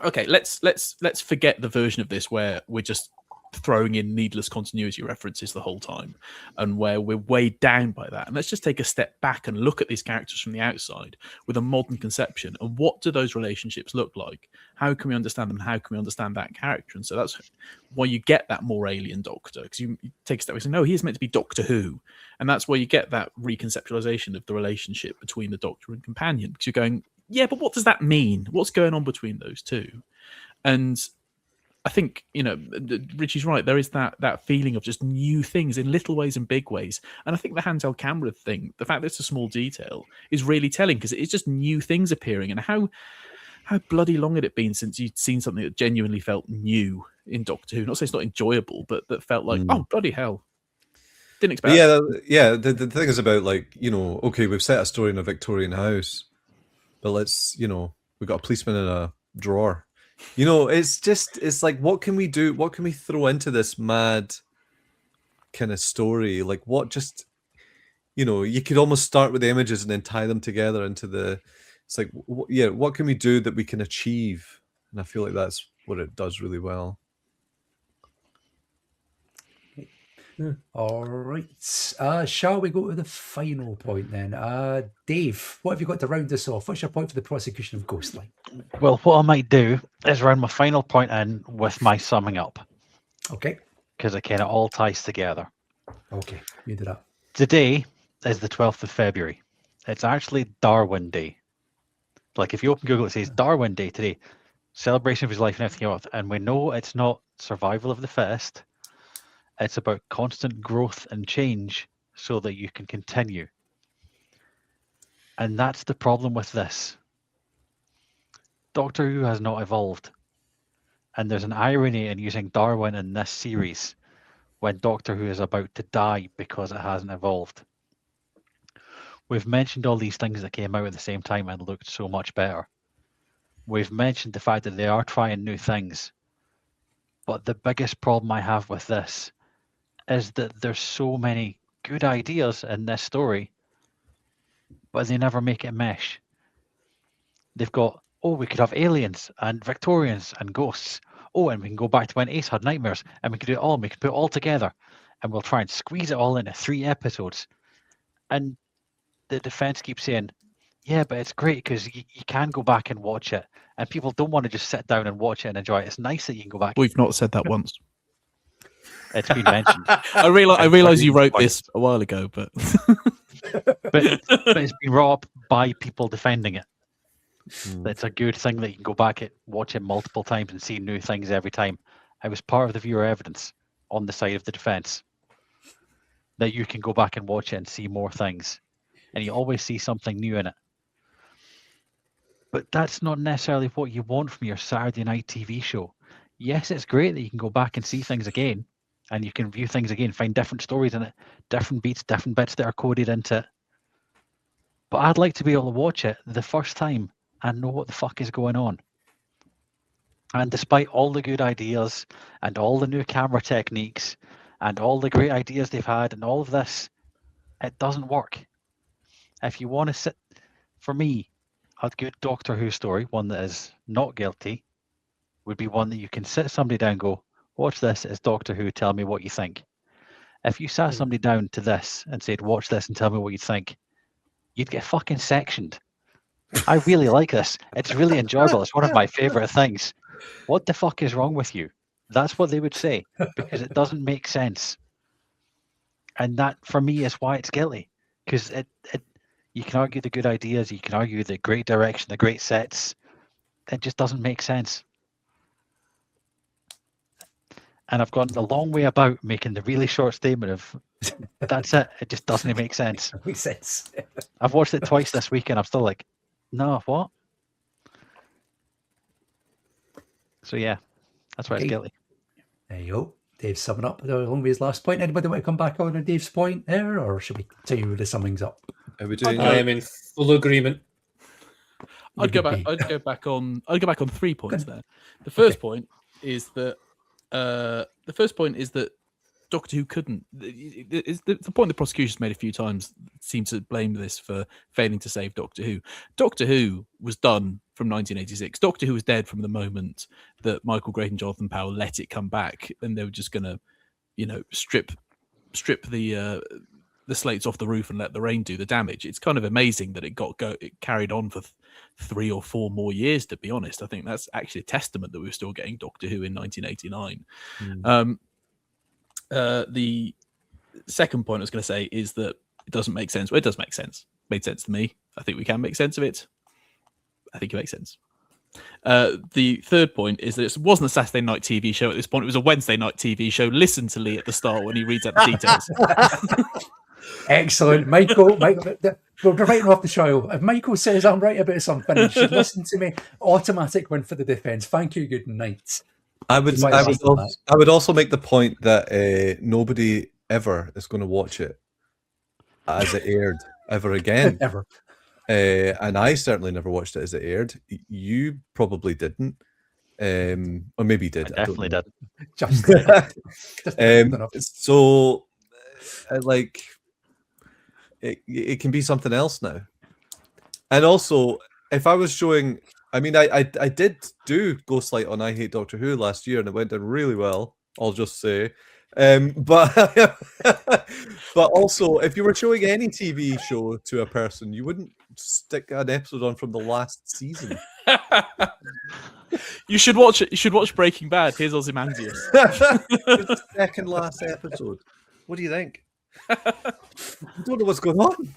okay, let's forget the version of this where we're just throwing in needless continuity references the whole time, and where we're weighed down by that. And let's just take a step back and look at these characters from the outside with a modern conception. And what do those relationships look like? How can we understand them? And how can we understand that character? And so that's why you get that more alien Doctor, because you take a step back and say, no, he's meant to be Doctor Who. And that's where you get that reconceptualization of the relationship between the Doctor and companion, because you're going, yeah, but what does that mean? What's going on between those two? And I think, Richie's right. There is that feeling of just new things in little ways and big ways. And I think the handheld camera thing, the fact that it's a small detail, is really telling, because it's just new things appearing. And how bloody long had it been since you'd seen something that genuinely felt new in Doctor Who? Not say it's not enjoyable, but that felt like, oh, bloody hell. Didn't expect it. Yeah, the thing is about, like, okay, we've set a story in a Victorian house, but let's, we've got a policeman in a drawer. It's like, what can we do? What can we throw into this mad kind of story? Like, what just, you could almost start with the images and then tie them together into it's like, what can we do that we can achieve? And I feel like that's what it does really well. All right. Shall we go to the final point then? Dave, what have you got to round us off? What's your point for the prosecution of Ghostlight? Well, what I might do is round my final point in with my summing up. Okay. Because it kind of all ties together. Okay, you do that. Today is the 12th of February. It's actually Darwin Day. Like, if you open Google, it says Darwin Day today. Celebration of his life and everything else. And we know it's not survival of the fittest. It's about constant growth and change so that you can continue. And that's the problem with this. Doctor Who has not evolved. And there's an irony in using Darwin in this series when Doctor Who is about to die because it hasn't evolved. We've mentioned all these things that came out at the same time and looked so much better. We've mentioned the fact that they are trying new things. But the biggest problem I have with this is that there's so many good ideas in this story, but they never make it mesh. They've got, we could have aliens and Victorians and ghosts. And we can go back to when Ace had nightmares, and we could do it all, and we can put it all together, and we'll try and squeeze it all into 3 episodes. And the defense keeps saying, yeah, but it's great because you can go back and watch it, and people don't want to just sit down and watch it and enjoy it. It's nice that you can go back. We've not said that once. It's been mentioned. I realize you wrote this a while ago, but it's been brought up by people defending it. It's a good thing that you can go back and watch it multiple times and see new things every time. I was part of the viewer evidence on the side of the defense that you can go back and watch it and see more things, and you always see something new in it. But that's not necessarily what you want from your Saturday night TV show. Yes, it's great that you can go back and see things again, and you can view things again, find different stories in it, different beats, different bits that are coded into it. But I'd like to be able to watch it the first time and know what the fuck is going on. And despite all the good ideas and all the new camera techniques and all the great ideas they've had and all of this, it doesn't work. If you want to sit, for me, a good Doctor Who story, one that is not guilty, would be one that you can sit somebody down and go, watch this, it's Doctor Who, tell me what you think. If you sat somebody down to this and said, watch this and tell me what you think, you'd get fucking sectioned. I really like this. It's really enjoyable. It's one of my favorite things. What the fuck is wrong with you? That's what they would say, because it doesn't make sense. And that, for me, is why it's guilty. Because you can argue the good ideas, you can argue the great direction, the great sets. It just doesn't make sense. And I've gone a long way about making the really short statement of, that's it. It just doesn't make sense. Makes sense. I've watched it twice this week, and I'm still like, no, what? So yeah, that's why it's guilty. There you go. Dave's summing up along with his last point. Anybody want to come back on Dave's point there, or should we continue with the summings up? Are we doing? I am in full agreement. I'd go back on 3 points there. The first point is that Doctor Who couldn't. The point the prosecution's made a few times seems to blame this for failing to save Doctor Who. Doctor Who was done from 1986. Doctor Who was dead from the moment that Michael Grade and Jonathan Powell let it come back, and they were just going to, strip the slates off the roof and let the rain do the damage. It's kind of amazing that it carried on for 3 or 4 more years. To be honest, I think that's actually a testament that we were still getting Doctor Who in 1989. The second point I was going to say is that it doesn't make sense. Well, it does make sense. Made sense to me. I think we can make sense of it. I think it makes sense. The third point is that it wasn't a Saturday night TV show at this point. It was a Wednesday night TV show. Listen to Lee at the start when he reads out the details. Excellent. Michael, we're writing off the show. If Michael says I'm right about something, you should listen to me. Automatic win for the defence. Thank you. Good night. I would also make the point that nobody ever is going to watch it as it aired ever again. Ever. And I certainly never watched it as it aired. You probably didn't. Or maybe you did. I definitely did. Just so, like, it can be something else now. And also, if I was showing... I mean, I did do Ghostlight on I Hate Doctor Who last year, and it went down really well, I'll just say. But also, if you were showing any TV show to a person, you wouldn't stick an episode on from the last season. You should watch it. You should watch Breaking Bad. Here's Ozymandias. The second last episode. What do you think? I don't know what's going on.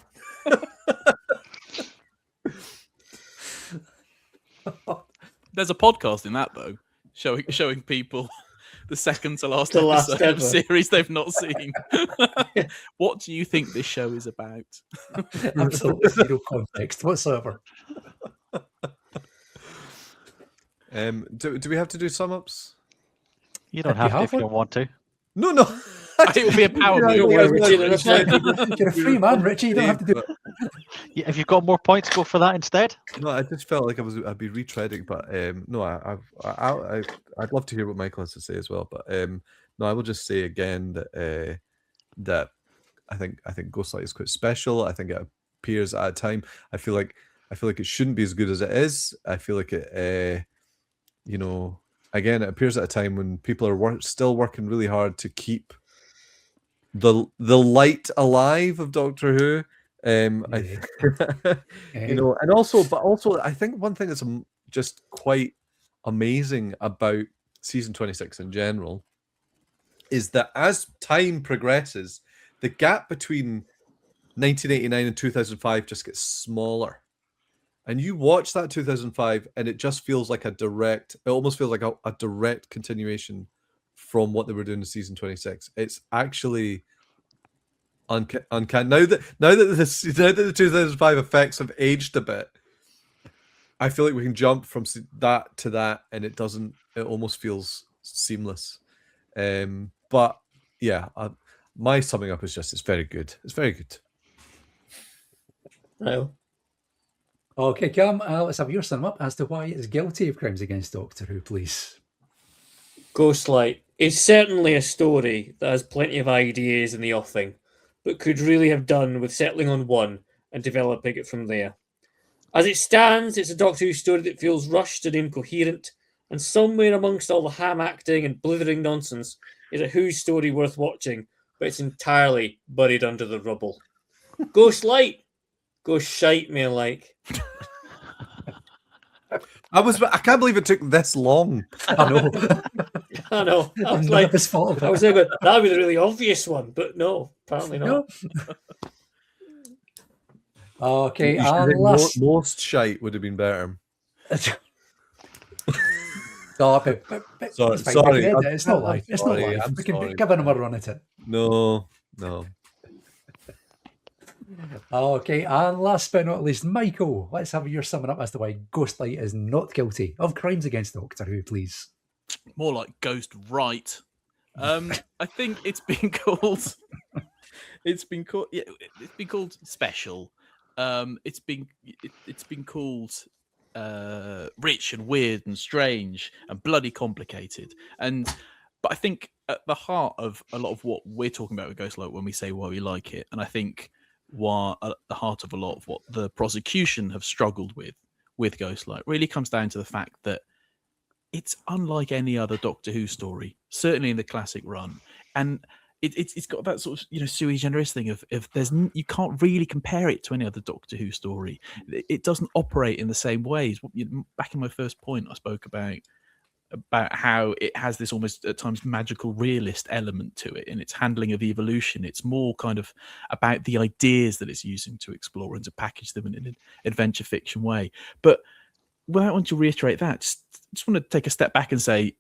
There's a podcast in that though, showing people the second to last last episode of ever. a series they've not seen. What do you think this show is about? Absolutely zero context whatsoever. Do we have to do sum ups? You don't have to if you don't want to. No. It would be a power move. You're a free man, Richie. You don't have to do it. Yeah, if you've got more points, go for that instead. No, I just felt like I'd be retreading, but no, I'd love to hear what Michael has to say as well. But no, I will just say again that that I think Ghostlight is quite special. I think it appears at a time. I feel like it shouldn't be as good as it is. I feel like it, again, it appears at a time when people are still working really hard to keep the light alive of Doctor Who. And also, I think one thing that's just quite amazing about season 26 in general is that as time progresses, the gap between 1989 and 2005 just gets smaller. And you watch that 2005, and it just feels like it almost feels like a direct continuation from what they were doing in season 26. It's actually uncanny. Now that the 2005 effects have aged a bit, I feel like we can jump from that to that, and it almost feels seamless. But yeah, my summing up is just it's very good. It's very good. Well. Okay, Cam, let's have your sum up as to why it is guilty of crimes against Doctor Who, please. Ghostlight is certainly a story that has plenty of ideas in the offing, but could really have done with settling on one and developing it from there. As it stands, it's a Doctor Who story that feels rushed and incoherent, and somewhere amongst all the ham acting and blithering nonsense is a Who story worth watching, but it's entirely buried under the rubble. Ghostlight! Ghost shite me like. I can't believe it took this long. I know. I know. I was None like, of his fault. I was thinking that'd be the really obvious one, but no, apparently not. Okay, most shite would have been better. Sorry. It's not live. It's not sorry, live. We can be giving him a run at it. No. Okay, and last but not least, Michael, let's have your summing up as to why Ghostlight is not guilty of crimes against Doctor Who, please. More like Ghost Right. I think it's been called. It's been called special. It's been called rich and weird and strange and bloody complicated. But I think at the heart of a lot of what we're talking about with Ghostlight when we say why we like it, and I think what at the heart of a lot of what the prosecution have struggled with Ghostlight really comes down to the fact that it's unlike any other Doctor Who story, certainly in the classic run, and it's got that sort of sui generis thing of you can't really compare it to any other Doctor Who story. It doesn't operate in the same ways. Back in my first point, I spoke about how it has this almost at times magical realist element to it in its handling of evolution. It's more kind of about the ideas that it's using to explore and to package them in an adventure fiction way. But without wanting to reiterate that, just want to take a step back and say,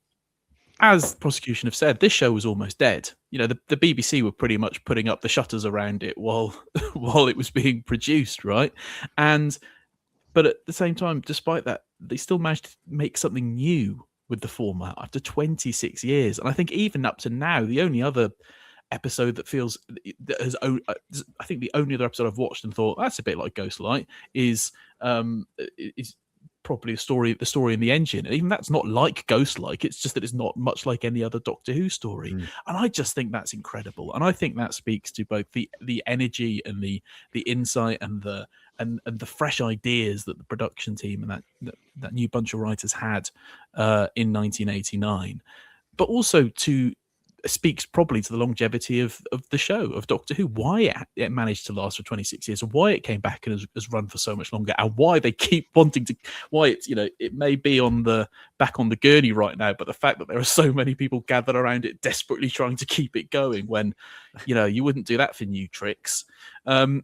as prosecution have said, this show was almost dead. The BBC were pretty much putting up the shutters around it while it was being produced, right? But at the same time, despite that, they still managed to make something new with the format after 26 years. And I think even up to now, the only other episode that feels I think the only other episode I've watched and thought that's a bit like Ghostlight is probably the story in the engine, and even that's not like Ghostlight. It's just that it's not much like any other Doctor Who story, and I just think that's incredible. And I think that speaks to both the energy and the insight and the fresh ideas that the production team and that new bunch of writers had in 1989, but also speaks probably to the longevity of the show, of Doctor Who, why it managed to last for 26 years, and why it came back and has run for so much longer, and why they keep wanting to, why it's, it may be back on the gurney right now, but the fact that there are so many people gathered around it desperately trying to keep it going when, you wouldn't do that for new tricks. I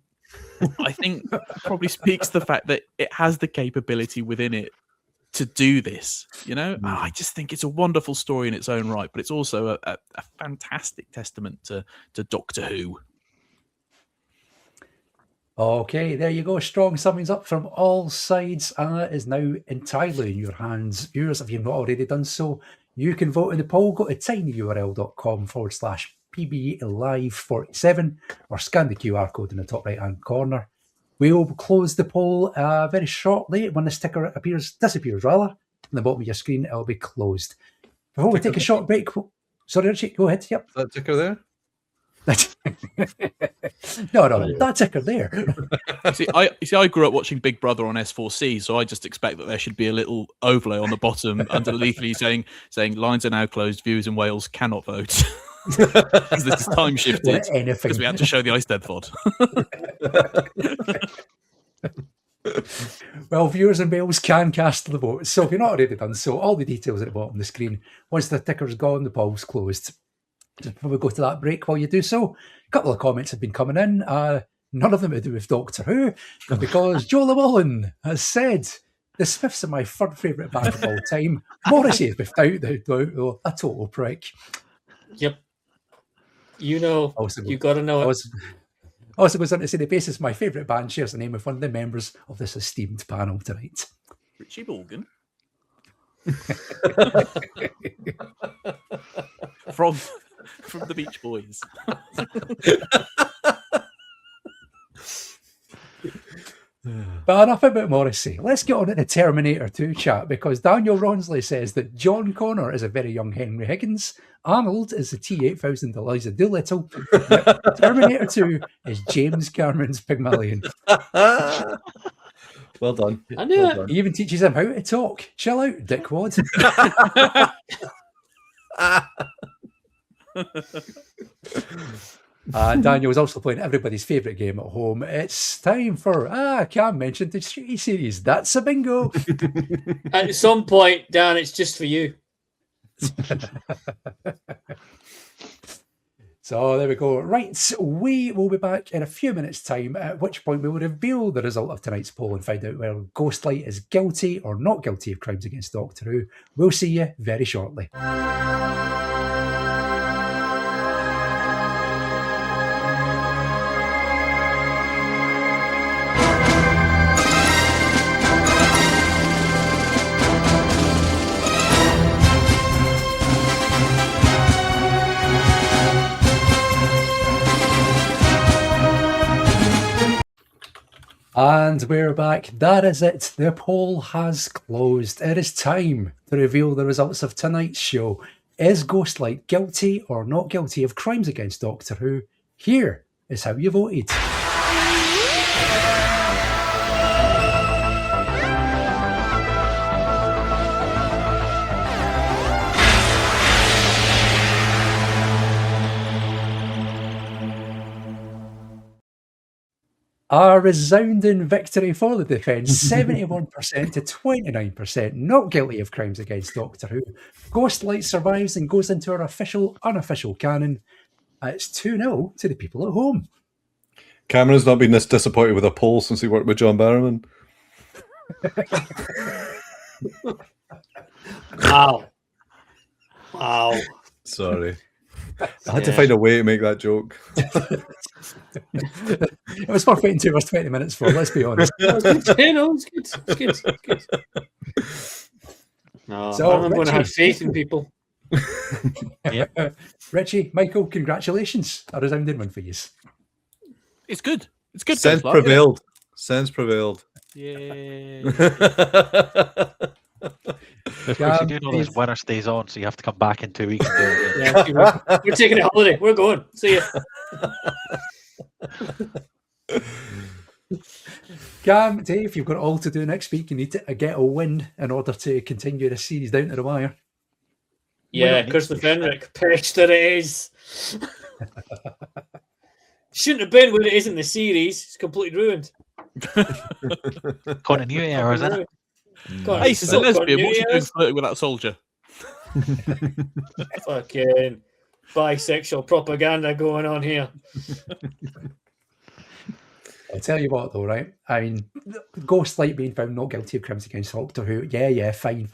think probably speaks to the fact that it has the capability within it to do this. I just think it's a wonderful story in its own right, but it's also a fantastic testament to Doctor Who. Okay, there you go. Strong summings up from all sides, and it is now entirely in your hands. Viewers, if you've not already done so, you can vote in the poll. Go to tinyurl.com/PB Live 47 or scan the QR code in the top right hand corner. We will close the poll very shortly. When the sticker disappears in the bottom of your screen, it'll be closed. Before we take a short break, sorry, Richie, go ahead. Yep. That ticker there? No, that ticker there. I grew up watching Big Brother on S4C, so I just expect that there should be a little overlay on the bottom underneath saying lines are now closed, viewers in Wales cannot vote. Because this is time shifted because we had to show the Ice Dead VOD. Well, viewers in Wales can cast the vote, so if you're not already done so, all the details at the bottom of the screen. Once the ticker's gone, the poll's closed. Just before we go to that break, while you do so, a couple of comments have been coming in. None of them to do with Doctor Who, because Joe Llewellyn has said the Smiths are my third favourite band of all time. Morrissey is without a total prick. Yep. You got to know it. Also goes on to say the bassist of my favourite band shares the name of one of the members of this esteemed panel tonight. Richie Morgan. From the Beach Boys. But enough about Morrissey. Let's get on to the Terminator 2 chat, because Daniel Ronsley says that John Connor is a very young Henry Higgins, Arnold is the T-8000 Eliza Doolittle, Terminator 2 is James Cameron's Pygmalion. Well done. I knew it. He even teaches him how to talk. Chill out, dickwad. Daniel was also playing everybody's favourite game at home. It's time for, Cam mentioned the Streety series. That's a bingo. At some point, Dan, it's just for you. So there we go. Right, we will be back in a few minutes' time, at which point we will reveal the result of tonight's poll and find out whether Ghostlight is guilty or not guilty of crimes against Doctor Who. We'll see you very shortly. And we're back. That is it. The poll has closed. It is time to reveal the results of tonight's show. Is Ghostlight guilty or not guilty of crimes against Doctor Who? Here is how you voted. A resounding victory for the defence, 71% to 29%, not guilty of crimes against Doctor Who. Ghostlight survives and goes into our official, unofficial canon. It's 2-0 to the people at home. Cameron's not been this disappointed with a poll since he worked with John Barrowman. Wow. Wow. Sorry. I had to find a way to make that joke. It was worth waiting 2 hours 20 minutes for, let's be honest. It's good. No, So, I'm going to have Richie. faith in people. Richie, Michael, congratulations. A resounding win for you. It's good. It's good. Sense prevailed. Sense prevailed. Yeah. Of course, you do know this winner stays on, so you have to come back in 2 weeks. And do it again. Yeah, we're taking a holiday. We're going. See ya. Cam, Dave, you've got all to do next week. You need to get a win in order to continue the series down to the wire. Yeah, Kirsten Fenrick. Pitch that it is. Shouldn't have been what it is in the series. It's completely ruined. Continuity errors, isn't it? Hey, she's a lesbian. What's she doing flirting with that soldier? Fucking bisexual propaganda going on here. I'll tell you what, though, right? I mean, Ghostlight being found not guilty of crimes against Doctor Who, yeah, fine.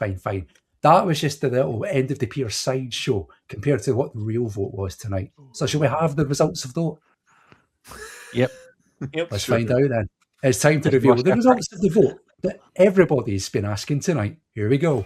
That was just the little end of the Pierce sideshow compared to what the real vote was tonight. So shall we have the results of vote? Yep. Let's find out then. It's time to reveal the results of the vote that everybody's been asking tonight. Here we go.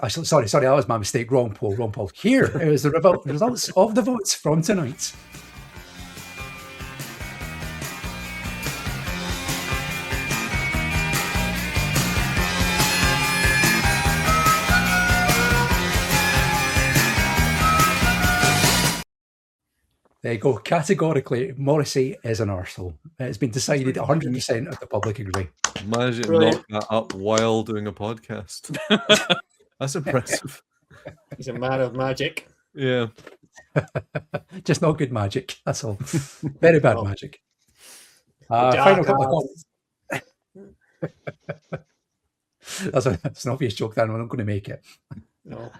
Sorry, that was my mistake. Wrong poll. Here is the results of the votes from tonight. There you go. Categorically, Morrissey is an arsehole. It's been decided 100% of the public agree. Managed to knock that up while doing a podcast. That's impressive. He's a man of magic. Yeah. Just not good magic. That's all. Very bad magic. Final couple of comments. That's an obvious joke, Dan. I'm not going to make it. No.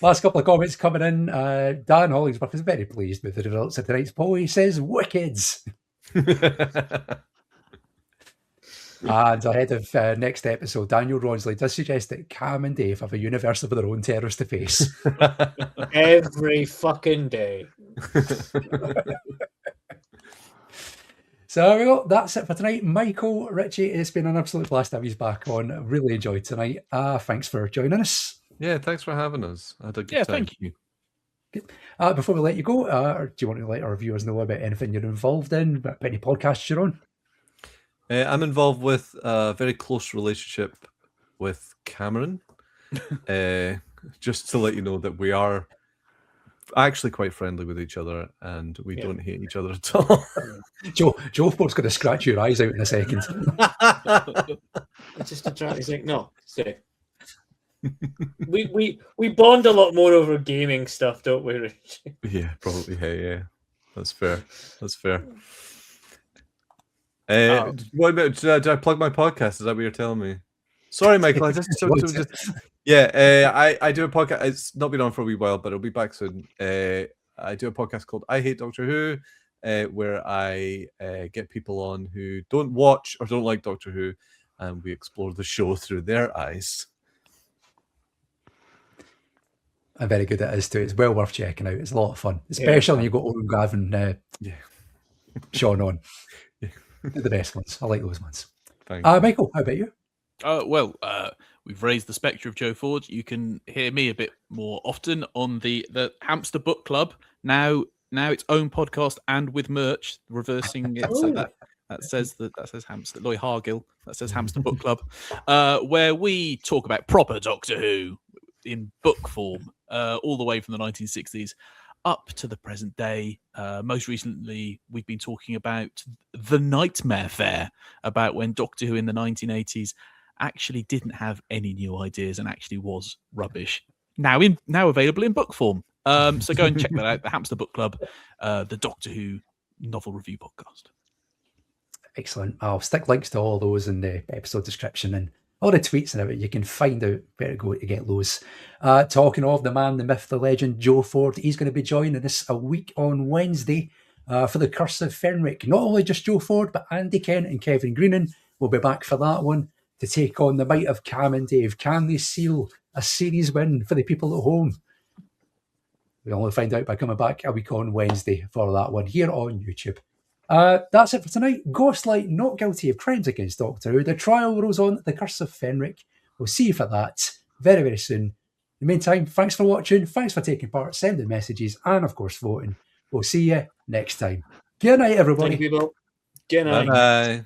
Last couple of comments coming in. Dan Hollingsworth is very pleased with the results of tonight's poll. He says, "Wickeds." And ahead of next episode, Daniel Ronsley does suggest that Cam and Dave have a universe of their own terrors to face. Every fucking day. So there we go. That's it for tonight. Michael, Richie, it's been an absolute blast to have you back on. Really enjoyed tonight. Thanks for joining us. Yeah, thanks for having us. I had a good time. Thank you. Before we let you go, do you want to let our viewers know about anything you're involved in, about any podcasts you're on? I'm involved with a very close relationship with Cameron. Just to let you know that we are actually quite friendly with each other and we don't hate each other at all. Joe's going to scratch your eyes out in a second. Just to try to think, no, say. We bond a lot more over gaming stuff, don't we, Rich? Yeah, probably. Hey, yeah, that's fair. What about, did I plug my podcast? Is that what you're telling me? Sorry, Michael. I do a podcast. It's not been on for a wee while, but it'll be back soon. I do a podcast called I Hate Doctor Who, where I get people on who don't watch or don't like Doctor Who, and we explore the show through their eyes. I'm very good at it too. It's well worth checking out. It's a lot of fun, especially when you've got Owen Gavin, Sean on. They're the best ones. I like those ones. Michael, how about you? We've raised the spectre of Joe Ford. You can hear me a bit more often on the Hamster Book Club, now now its own podcast and with merch, reversing it. So that says Hamster Lloyd Hargill. That says Hamster Book Club, where we talk about proper Doctor Who in book form, all the way from the 1960s up to the present day. Most recently, we've been talking about The Nightmare Fair, about when Doctor Who in the 1980s actually didn't have any new ideas and actually was rubbish. Now available in book form. So go and check that out. The Hamster Book Club, the Doctor Who novel review podcast. Excellent. I'll stick links to all those in the episode description and all the tweets and everything. You can find out where to go to get those. Talking of the man, the myth, the legend, Joe Ford, he's going to be joining us a week on Wednesday for the Curse of Fenric. Not only just Joe Ford, but Andy Kent and Kevin Greenan will be back for that one to take on the might of Cam and Dave. Can they seal a series win for the people at home? We'll only find out by coming back a week on Wednesday for that one here on YouTube. That's it for tonight. Ghostlight not guilty of crimes against Doctor Who. The trial rolls on. The Curse of Fenric. We'll see you for that very, very soon. In the meantime, thanks for watching. Thanks for taking part, sending messages, and of course voting. We'll see you next time. Good night, everybody. Thank you, people. Good night. Bye.